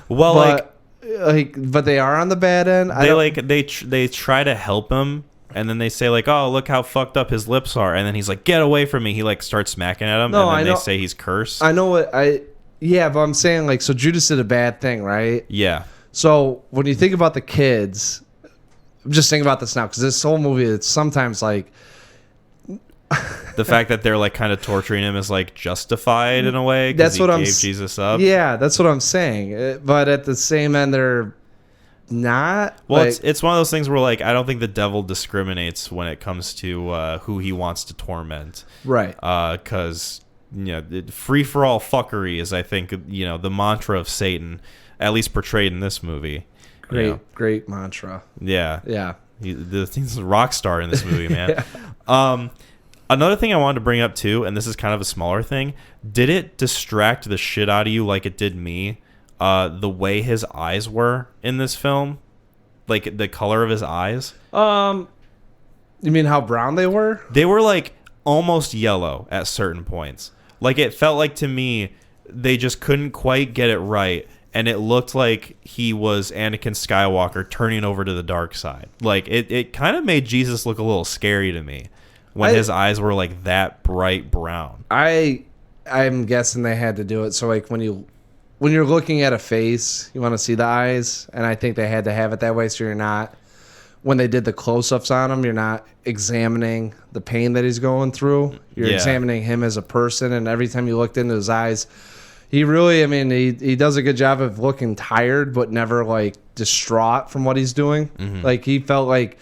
Speaker 2: Well,
Speaker 1: but they are on the bad end.
Speaker 2: They try to help him, and then they say like, "Oh, look how fucked up his lips are," and then he's like, "Get away from me!" He like starts smacking at him, and then they say he's cursed.
Speaker 1: I know but I'm saying like, so Judas did a bad thing, right?
Speaker 2: Yeah.
Speaker 1: So when you think about the kids, I'm just thinking about this now because this whole movie, it's sometimes like.
Speaker 2: The fact that they're like kind of torturing him is like justified in a way because he gave Jesus up.
Speaker 1: Yeah, that's what I'm saying. But at the same end, they're not.
Speaker 2: Well,
Speaker 1: like,
Speaker 2: it's one of those things where like I don't think the devil discriminates when it comes to who he wants to torment.
Speaker 1: Right.
Speaker 2: Because free for all fuckery is, I think, the mantra of Satan, at least portrayed in this movie.
Speaker 1: Great mantra.
Speaker 2: Yeah.
Speaker 1: Yeah.
Speaker 2: He's a rock star in this movie, man.
Speaker 1: Yeah.
Speaker 2: Another thing I wanted to bring up too, and this is kind of a smaller thing, did it distract the shit out of you like it did me, the way his eyes were in this film? Like the color of his eyes?
Speaker 1: You mean how brown they were?
Speaker 2: They were like almost yellow at certain points. Like it felt like to me they just couldn't quite get it right, and it looked like he was Anakin Skywalker turning over to the dark side. Like it kind of made Jesus look a little scary to me. When his eyes were like that bright brown.
Speaker 1: I'm guessing they had to do it so like when you're looking at a face, you want to see the eyes, and I think they had to have it that way so you're not, when they did the close-ups on him, you're not examining the pain that he's going through. You're examining him as a person, and every time you looked into his eyes, he really, he does a good job of looking tired but never like distraught from what he's doing. Mm-hmm. Like he felt like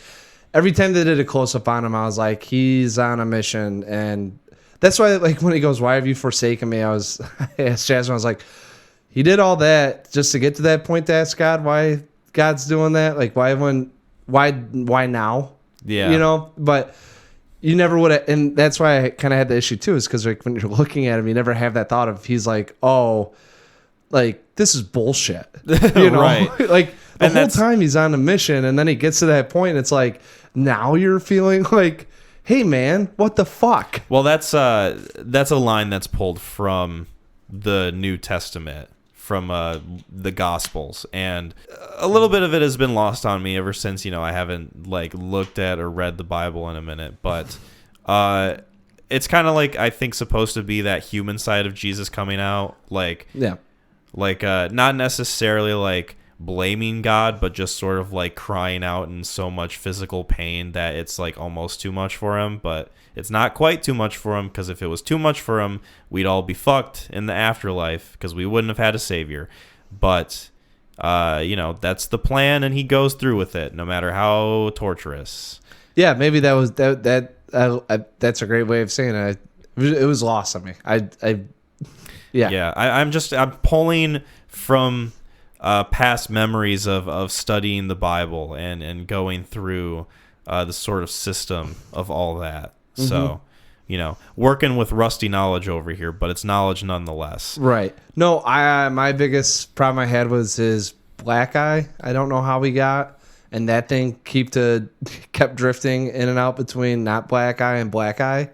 Speaker 1: every time they did a close-up on him, I was like, he's on a mission. And that's why, like, when he goes, why have you forsaken me? I asked Jasmine, I was like, he did all that just to get to that point to ask God why God's doing that? Like, why now?
Speaker 2: Yeah.
Speaker 1: But you never would have, and that's why I kind of had the issue, too, is because, like, when you're looking at him, you never have that thought of, he's like, oh, like, this is bullshit.
Speaker 2: Right.
Speaker 1: Like, the whole time he's on a mission, and then he gets to that point, and it's like, now you're feeling like, hey man, what the fuck?
Speaker 2: Well, that's a line that's pulled from the New Testament, from the Gospels, and a little bit of it has been lost on me ever since I haven't like looked at or read the Bible in a minute. But it's kind of like, I think, supposed to be that human side of Jesus coming out, like not necessarily like blaming God, but just sort of like crying out in so much physical pain that it's like almost too much for him. But it's not quite too much for him, because if it was too much for him, we'd all be fucked in the afterlife because we wouldn't have had a savior. But that's the plan, and he goes through with it no matter how torturous.
Speaker 1: Yeah, maybe that was that's a great way of saying it. It was lost on me. I'm
Speaker 2: pulling from past memories of studying the Bible and going through the sort of system of all that. Mm-hmm. So, working with rusty knowledge over here, but it's knowledge nonetheless.
Speaker 1: Right. No, my biggest problem I had was his black eye. I don't know how he got, and that thing kept drifting in and out between not black eye and black eye.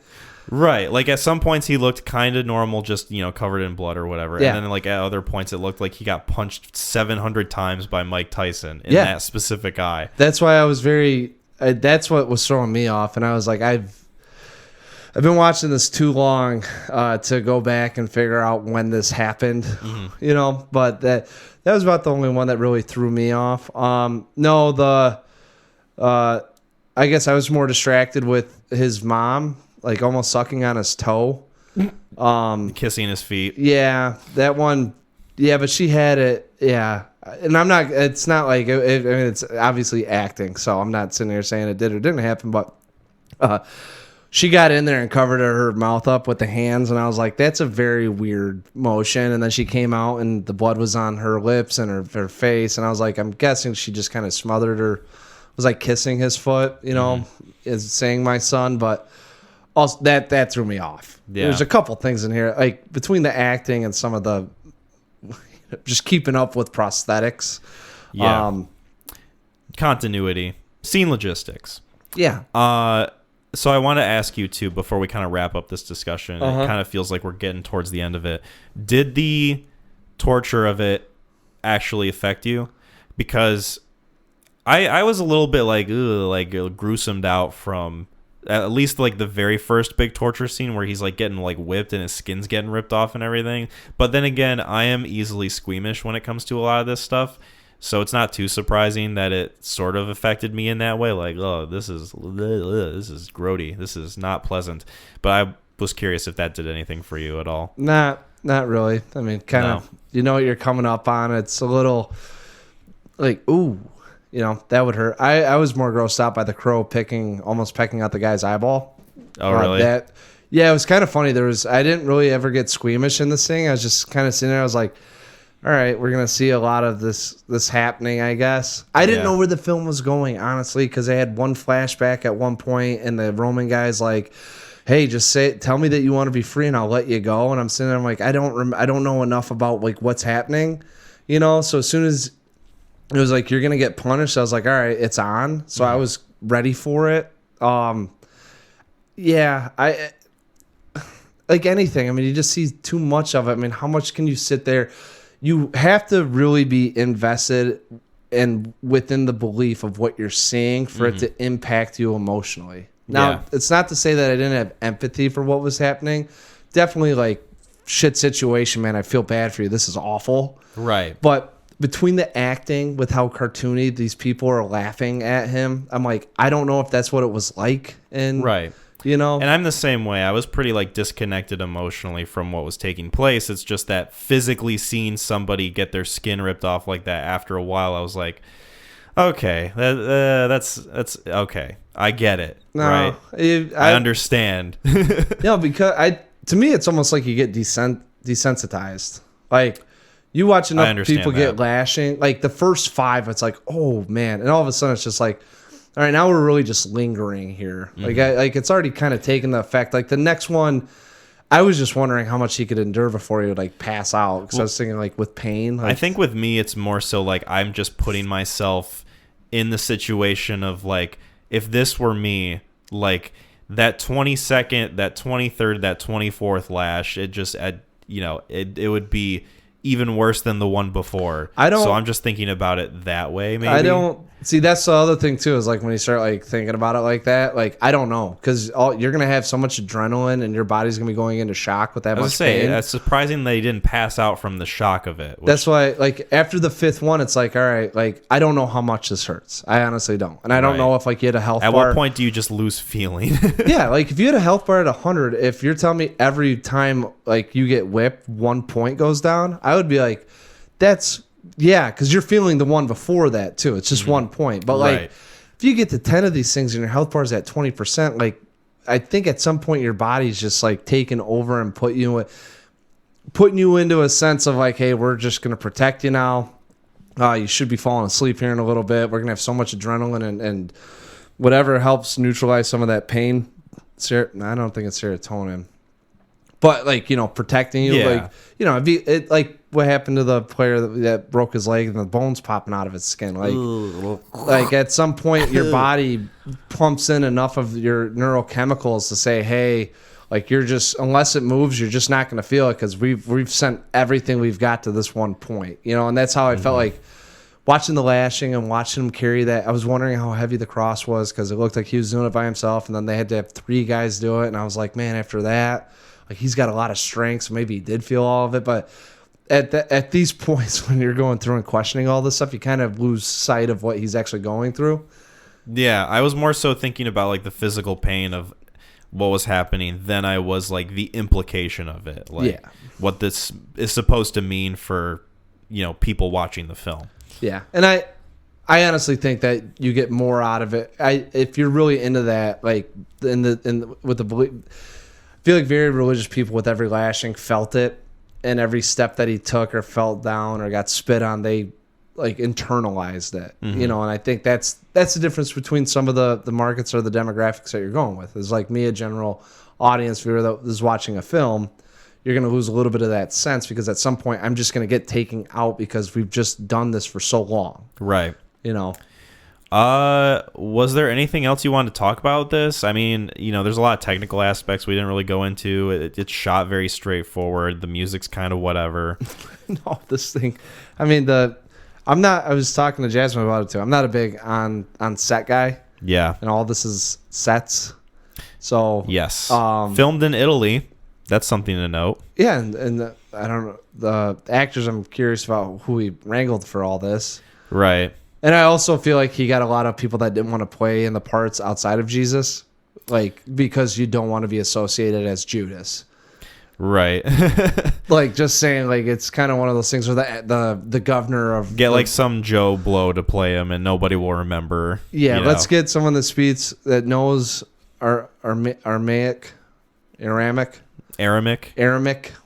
Speaker 2: Right. Like at some points he looked kind of normal, just, covered in blood or whatever.
Speaker 1: Yeah.
Speaker 2: And then like at other points it looked like he got punched 700 times by Mike Tyson in that specific eye.
Speaker 1: That's why I was that's what was throwing me off. And I was like, I've been watching this too long to go back and figure out when this happened, but that was about the only one that really threw me off. I guess I was more distracted with his mom, like almost sucking on his toe.
Speaker 2: Kissing his feet.
Speaker 1: Yeah, that one. Yeah, but she had it. Yeah. And it's not like, it's obviously acting, so I'm not sitting here saying it did or didn't happen, but she got in there and covered her mouth up with the hands, and I was like, that's a very weird motion. And then she came out, and the blood was on her lips and her face, and I was like, I'm guessing she just kind of smothered her, was like kissing his foot, is saying my son, but also that threw me off.
Speaker 2: Yeah.
Speaker 1: There's a couple things in here, like between the acting and some of the just keeping up with prosthetics.
Speaker 2: Yeah. Continuity, scene logistics.
Speaker 1: Yeah.
Speaker 2: So I want to ask you too, before we kind of wrap up this discussion, it kind of feels like we're getting towards the end of it. Did the torture of it actually affect you? Because I was a little bit like gruesomed out from at least like the very first big torture scene where he's like getting like whipped and his skin's getting ripped off and everything. But then again, I am easily squeamish when it comes to a lot of this stuff. So it's not too surprising that it sort of affected me in that way. Like, oh, this is grody. This is not pleasant. But I was curious if that did anything for you at all.
Speaker 1: Not really. I mean, kind of, you know what you're coming up on. It's a little like, ooh, that would hurt. I was more grossed out by the crow almost pecking out the guy's eyeball.
Speaker 2: Oh, really?
Speaker 1: Yeah, it was kind of funny. I didn't really ever get squeamish in this thing. I was just kind of sitting there. I was like, all right, we're going to see a lot of this happening, I guess. I didn't know where the film was going, honestly, because they had one flashback at one point, and the Roman guy's like, hey, just tell me that you want to be free, and I'll let you go. And I'm sitting there, I'm like, I don't know enough about like what's happening, So as soon as it was like, you're going to get punished, I was like, all right, it's on. So I was ready for it. Yeah, I like anything. I mean, you just see too much of it. I mean, how much can you sit there? You have to really be invested and within the belief of what you're seeing for it to impact you emotionally. Now, it's not to say that I didn't have empathy for what was happening. Definitely like, shit situation, man. I feel bad for you. This is awful.
Speaker 2: Right.
Speaker 1: But between the acting with how cartoony these people are laughing at him, I'm like, I don't know if that's what it was like.
Speaker 2: Right. And I'm the same way. I was pretty like disconnected emotionally from what was taking place. It's just that physically seeing somebody get their skin ripped off like that after a while, I was like, okay, that's okay. I get it.
Speaker 1: No,
Speaker 2: right? I understand.
Speaker 1: Because to me, it's almost like you get desensitized. Like, you watch enough people get lashing. Like, the first 5, it's like, oh, man. And all of a sudden, it's just like, all right, now we're really just lingering here. Like, it's already kind of taken the effect. Like, the next one, I was just wondering how much he could endure before he would, like, pass out. Because I was thinking, like, with pain. Like,
Speaker 2: I think with me, it's more so, like, I'm just putting myself in the situation of, like, if this were me, like, that 22nd, that 23rd, that 24th lash, it would be even worse than the one before. So I'm just thinking about it that way, maybe.
Speaker 1: I don't... See, that's the other thing, too, is like when you start like thinking about it like that, like, I don't know. Because you're going to have so much adrenaline and your body's going to be going into shock with that much pain.
Speaker 2: That's surprising they didn't pass out from the shock of it.
Speaker 1: That's why, like, after the 5th one, it's like, all right, like, I don't know how much this hurts. I honestly don't. And I don't know if, like, you had a health bar.
Speaker 2: At what point do you just lose feeling?
Speaker 1: Yeah, like, if you had a health bar at 100, if you're telling me every time, like, you get whipped, 1 point goes down, I would be like, that's... Yeah, because you're feeling the one before that, too. It's just 1 point. But, like, if you get to 10 of these things and your health bar is at 20%, like, I think at some point your body's just, like, taking over and putting you into a sense of, like, hey, we're just going to protect you now. You should be falling asleep here in a little bit. We're going to have so much adrenaline and whatever helps neutralize some of that pain. I don't think it's serotonin. But, like, protecting you, like, like what happened to the player that broke his leg and the bones popping out of his skin. Like at some point, your body pumps in enough of your neurochemicals to say, hey, like, you're just, unless it moves, you're just not going to feel it because we've sent everything we've got to this one point, and that's how I felt like watching the lashing and watching him carry that. I was wondering how heavy the cross was because it looked like he was doing it by himself, and then they had to have 3 guys do it, and I was like, man, after that, like, he's got a lot of strength, so maybe he did feel all of it. But at these points when you're going through and questioning all this stuff, you kind of lose sight of what he's actually going through.
Speaker 2: Yeah, I was more so thinking about, like, the physical pain of what was happening than I was, like, the implication of it. Like, what this is supposed to mean for, people watching the film.
Speaker 1: Yeah, and I honestly think that you get more out of it. If you're really into that, like with the belief, I feel like very religious people with every lashing felt it, and every step that he took or fell down or got spit on, they like internalized it, and I think that's the difference between some of the markets or the demographics that you're going with. It's like me, a general audience viewer that is watching a film, you're going to lose a little bit of that sense because at some point I'm just going to get taken out because we've just done this for so long.
Speaker 2: Right.
Speaker 1: Was
Speaker 2: there anything else you wanted to talk about this? I mean, there's a lot of technical aspects we didn't really go into. It's shot very straightforward. The music's kind of whatever.
Speaker 1: No, this thing, I mean, I was talking to Jasmine about it too. I'm not a big on set guy.
Speaker 2: Yeah.
Speaker 1: And all this is sets. So
Speaker 2: yes. Filmed in Italy. That's something to note.
Speaker 1: Yeah, and I don't know, the actors, I'm curious about who he wrangled for all this.
Speaker 2: Right.
Speaker 1: And I also feel like he got a lot of people that didn't want to play in the parts outside of Jesus, like because you don't want to be associated as Judas.
Speaker 2: Right.
Speaker 1: Like just saying, like it's kind of one of those things where the governor of
Speaker 2: like some Joe Blow to play him and nobody will remember.
Speaker 1: Yeah, let's get someone that speaks that knows Aramaic.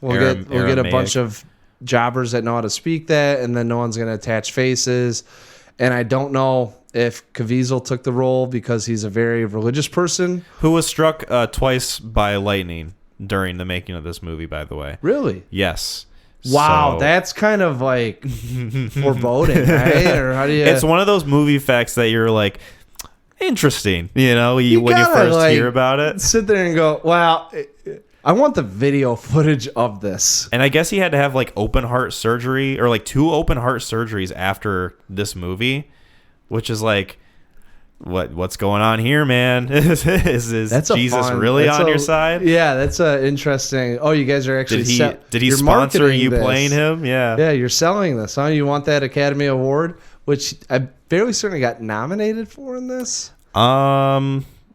Speaker 1: We'll get a bunch of jobbers that know how to speak that, and then no one's going to attach faces. And I don't know if Caviezel took the role because he's a very religious person.
Speaker 2: Who was struck twice by lightning during the making of this movie, by the way.
Speaker 1: Really?
Speaker 2: Yes.
Speaker 1: Wow, that's kind of like foreboding, right? Or how do you?
Speaker 2: It's one of those movie facts that you're like, interesting, when you first hear about it.
Speaker 1: Sit there and go, wow. I want the video footage of this.
Speaker 2: And I guess he had to have like open heart surgery or like 2 open heart surgeries after this movie, which is like, what's going on here, man? Is Jesus really on your side?
Speaker 1: Yeah, that's interesting. Oh, you guys are actually
Speaker 2: did he sponsor you playing him? Yeah.
Speaker 1: Yeah, you're selling this, huh? You want that Academy Award, which I barely certainly got nominated for in this.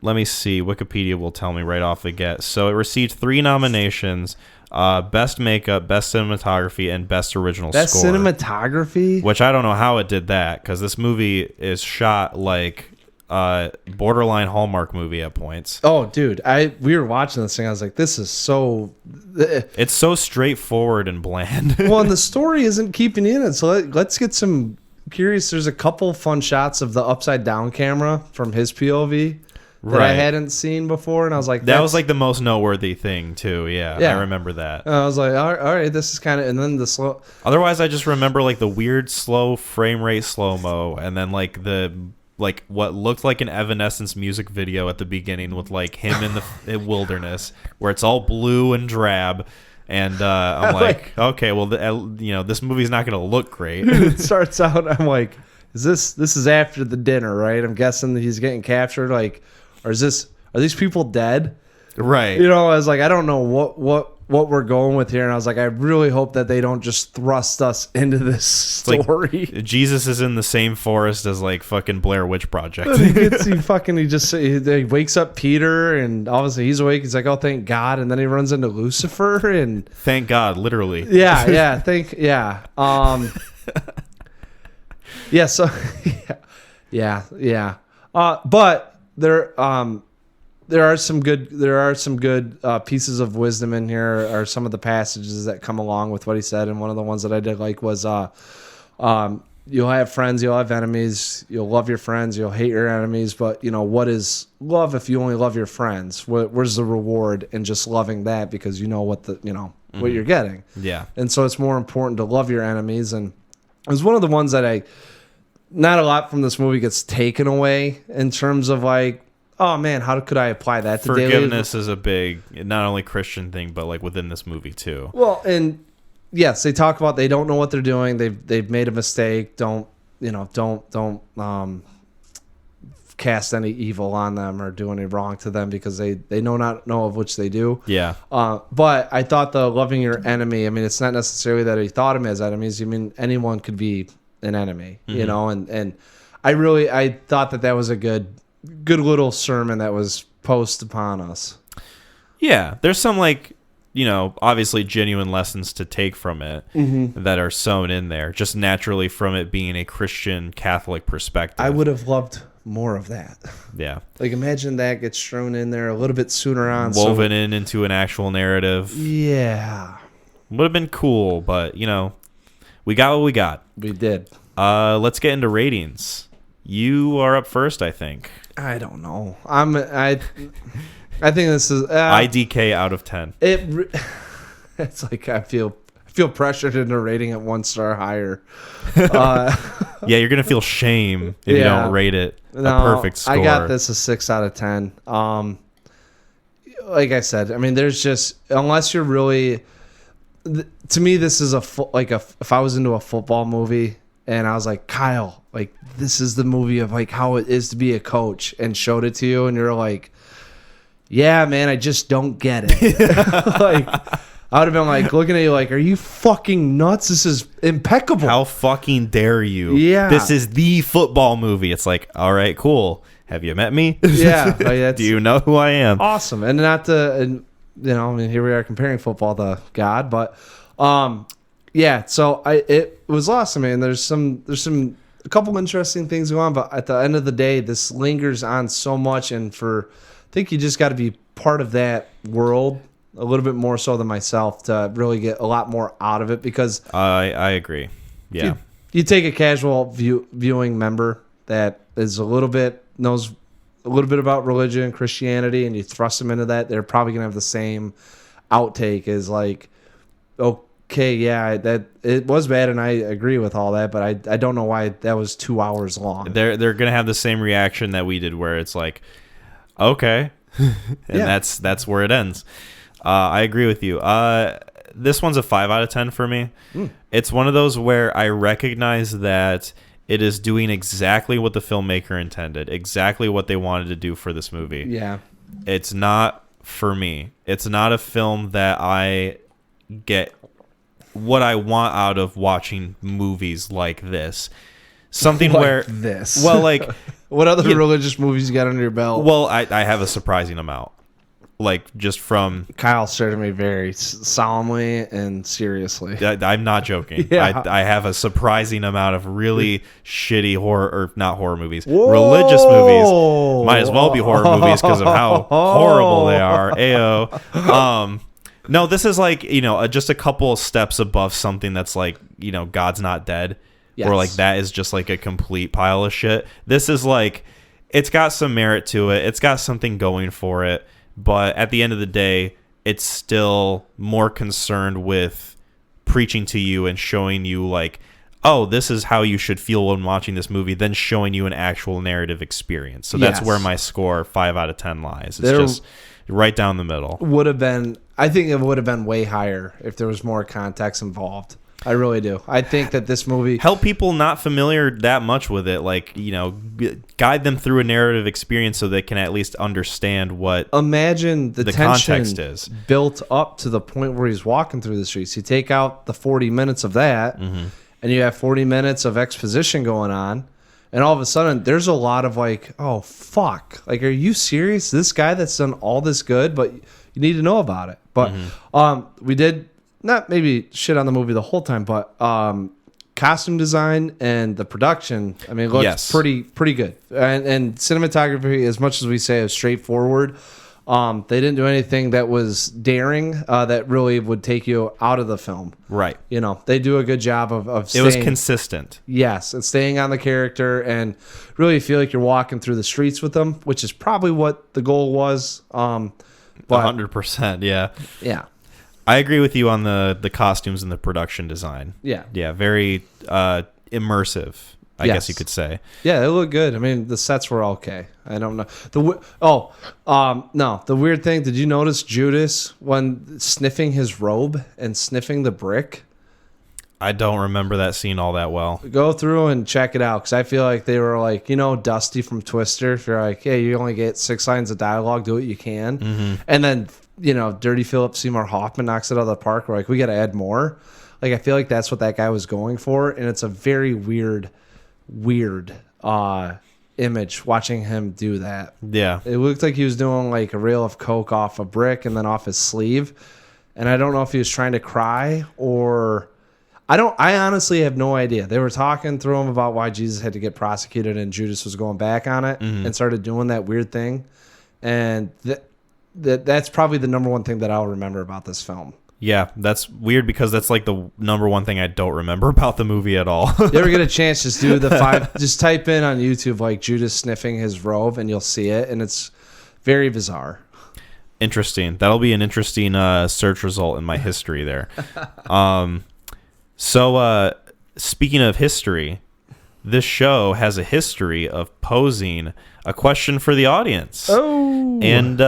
Speaker 2: Let me see. Wikipedia will tell me right off the get. So it received 3 nominations: Best Makeup, Best Cinematography, and Best Original Score.
Speaker 1: Best Cinematography?
Speaker 2: Which I don't know how it did that, because this movie is shot like borderline Hallmark movie at points.
Speaker 1: Oh, dude. We were watching this thing. I was like, this is so...
Speaker 2: It's so straightforward and bland.
Speaker 1: Well, and the story isn't keeping you in it. So let's get some... Curious. There's a couple fun shots of the upside down camera from his POV. That I hadn't seen before, and I was like...
Speaker 2: That was like the most noteworthy thing, too, yeah. I remember that.
Speaker 1: And I was like, all right, this is kind of... And then the slow...
Speaker 2: Otherwise, I just remember like the weird slow frame rate slow-mo, and then like what looked like an Evanescence music video at the beginning with like him in the wilderness, where it's all blue and drab, and I'm like, okay, well, this movie's not going to look great.
Speaker 1: It starts out, I'm like, this is after the dinner, right? I'm guessing that he's getting captured, like... Or are these people dead?
Speaker 2: Right.
Speaker 1: I was like, I don't know what we're going with here. And I was like, I really hope that they don't just thrust us into this story.
Speaker 2: Like Jesus is in the same forest as like fucking Blair Witch Project.
Speaker 1: He wakes up Peter, and obviously he's awake. He's like, oh, thank God. And then he runs into Lucifer, and
Speaker 2: thank God, literally.
Speaker 1: Yeah. Yeah. So yeah. But there are some good pieces of wisdom in here, or some of the passages that come along with what he said. And one of the ones that I did like was you'll have friends, you'll have enemies, you'll love your friends, you'll hate your enemies, but what is love if you only love your friends? Where's the reward in just loving that, because you know what what you're getting?
Speaker 2: Yeah.
Speaker 1: And so it's more important to love your enemies. And it was one of the ones that not a lot from this movie gets taken away in terms of like, oh man, how could I apply that to
Speaker 2: forgiveness is a big, not only Christian thing, but like within this movie too.
Speaker 1: Well, and yes, they talk about they don't know what they're doing. They've made a mistake. Don't cast any evil on them or do any wrong to them, because they not know of which they do.
Speaker 2: Yeah.
Speaker 1: But I thought the loving your enemy, I mean, it's not necessarily that he thought him as enemies. I mean, anyone could be an enemy, and I thought that was a good little sermon that was posed upon us.
Speaker 2: Yeah, there's some like obviously genuine lessons to take from it that are sewn in there, just naturally from it being a Christian Catholic perspective.
Speaker 1: I would have loved more of that.
Speaker 2: Yeah.
Speaker 1: Like, imagine that gets thrown in there a little bit sooner on.
Speaker 2: Woven into an actual narrative.
Speaker 1: Yeah.
Speaker 2: Would have been cool, but, we got what we got.
Speaker 1: We did.
Speaker 2: Let's get into ratings. You are up first, I think.
Speaker 1: I don't know. I think this is
Speaker 2: IDK out of 10.
Speaker 1: It's like I feel pressured into rating it 1 star higher.
Speaker 2: Yeah, you're gonna feel shame if you don't rate it a perfect score.
Speaker 1: I got this a 6 out of 10. Like I said, I mean, there's just, unless you're really, to me, this is if I was into a football movie and I was like, Kyle, like, this is the movie of like how it is to be a coach, and showed it to you, and you're like, yeah, man, I just don't get it. Like, I would have been like looking at you like, are you fucking nuts? This is impeccable.
Speaker 2: How fucking dare you?
Speaker 1: Yeah.
Speaker 2: This is the football movie. It's like, all right, cool. Have you met me?
Speaker 1: Yeah. Like,
Speaker 2: do you know who I am?
Speaker 1: Awesome. And not to, I mean, here we are comparing football to God, but yeah, so it was awesome, man. There's a couple interesting things going on, but at the end of the day, this lingers on so much, and I think you just got to be part of that world a little bit more so than myself to really get a lot more out of it, because
Speaker 2: I agree. Yeah.
Speaker 1: You take a casual viewing member that is knows a little bit about religion and Christianity, and you thrust them into that, they're probably going to have the same outtake as like, okay, yeah, that it was bad, and I agree with all that, but I don't know why that was 2 hours long.
Speaker 2: They're going to have the same reaction that we did, where it's like, okay. And that's where it ends. I agree with you. This one's a 5 out of 10 for me. It's one of those where I recognize that it is doing exactly what the filmmaker intended, exactly what they wanted to do for this movie.
Speaker 1: Yeah.
Speaker 2: It's not for me. It's not a film that I get what I want out of watching movies like this. Something
Speaker 1: like
Speaker 2: where
Speaker 1: this.
Speaker 2: Well, like,
Speaker 1: what other religious movies you got under your belt?
Speaker 2: Well, I have a surprising amount. Like, just from
Speaker 1: Kyle stared at me very solemnly and seriously.
Speaker 2: I'm not joking.
Speaker 1: Yeah.
Speaker 2: I have a surprising amount of really shitty not horror movies,
Speaker 1: Whoa.
Speaker 2: religious movies. Might as well be horror movies because of how horrible they are. Ayo. No, this is like, just a couple steps above something that's like, God's Not Dead.
Speaker 1: Yes.
Speaker 2: Or like that is just like a complete pile of shit. This is like, it's got some merit to it. It's got something going for it. But at the end of the day, it's still more concerned with preaching to you and showing you like, oh, this is how you should feel when watching this movie, than showing you an actual narrative experience. So that's where my score 5 out of 10 lies. It's just right down the middle.
Speaker 1: I think it would have been way higher if there was more context involved. I really do. I think that this movie
Speaker 2: help people not familiar that much with it, like, guide them through a narrative experience so they can at least understand what
Speaker 1: imagine the tension
Speaker 2: context is
Speaker 1: built up to the point where he's walking through the streets. You take out the 40 minutes of that, and you have 40 minutes of exposition going on, and all of a sudden there's a lot of like, oh fuck, like, are you serious? This guy that's done all this good, but you need to know about it. But we did not maybe shit on the movie the whole time, but costume design and the production, I mean, it looks pretty good. And cinematography, as much as we say is straightforward, they didn't do anything that was daring that really would take you out of the film.
Speaker 2: Right.
Speaker 1: They do a good job of staying,
Speaker 2: it was consistent.
Speaker 1: Yes, and staying on the character and really feel like you're walking through the streets with them, which is probably what the goal was. But
Speaker 2: 100%, yeah.
Speaker 1: Yeah.
Speaker 2: I agree with you on the costumes and the production design.
Speaker 1: Yeah.
Speaker 2: Yeah, very immersive, I guess you could say.
Speaker 1: Yeah, they look good. I mean, the sets were okay. I don't know. The weird thing, did you notice Judas when sniffing his robe and sniffing the brick?
Speaker 2: I don't remember that scene all that well.
Speaker 1: Go through and check it out, because I feel like they were like, Dusty from Twister. If you're like, hey, you only get 6 lines of dialogue, do what you can. Mm-hmm. And then, Dirty Philip Seymour Hoffman knocks it out of the park. We're like, we got to add more. Like, I feel like that's what that guy was going for. And it's a very weird image watching him do that.
Speaker 2: Yeah.
Speaker 1: It looked like he was doing like a reel of coke off a brick and then off his sleeve. and I don't know if he was trying to cry or I honestly have no idea. They were talking through him about why Jesus had to get prosecuted and Judas was going back on it and started doing that weird thing. And that's probably the number one thing that I'll remember about this film.
Speaker 2: Yeah, that's weird because that's like the number one thing I don't remember about the movie at all.
Speaker 1: You ever get a chance, just do the 5, just type in on YouTube like Judas sniffing his robe and you'll see it. And it's very bizarre.
Speaker 2: Interesting. That'll be an interesting search result in my history there. So speaking of history, this show has a history of posing a question for the audience.
Speaker 1: Oh.
Speaker 2: And,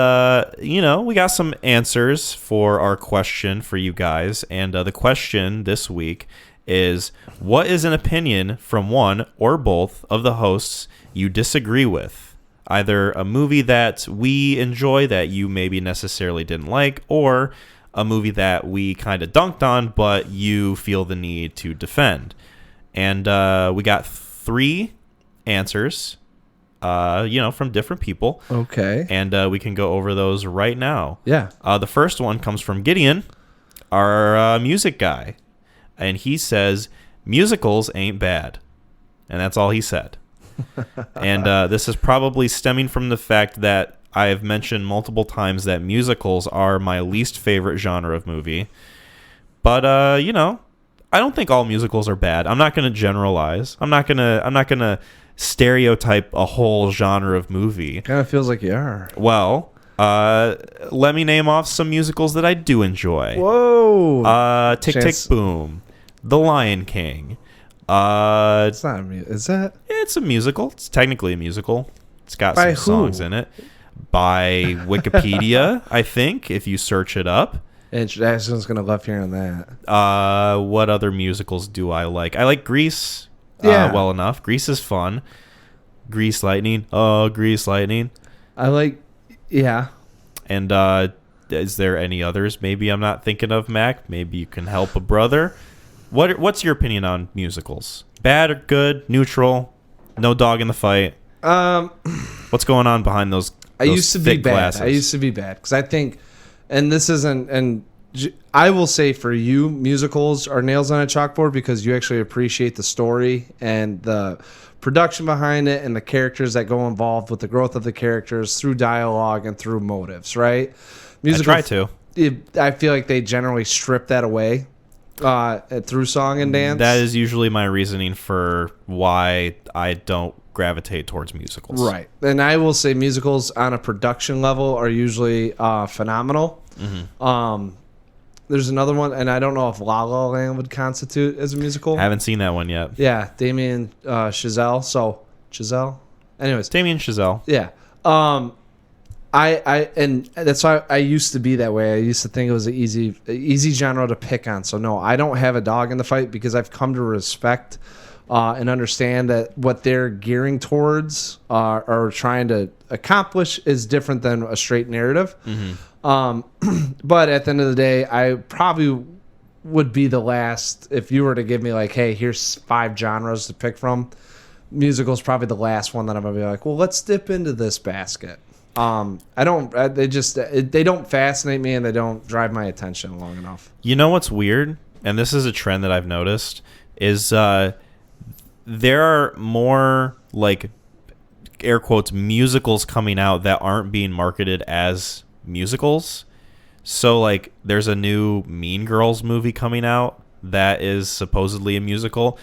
Speaker 2: we got some answers for our question for you guys. And the question this week is, what is an opinion from one or both of the hosts you disagree with? Either a movie that we enjoy that you maybe necessarily didn't like, or a movie that we kind of dunked on, but you feel the need to defend. And we got 3 answers, from different people.
Speaker 1: Okay.
Speaker 2: And we can go over those right now.
Speaker 1: Yeah.
Speaker 2: The first one comes from Gideon, our music guy. And he says, musicals ain't bad. And that's all he said. And this is probably stemming from the fact that I have mentioned multiple times that musicals are my least favorite genre of movie. But I don't think all musicals are bad. I'm not going to generalize. I'm not going to stereotype a whole genre of movie.
Speaker 1: Kind of feels like you are.
Speaker 2: Well, let me name off some musicals that I do enjoy.
Speaker 1: Whoa.
Speaker 2: Tick Tick Boom, The Lion King.
Speaker 1: It's not a musical. Is that?
Speaker 2: It's a musical. It's technically a musical. It's got
Speaker 1: By
Speaker 2: some
Speaker 1: who?
Speaker 2: songs in it. By Wikipedia, I think, if you search it up.
Speaker 1: Ashton's going to love hearing that.
Speaker 2: What other musicals do I like? I like Grease well enough. Grease is fun. Grease Lightning. Oh, Grease Lightning.
Speaker 1: I like, yeah.
Speaker 2: And is there any others maybe I'm not thinking of, Mac? Maybe you can help a brother. What's your opinion on musicals? Bad or good? Neutral? No dog in the fight? What's going on behind those
Speaker 1: I used to be bad.
Speaker 2: Glasses?
Speaker 1: I used to be bad because I think, and this isn't, and I will say for you, musicals are nails on a chalkboard because you actually appreciate the story and the production behind it and the characters that go involved with the growth of the characters through dialogue and through motives, right?
Speaker 2: I try to.
Speaker 1: I feel like they generally strip that away through song and dance.
Speaker 2: That is usually my reasoning for why I don't gravitate towards musicals.
Speaker 1: Right. And I will say musicals on a production level are usually phenomenal. Mm-hmm. There's another one, and I don't know if La La Land would constitute as a musical.
Speaker 2: I haven't seen that one yet.
Speaker 1: Yeah, Damien Chazelle. Anyways,
Speaker 2: Damien Chazelle.
Speaker 1: Yeah. And that's why I used to be that way. I used to think it was an easy genre to pick on. So no, I don't have a dog in the fight because I've come to respect and understand that what they're gearing towards or trying to accomplish is different than a straight narrative. Mm-hmm. But at the end of the day, I probably would be the last if you were to give me like, hey, here's 5 genres to pick from. Musical's probably the last one that I'm gonna be like, well, let's dip into this basket. They don't fascinate me and they don't drive my attention long enough.
Speaker 2: You know what's weird? And this is a trend that I've noticed is there are more like air quotes musicals coming out that aren't being marketed as musicals. So like there's a new Mean Girls movie coming out that is supposedly a musical.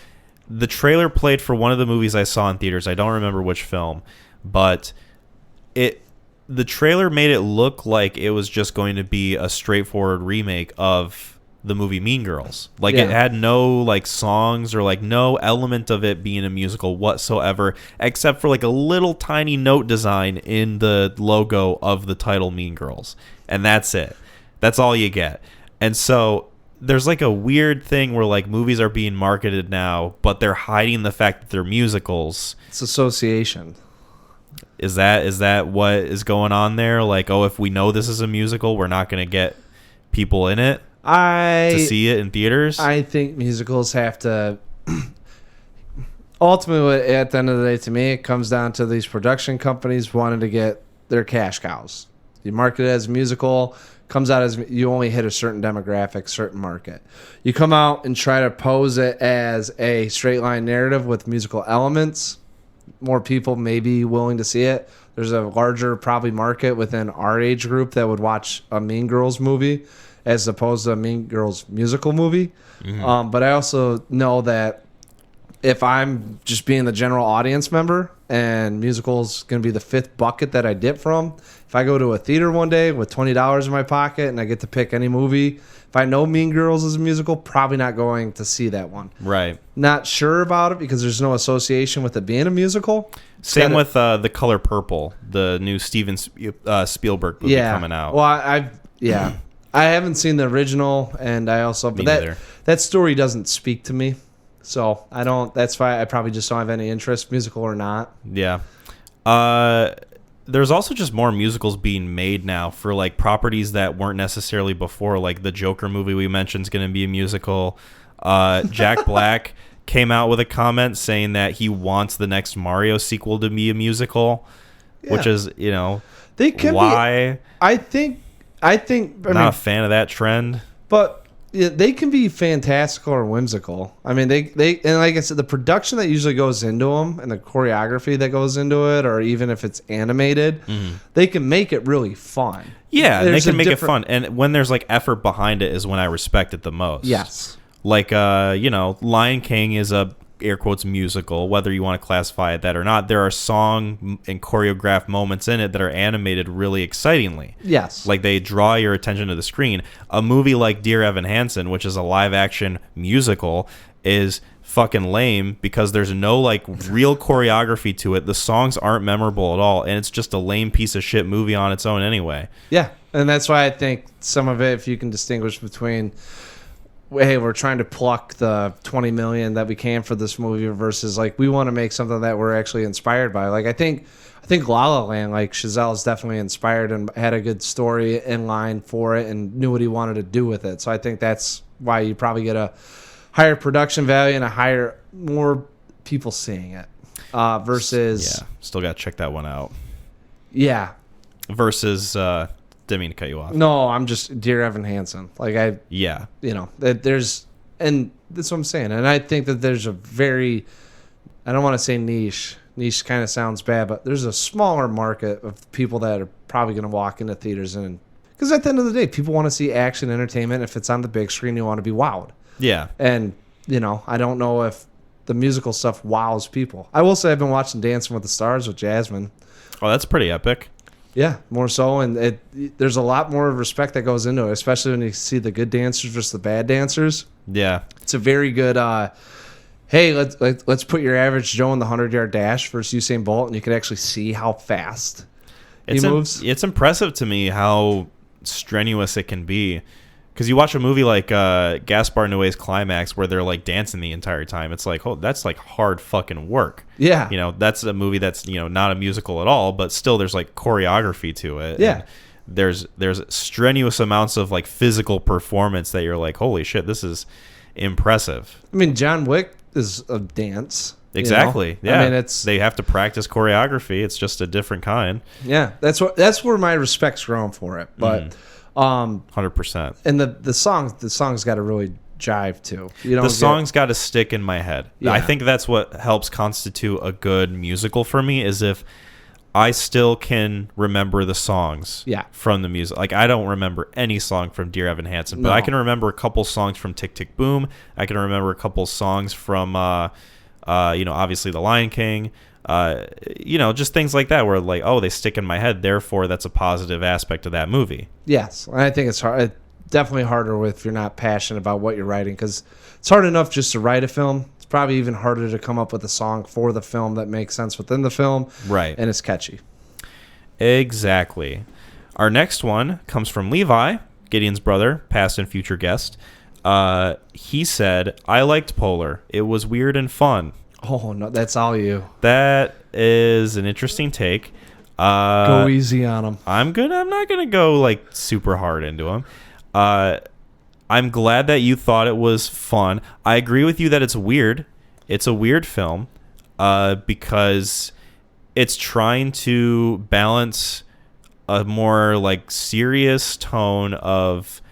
Speaker 2: The trailer played for one of the movies I saw in theaters. I don't remember which film, but the trailer made it look like it was just going to be a straightforward remake of the movie Mean Girls. Like it had no like songs or like no element of it being a musical whatsoever, except for like a little tiny note design in the logo of the title Mean Girls. And that's it. That's all you get. And so there's like a weird thing where like movies are being marketed now, but they're hiding the fact that they're musicals.
Speaker 1: It's association.
Speaker 2: Is that what is going on there? Like, oh, if we know this is a musical, we're not going to get people in it to see it in theaters?
Speaker 1: I think musicals have to... Ultimately, at the end of the day, to me, it comes down to these production companies wanting to get their cash cows. You market it as a musical, comes out as you only hit a certain demographic, certain market. You come out and try to pose it as a straight line narrative with musical elements, more people may be willing to see it. There's a larger probably market within our age group that would watch a Mean Girls movie as opposed to a Mean Girls musical movie. But I also know that if I'm just being the general audience member and musical's going to be the fifth bucket that I dip from, if I go to a theater one day with $20 in my pocket and I get to pick any movie, if I know Mean Girls is a musical, probably not going to see that one.
Speaker 2: Right.
Speaker 1: Not sure about it because there's no association with it being a musical.
Speaker 2: Same with The Color Purple, the new Steven Spielberg movie coming out.
Speaker 1: Well, I haven't seen the original, and I also that story doesn't speak to me, so I don't. That's why I probably just don't have any interest, musical or not.
Speaker 2: Yeah. There's also just more musicals being made now for like properties that weren't necessarily before. Like the Joker movie we mentioned is going to be a musical. Jack Black came out with a comment saying that he wants the next Mario sequel to be a musical, which is,
Speaker 1: they can
Speaker 2: why.
Speaker 1: I think.
Speaker 2: Not a fan of that trend,
Speaker 1: but they can be fantastical or whimsical. I mean, they and like I said, the production that usually goes into them and the choreography that goes into it, or even if it's animated, they can make it really fun.
Speaker 2: Yeah, they can make it fun, and when there's like effort behind it is when I respect it the most.
Speaker 1: Yes.
Speaker 2: Like, Lion King is a air quotes musical, whether you want to classify it that or not. There are song and choreographed moments in it that are animated really excitingly.
Speaker 1: Yes.
Speaker 2: Like they draw your attention to the screen. A movie like Dear Evan Hansen, which is a live action musical, is fucking lame because there's no like real choreography to it. The songs aren't memorable at all, and it's just a lame piece of shit movie on its own anyway.
Speaker 1: Yeah. And that's why I think some of it, if you can distinguish between, hey, we're trying to pluck the 20 million that we can for this movie versus like we want to make something that we're actually inspired by. Like I think La La Land, like Chazelle is definitely inspired and had a good story in line for it and knew what he wanted to do with it. So I think that's why you probably get a higher production value and more people seeing it versus
Speaker 2: still got to check that one out.
Speaker 1: Yeah.
Speaker 2: Versus didn't mean to cut you off.
Speaker 1: No, I'm just Dear Evan Hansen. Like there's, and that's what I'm saying. And I think that there's a very, I don't want to say niche kind of sounds bad, but there's a smaller market of people that are probably going to walk into theaters and, because at the end of the day, people want to see action entertainment. If it's on the big screen, you want to be wowed. Yeah. And, I don't know if the musical stuff wows people. I will say I've been watching Dancing with the Stars with Jasmine.
Speaker 2: Oh, that's pretty epic.
Speaker 1: Yeah, more so, and there's a lot more respect that goes into it, especially when you see the good dancers versus the bad dancers. Yeah, it's a very good. Hey, let's put your average Joe in the 100-yard dash versus Usain Bolt, and you can actually see how fast he moves.
Speaker 2: It's impressive to me how strenuous it can be. Because you watch a movie like Gaspar Noé's Climax where they're like dancing the entire time. It's like, oh, that's like hard fucking work. Yeah. That's a movie that's, not a musical at all, but still there's like choreography to it. Yeah. And there's strenuous amounts of like physical performance that you're like, holy shit, this is impressive.
Speaker 1: I mean, John Wick is a dance.
Speaker 2: Exactly. Yeah. I mean, they have to practice choreography. It's just a different kind.
Speaker 1: Yeah. That's where my respect's grown for it. But
Speaker 2: 100%.
Speaker 1: And the song's got to really jive too.
Speaker 2: The song's got to stick in my head. Yeah. I think that's what helps constitute a good musical for me is if I still can remember the songs from the music. Like I don't remember any song from Dear Evan Hansen, but I can remember a couple songs from Tick Tick Boom. I can remember a couple songs from obviously The Lion King. Just things like that where like, oh, they stick in my head. Therefore, that's a positive aspect of that movie.
Speaker 1: Yes. And I think it's hard. It's definitely harder if you're not passionate about what you're writing because it's hard enough just to write a film. It's probably even harder to come up with a song for the film that makes sense within the film. Right. And it's catchy.
Speaker 2: Exactly. Our next one comes from Levi, Gideon's brother, past and future guest. He said, I liked Polar. It was weird and fun.
Speaker 1: Oh, no, that's all you.
Speaker 2: That is an interesting take.
Speaker 1: Go easy on him.
Speaker 2: I'm not going to go like super hard into him. I'm glad that you thought it was fun. I agree with you that it's weird. It's a weird film because it's trying to balance a more like serious tone of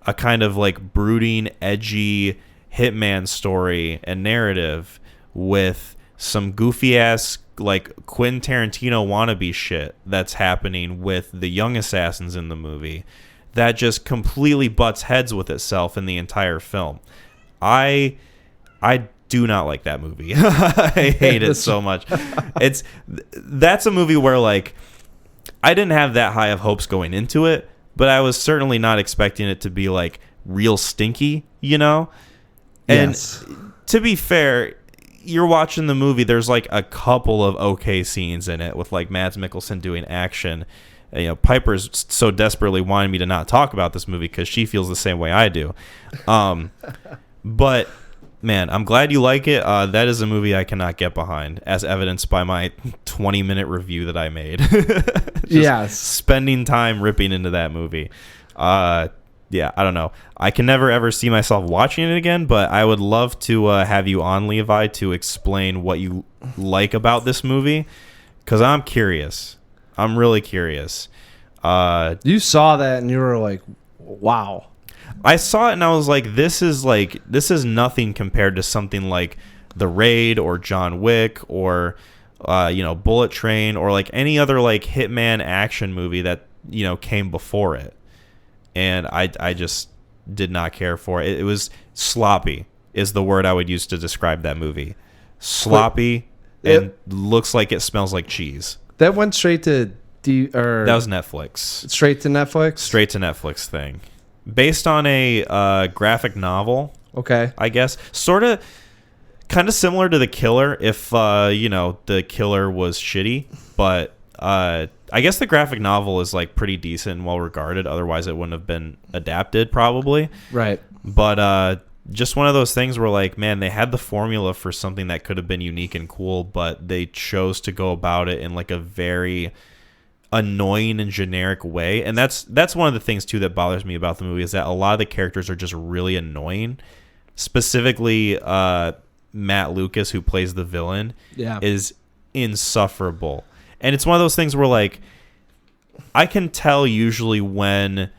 Speaker 2: a kind of like brooding, edgy hitman story and narrative with some goofy ass like Quentin Tarantino wannabe shit that's happening with the young assassins in the movie that just completely butts heads with itself in the entire film. I do not like that movie. I hate it so much. That's a movie where like I didn't have that high of hopes going into it, but I was certainly not expecting it to be like real stinky, you know? And
Speaker 1: Yes.
Speaker 2: to be fair, you're watching the movie, there's like a couple of okay scenes in it with like Mads Mikkelsen doing action. You know, Piper's so desperately wanting me to not talk about this movie because she feels the same way I do. But man, I'm glad you like it. That is a movie I cannot get behind, as evidenced by my 20-minute review that I made.
Speaker 1: Yes.
Speaker 2: Spending time ripping into that movie. Yeah, I don't know. I can never ever see myself watching it again, but I would love to have you on, Levi, to explain what you like about this movie, because I'm curious. I'm really curious.
Speaker 1: You saw that and you were like, wow.
Speaker 2: I saw it and I was like, this is nothing compared to something like The Raid or John Wick or Bullet Train or like any other like hitman action movie that came before it. And I just did not care for it. It was sloppy is the word I would use to describe that movie. Sloppy and looks like it smells like cheese.
Speaker 1: That went straight to
Speaker 2: that was Netflix.
Speaker 1: Straight to Netflix?
Speaker 2: Straight to Netflix thing. Based on a graphic novel.
Speaker 1: Okay.
Speaker 2: I guess. Sort of kind of similar to The Killer if The Killer was shitty, but I guess the graphic novel is like pretty decent and well regarded, otherwise it wouldn't have been adapted probably.
Speaker 1: Right.
Speaker 2: But just one of those things where like, man, they had the formula for something that could have been unique and cool, but they chose to go about it in like a very annoying and generic way. And that's one of the things too that bothers me about the movie, is that a lot of the characters are just really annoying. Specifically Matt Lucas, who plays the villain, is insufferable. And it's one of those things where like I can tell usually when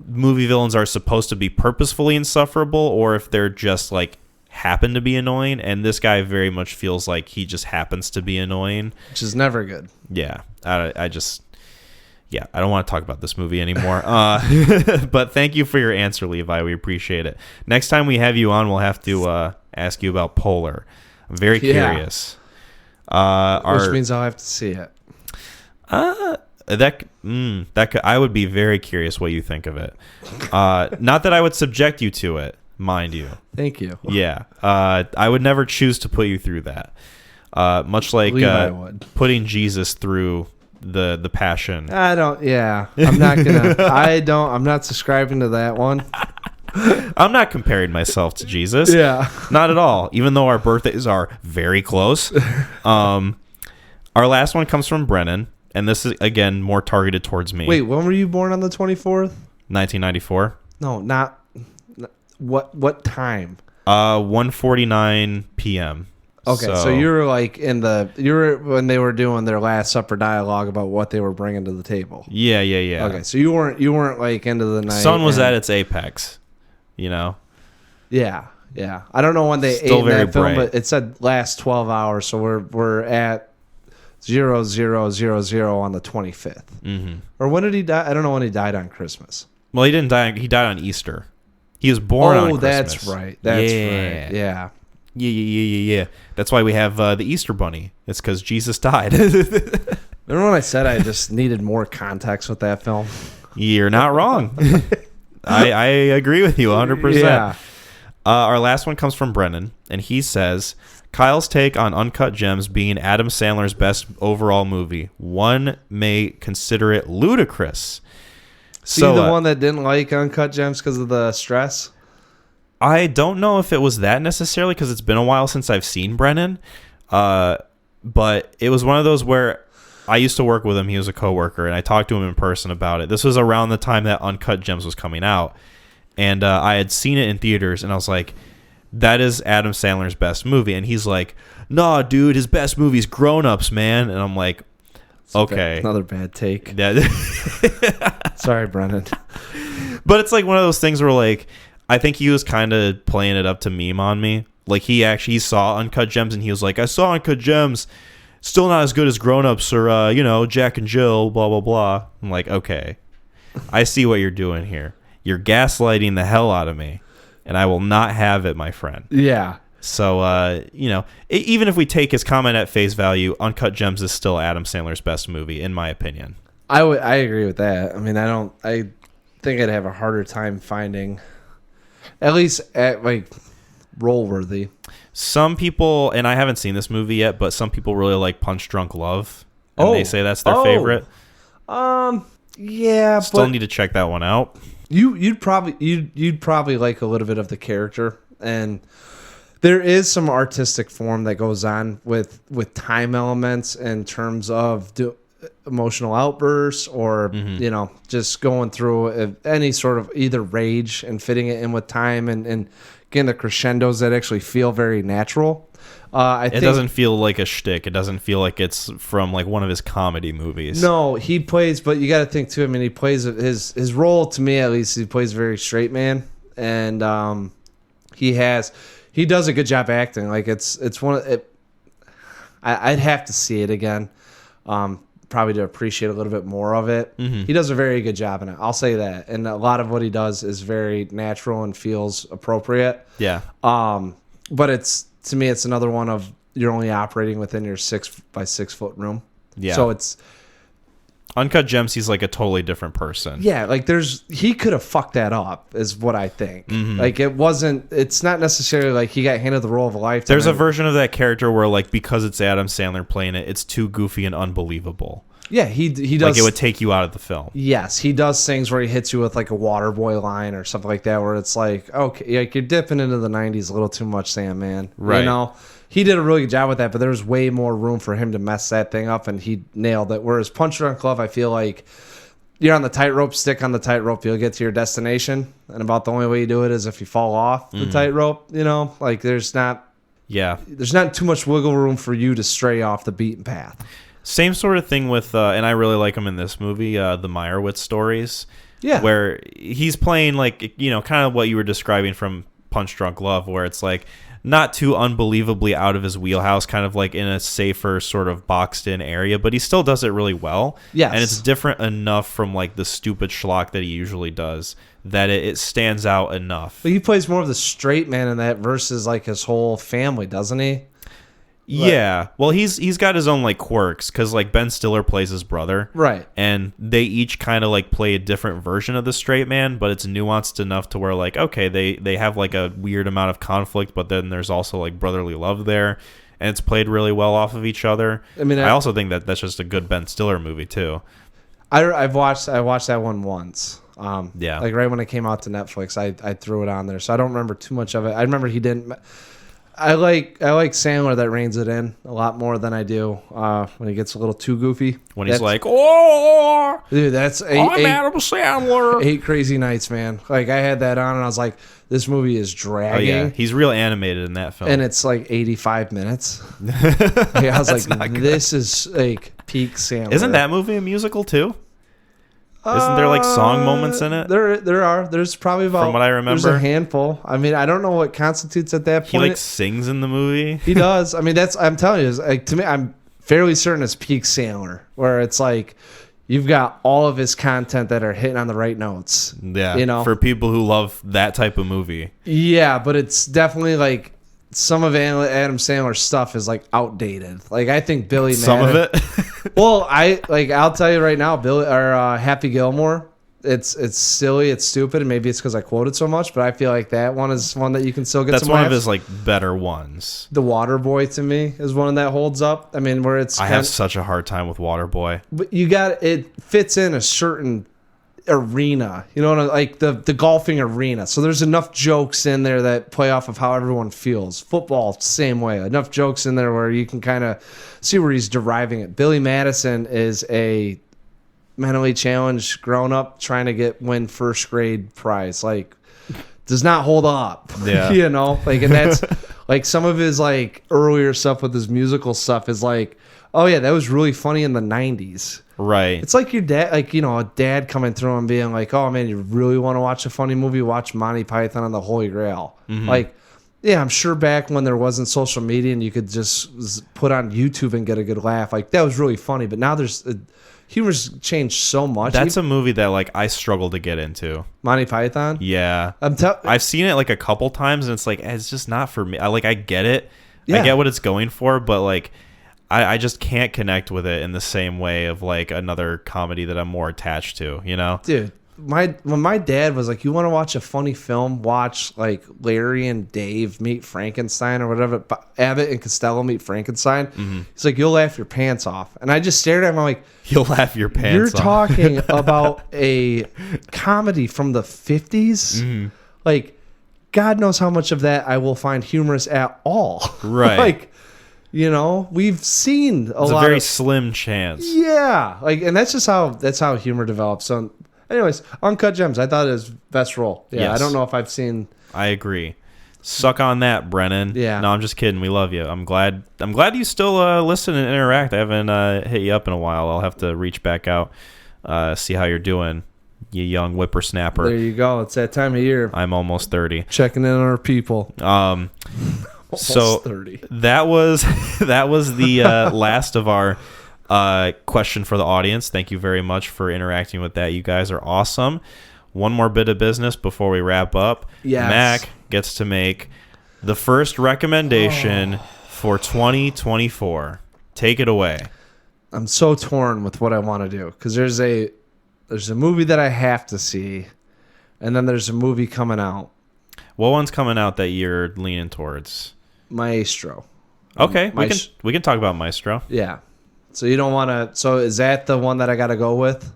Speaker 2: movie villains are supposed to be purposefully insufferable or if they're just like happen to be annoying, and this guy very much feels like he just happens to be annoying,
Speaker 1: which is never good.
Speaker 2: Yeah, I don't want to talk about this movie anymore. But thank you for your answer, Levi. We appreciate it. Next time we have you on, we'll have to ask you about Polar. I'm very curious.
Speaker 1: Which means I'll have to see it.
Speaker 2: I would be very curious what you think of it. Not that I would subject you to it, mind you.
Speaker 1: Thank you.
Speaker 2: Yeah. I would never choose to put you through that. Much like putting Jesus through the passion.
Speaker 1: I'm not subscribing to that one.
Speaker 2: I'm not comparing myself to Jesus.
Speaker 1: Yeah.
Speaker 2: Not at all. Even though our birthdays are very close. Our last one comes from Brennan, and this is again more targeted towards me.
Speaker 1: Wait, when were you born on the 24th?
Speaker 2: 1994.
Speaker 1: No, not what time?
Speaker 2: 1:49 p.m.
Speaker 1: Okay, so you were like when they were doing their Last Supper dialogue about what they were bringing to the table.
Speaker 2: Yeah.
Speaker 1: Okay, so you weren't like into the night.
Speaker 2: Sun was at its apex,
Speaker 1: Yeah. I don't know when they ate in that film, but it said last 12 hours, so we're at 0000 on the 25th. Mm-hmm. Or when did he die? I don't know when he died on Christmas.
Speaker 2: Well, he didn't die. He died on Easter. He was born on Christmas.
Speaker 1: That's right. That's right. Yeah.
Speaker 2: Yeah. That's why we have the Easter Bunny. It's because Jesus died.
Speaker 1: Remember when I said I just needed more context with that film?
Speaker 2: You're not wrong. I agree with you 100%.
Speaker 1: Yeah.
Speaker 2: Our last one comes from Brennan, and he says, Kyle's take on Uncut Gems being Adam Sandler's best overall movie. One may consider it ludicrous.
Speaker 1: So the one that didn't like Uncut Gems because of the stress?
Speaker 2: I don't know if it was that necessarily, because it's been a while since I've seen Brennan. But it was one of those where I used to work with him. He was a coworker, and I talked to him in person about it. This was around the time that Uncut Gems was coming out. And I had seen it in theaters, and I was like, that is Adam Sandler's best movie. And he's like, nah, dude, his best movie is Grown Ups, man. And I'm like, Okay.
Speaker 1: Another bad take.
Speaker 2: That
Speaker 1: Sorry, Brennan.
Speaker 2: But it's like one of those things where like I think he was kind of playing it up to meme on me. Like he saw Uncut Gems and he was like, I saw Uncut Gems, still not as good as Grown Ups or Jack and Jill, blah blah blah. I'm like, okay, I see what you're doing here. You're gaslighting the hell out of me, and I will not have it, my friend.
Speaker 1: Yeah.
Speaker 2: So even if we take his comment at face value, Uncut Gems is still Adam Sandler's best movie, in my opinion.
Speaker 1: I agree with that. I mean, I think I'd have a harder time finding, at least at like role worthy.
Speaker 2: Some people, and I haven't seen this movie yet, but some people really like Punch Drunk Love, and they say that's their favorite.
Speaker 1: Yeah,
Speaker 2: Still
Speaker 1: but
Speaker 2: need to check that one out.
Speaker 1: you'd probably like a little bit of the character, and there is some artistic form that goes on with time elements in terms of emotional outbursts or just going through any sort of either rage and fitting it in with time and getting the crescendos that actually feel very natural. I think,
Speaker 2: doesn't feel like a shtick. It doesn't feel like it's from like one of his comedy movies.
Speaker 1: No, he plays, but you got to think too. I mean, he plays his role, to me at least. He plays a very straight man, and he does a good job acting. Like it's one of it. I'd have to see it again, probably to appreciate a little bit more of it. Mm-hmm. He does a very good job in it. I'll say that, and a lot of what he does is very natural and feels appropriate.
Speaker 2: Yeah.
Speaker 1: But to me, it's another one of you're only operating within your 6 by 6 foot room.
Speaker 2: Yeah.
Speaker 1: So it's
Speaker 2: Uncut Gems. He's like a totally different person.
Speaker 1: Yeah. Like he could have fucked that up is what I think. Mm-hmm. Like it's not necessarily like he got handed the role of a lifetime.
Speaker 2: There's a version of that character where like, because it's Adam Sandler playing it, it's too goofy and unbelievable.
Speaker 1: Yeah. He does.
Speaker 2: Like it would take you out of the film.
Speaker 1: Yes. He does things where he hits you with like a water boy line or something like that, where it's like, okay, like you're dipping into the 90s a little too much, Sam, man.
Speaker 2: Right.
Speaker 1: He did a really good job with that, but there was way more room for him to mess that thing up, and he nailed it. Whereas Punch Drunk Love, I feel like you're on the tightrope, stick on the tightrope, you'll get to your destination, and about the only way you do it is if you fall off the tightrope. Like there's not too much wiggle room for you to stray off the beaten path.
Speaker 2: Same sort of thing with, and I really like him in this movie, the Meyerowitz stories.
Speaker 1: Yeah,
Speaker 2: where he's playing like kind of what you were describing from Punch Drunk Love, where it's like not too unbelievably out of his wheelhouse, kind of like in a safer sort of boxed in area, but he still does it really well.
Speaker 1: Yes.
Speaker 2: And it's different enough from like the stupid schlock that he usually does that it stands out enough.
Speaker 1: But he plays more of the straight man in that versus like his whole family, doesn't he?
Speaker 2: Yeah, well, he's got his own like quirks because like Ben Stiller plays his brother,
Speaker 1: right?
Speaker 2: And they each kind of like play a different version of the straight man, but it's nuanced enough to where like okay, they have like a weird amount of conflict, but then there's also like brotherly love there, and it's played really well off of each other. I mean, I also think that's just a good Ben Stiller movie too. I
Speaker 1: watched that one once.
Speaker 2: Yeah,
Speaker 1: like right when it came out to Netflix, I threw it on there, so I don't remember too much of it. I remember he didn't. I like Sandler that reins it in a lot more than I do when he gets a little too goofy.
Speaker 2: When he's like, "Oh,
Speaker 1: dude, I'm
Speaker 2: Adam Sandler."
Speaker 1: 8 Crazy Nights, man. Like I had that on and I was like, this movie is dragging.
Speaker 2: Oh, yeah. He's real animated in that film,
Speaker 1: and it's like 85 minutes. I was like, this is like peak Sandler.
Speaker 2: Isn't that movie a musical too? Isn't there like song moments in it?
Speaker 1: There are. There's probably about,
Speaker 2: from what I remember,
Speaker 1: there's a handful. I mean, I don't know what constitutes at that point.
Speaker 2: He like sings in the movie.
Speaker 1: He does. I mean, I'm telling you, like, to me, I'm fairly certain it's peak Sandler, where it's like you've got all of his content that are hitting on the right notes.
Speaker 2: Yeah, for people who love that type of movie.
Speaker 1: Yeah, but it's definitely like some of Adam Sandler's stuff is like outdated. Like I think Billy Madison.
Speaker 2: Some of it.
Speaker 1: Well, I'll tell you right now, Happy Gilmore. It's silly, it's stupid, and maybe it's because I quoted so much, but I feel like that one is one that you can still get.
Speaker 2: That's
Speaker 1: some
Speaker 2: one
Speaker 1: laughs.
Speaker 2: of his like better ones.
Speaker 1: The Waterboy to me is one that holds up. I mean, where I
Speaker 2: have such a hard time with Waterboy.
Speaker 1: But it fits in a certain arena, like the golfing arena. So there's enough jokes in there that play off of how everyone feels. Football, same way. Enough jokes in there where you can kind of see where he's deriving it. Billy Madison is a mentally challenged grown up trying to win first grade prize. Like, does not hold up.
Speaker 2: Yeah.
Speaker 1: Like, and that's like some of his like earlier stuff with his musical stuff is like, oh yeah, that was really funny in the 90s.
Speaker 2: Right.
Speaker 1: It's like your dad, like, a dad coming through and being like, oh man, you really want to watch a funny movie? Watch Monty Python and the Holy Grail. Like, yeah, I'm sure back when there wasn't social media and you could just put on YouTube and get a good laugh, like that was really funny. But now humor's changed so much.
Speaker 2: That's a movie that like I struggle to get into.
Speaker 1: Monty Python?
Speaker 2: Yeah. I've seen it like a couple times and it's like, it's just not for me. I get it.
Speaker 1: Yeah.
Speaker 2: I get what it's going for, but like I just can't connect with it in the same way of like another comedy that I'm more attached to,
Speaker 1: Dude, when my dad was like, you want to watch a funny film, watch like Larry and Dave Meet Frankenstein or whatever, Abbott and Costello Meet Frankenstein. He's like, you'll laugh your pants off. And I just stared at him, I'm like,
Speaker 2: you'll laugh your pants
Speaker 1: you're
Speaker 2: off.
Speaker 1: talking about a comedy from the 50s? Like, God knows how much of that I will find humorous at all.
Speaker 2: Right.
Speaker 1: Like, we've seen
Speaker 2: It's a very slim chance.
Speaker 1: Yeah, like, and that's how humor develops. So, anyways, Uncut Gems, I thought it was best role. Yeah,
Speaker 2: Yes.
Speaker 1: I don't know if I've seen.
Speaker 2: I agree. Suck on that, Brennan.
Speaker 1: Yeah.
Speaker 2: No, I'm just kidding. We love you. I'm glad you still listen and interact. I haven't hit you up in a while. I'll have to reach back out, see how you're doing, you young whippersnapper.
Speaker 1: There you go. It's that time of year.
Speaker 2: I'm almost 30.
Speaker 1: Checking in on our people.
Speaker 2: So
Speaker 1: 30.
Speaker 2: that was the last of our question for the audience. Thank you very much for interacting with that. You guys are awesome. One more bit of business before we wrap up.
Speaker 1: Yes.
Speaker 2: Mac gets to make the first recommendation for 2024. Take it away.
Speaker 1: I'm so torn with what I want to do because there's a movie that I have to see, and then there's a movie coming out.
Speaker 2: What one's coming out that you're leaning towards?
Speaker 1: Maestro.
Speaker 2: Okay, we can talk about Maestro.
Speaker 1: Yeah. So you don't want to. So is that the one that I got to go with?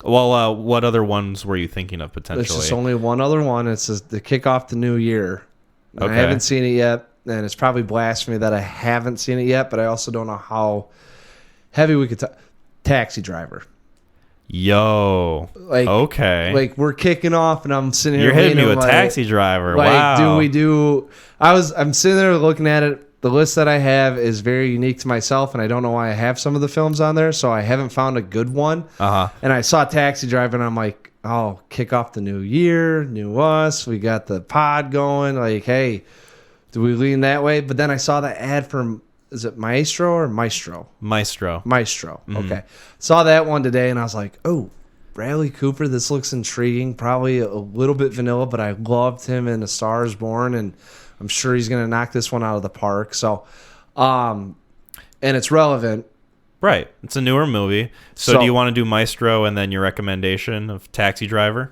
Speaker 2: Well, what other ones were you thinking of potentially?
Speaker 1: There's just only one other one. It's just to kick off the new year. And
Speaker 2: Okay.
Speaker 1: I haven't seen it yet, and it's probably blasphemy that I haven't seen it yet. But I also don't know how heavy we could. Taxi Driver.
Speaker 2: Yo.
Speaker 1: Like,
Speaker 2: okay.
Speaker 1: Like, we're kicking off, and I'm sitting here.
Speaker 2: You're hitting me
Speaker 1: waiting,
Speaker 2: with
Speaker 1: like,
Speaker 2: Taxi Driver.
Speaker 1: Like,
Speaker 2: Wow.
Speaker 1: I'm sitting there looking at it. The list that I have is very unique to myself, and I don't know why I have some of the films on there, so I haven't found a good one. And I saw Taxi Driver, and I'm like, oh, kick off the new year, new us. We got the pod going. Like, hey, do we lean that way? But then I saw the ad for, is it Maestro or Maestro?
Speaker 2: Maestro.
Speaker 1: Okay. Saw that one today, and I was like, oh, Bradley Cooper, this looks intriguing. Probably a little bit vanilla, but I loved him in A Star is Born, and I'm sure he's going to knock this one out of the park. So, and it's relevant.
Speaker 2: Right. It's a newer movie. So do you want to do Maestro and then your recommendation of Taxi Driver?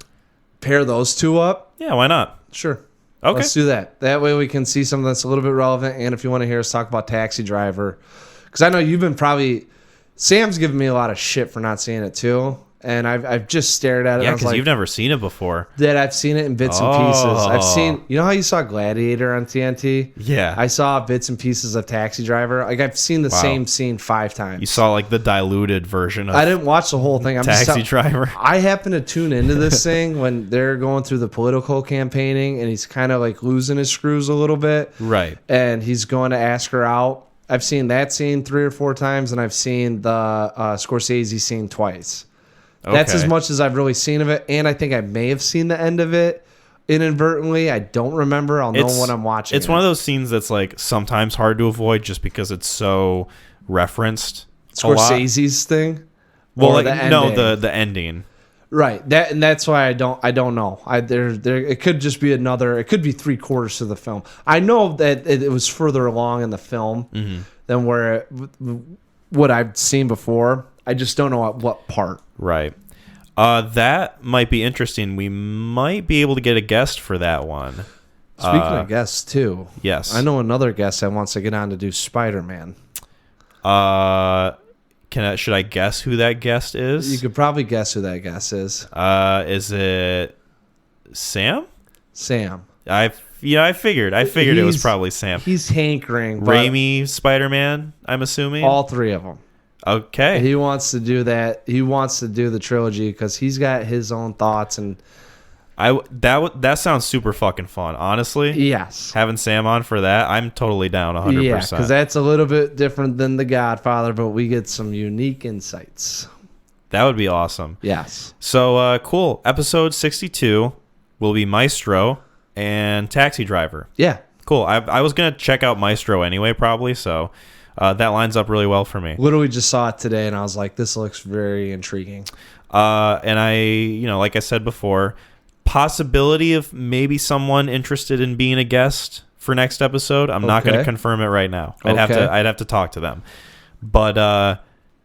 Speaker 1: Pair those two up?
Speaker 2: Yeah, why not?
Speaker 1: Sure.
Speaker 2: Okay.
Speaker 1: Let's do that. That way we can see something that's a little bit relevant. And if you want to hear us talk about Taxi Driver, because I know you've been Sam's giving me a lot of shit for not seeing it too. And I've just stared at it.
Speaker 2: Yeah, because you've never seen it before.
Speaker 1: That I've seen it in bits and pieces. I've seen, you know how you saw Gladiator on TNT?
Speaker 2: Yeah.
Speaker 1: I saw bits and pieces of Taxi Driver. Like, I've seen the same scene 5 times.
Speaker 2: You saw like the diluted version of
Speaker 1: I didn't watch the whole thing.
Speaker 2: Taxi Driver.
Speaker 1: I happen to tune into this thing when they're going through the political campaigning, and he's kind of like losing his screws a little bit.
Speaker 2: Right.
Speaker 1: And he's going to ask her out. I've seen that scene 3 or 4 times, and I've seen the Scorsese scene twice.
Speaker 2: Okay.
Speaker 1: That's as much as I've really seen of it, and I think I may have seen the end of it inadvertently. I don't remember. I'll know when I'm watching.
Speaker 2: It's one of those scenes that's like sometimes hard to avoid just because it's so referenced.
Speaker 1: Scorsese's thing.
Speaker 2: Well,
Speaker 1: Or
Speaker 2: like, the ending.
Speaker 1: Right. That's why I don't know. It could just be it could be 3/4 of the film. I know that it was further along in the film than what I've seen before. I just don't know at what part.
Speaker 2: Right. That might be interesting. We might be able to get a guest for that one.
Speaker 1: Speaking of guests, too.
Speaker 2: Yes.
Speaker 1: I know another guest that wants to get on to do Spider-Man.
Speaker 2: Should I guess who that guest is?
Speaker 1: You could probably guess who that guest is.
Speaker 2: Is it Sam?
Speaker 1: Sam.
Speaker 2: I figured it was probably Sam.
Speaker 1: He's hankering.
Speaker 2: Raimi Spider-Man, I'm assuming.
Speaker 1: All 3 of them.
Speaker 2: Okay.
Speaker 1: He wants to do that. He wants to do the trilogy because he's got his own thoughts, and
Speaker 2: That sounds super fucking fun, honestly.
Speaker 1: Yes.
Speaker 2: Having Sam on for that, I'm totally down 100%.
Speaker 1: Yeah, because that's a little bit different than The Godfather, but we get some unique insights.
Speaker 2: That would be awesome.
Speaker 1: Yes.
Speaker 2: So, cool. Episode 62 will be Maestro and Taxi Driver.
Speaker 1: Yeah.
Speaker 2: Cool. I was going to check out Maestro anyway, probably, so that lines up really well for me.
Speaker 1: Literally just saw it today, and I was like, this looks very intriguing.
Speaker 2: And I, like I said before, possibility of maybe someone interested in being a guest for next episode. I'm not going to confirm it right now. I'd have to talk to them. But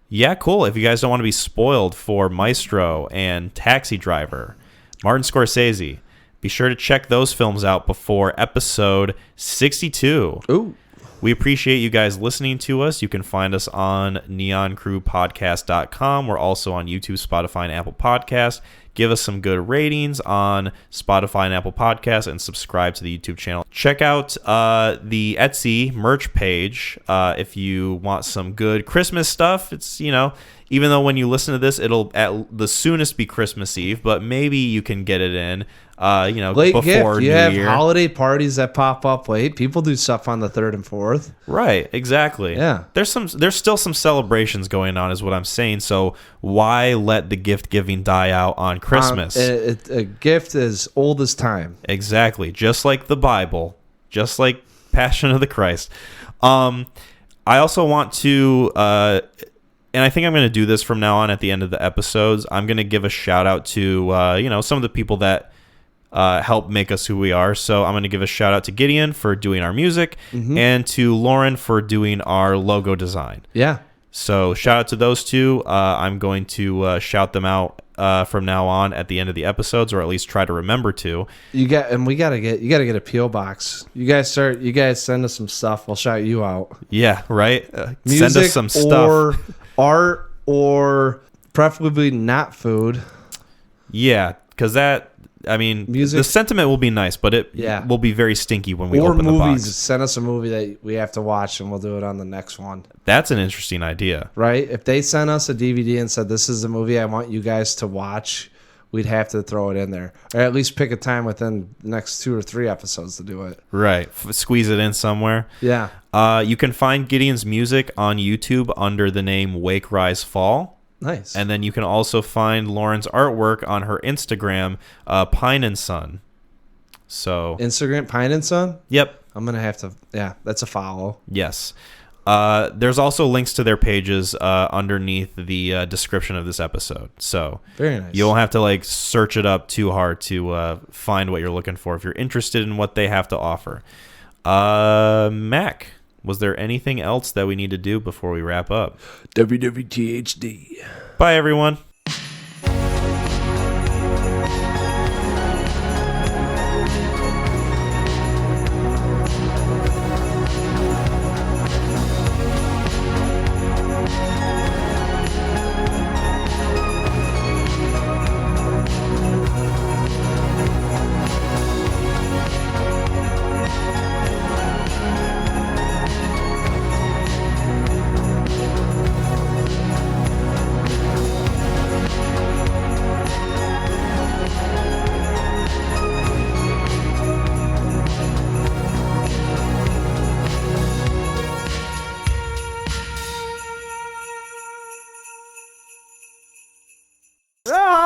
Speaker 2: yeah, cool. If you guys don't want to be spoiled for Maestro and Taxi Driver, Martin Scorsese, be sure to check those films out before episode 62.
Speaker 1: Ooh.
Speaker 2: We appreciate you guys listening to us. You can find us on neoncrewpodcast.com. We're also on YouTube, Spotify, and Apple Podcasts. Give us some good ratings on Spotify and Apple Podcasts and subscribe to the YouTube channel. Check out the Etsy merch page if you want some good Christmas stuff. It's, even though when you listen to this, it'll at the soonest be Christmas Eve, but maybe you can get it in,
Speaker 1: late
Speaker 2: before
Speaker 1: gift.
Speaker 2: New
Speaker 1: You have
Speaker 2: Year.
Speaker 1: holiday parties that pop up late. People do stuff on the 3rd and 4th.
Speaker 2: Right, exactly.
Speaker 1: Yeah.
Speaker 2: There's still some celebrations going on is what I'm saying. So why let the gift giving die out on Christmas?
Speaker 1: A gift as old as time.
Speaker 2: Exactly. Just like the Bible, just like Passion of the Christ. I also want to and I think I'm going to do this from now on at the end of the episodes. I'm going to give a shout out to some of the people that help make us who we are. So I'm going to give a shout out to Gideon for doing our music and to Lauren for doing our logo design.
Speaker 1: Yeah.
Speaker 2: So shout out to those two. I'm going to shout them out from now on at the end of the episodes, or at least try to remember to.
Speaker 1: You got to get a PO box. You guys send us some stuff. We'll shout you out.
Speaker 2: Yeah, right.
Speaker 1: Music
Speaker 2: send us some stuff.
Speaker 1: Or art, or preferably not food.
Speaker 2: Yeah, because music. The sentiment will be nice, but it will be very stinky when we open
Speaker 1: movies.
Speaker 2: the box.
Speaker 1: Send us a movie that we have to watch, and we'll do it on the next one.
Speaker 2: That's an interesting idea.
Speaker 1: Right? If they sent us a DVD and said, this is the movie I want you guys to watch, we'd have to throw it in there. Or at least pick a time within the next 2 or 3 episodes to do it.
Speaker 2: Right. Squeeze it in somewhere.
Speaker 1: Yeah.
Speaker 2: You can find Gideon's music on YouTube under the name Wake, Rise, Fall.
Speaker 1: Nice.
Speaker 2: And then you can also find Lauren's artwork on her Instagram, Pine and Sun. So
Speaker 1: Instagram, Pine and Sun?
Speaker 2: Yep.
Speaker 1: I'm going to have to, that's a follow.
Speaker 2: Yes. There's also links to their pages underneath the description of this episode. So
Speaker 1: very nice.
Speaker 2: You won't have to search it up too hard to find what you're looking for if you're interested in what they have to offer. Mac, was there anything else that we need to do before we wrap up?
Speaker 1: WWTHD.
Speaker 2: Bye, everyone.
Speaker 1: Ah!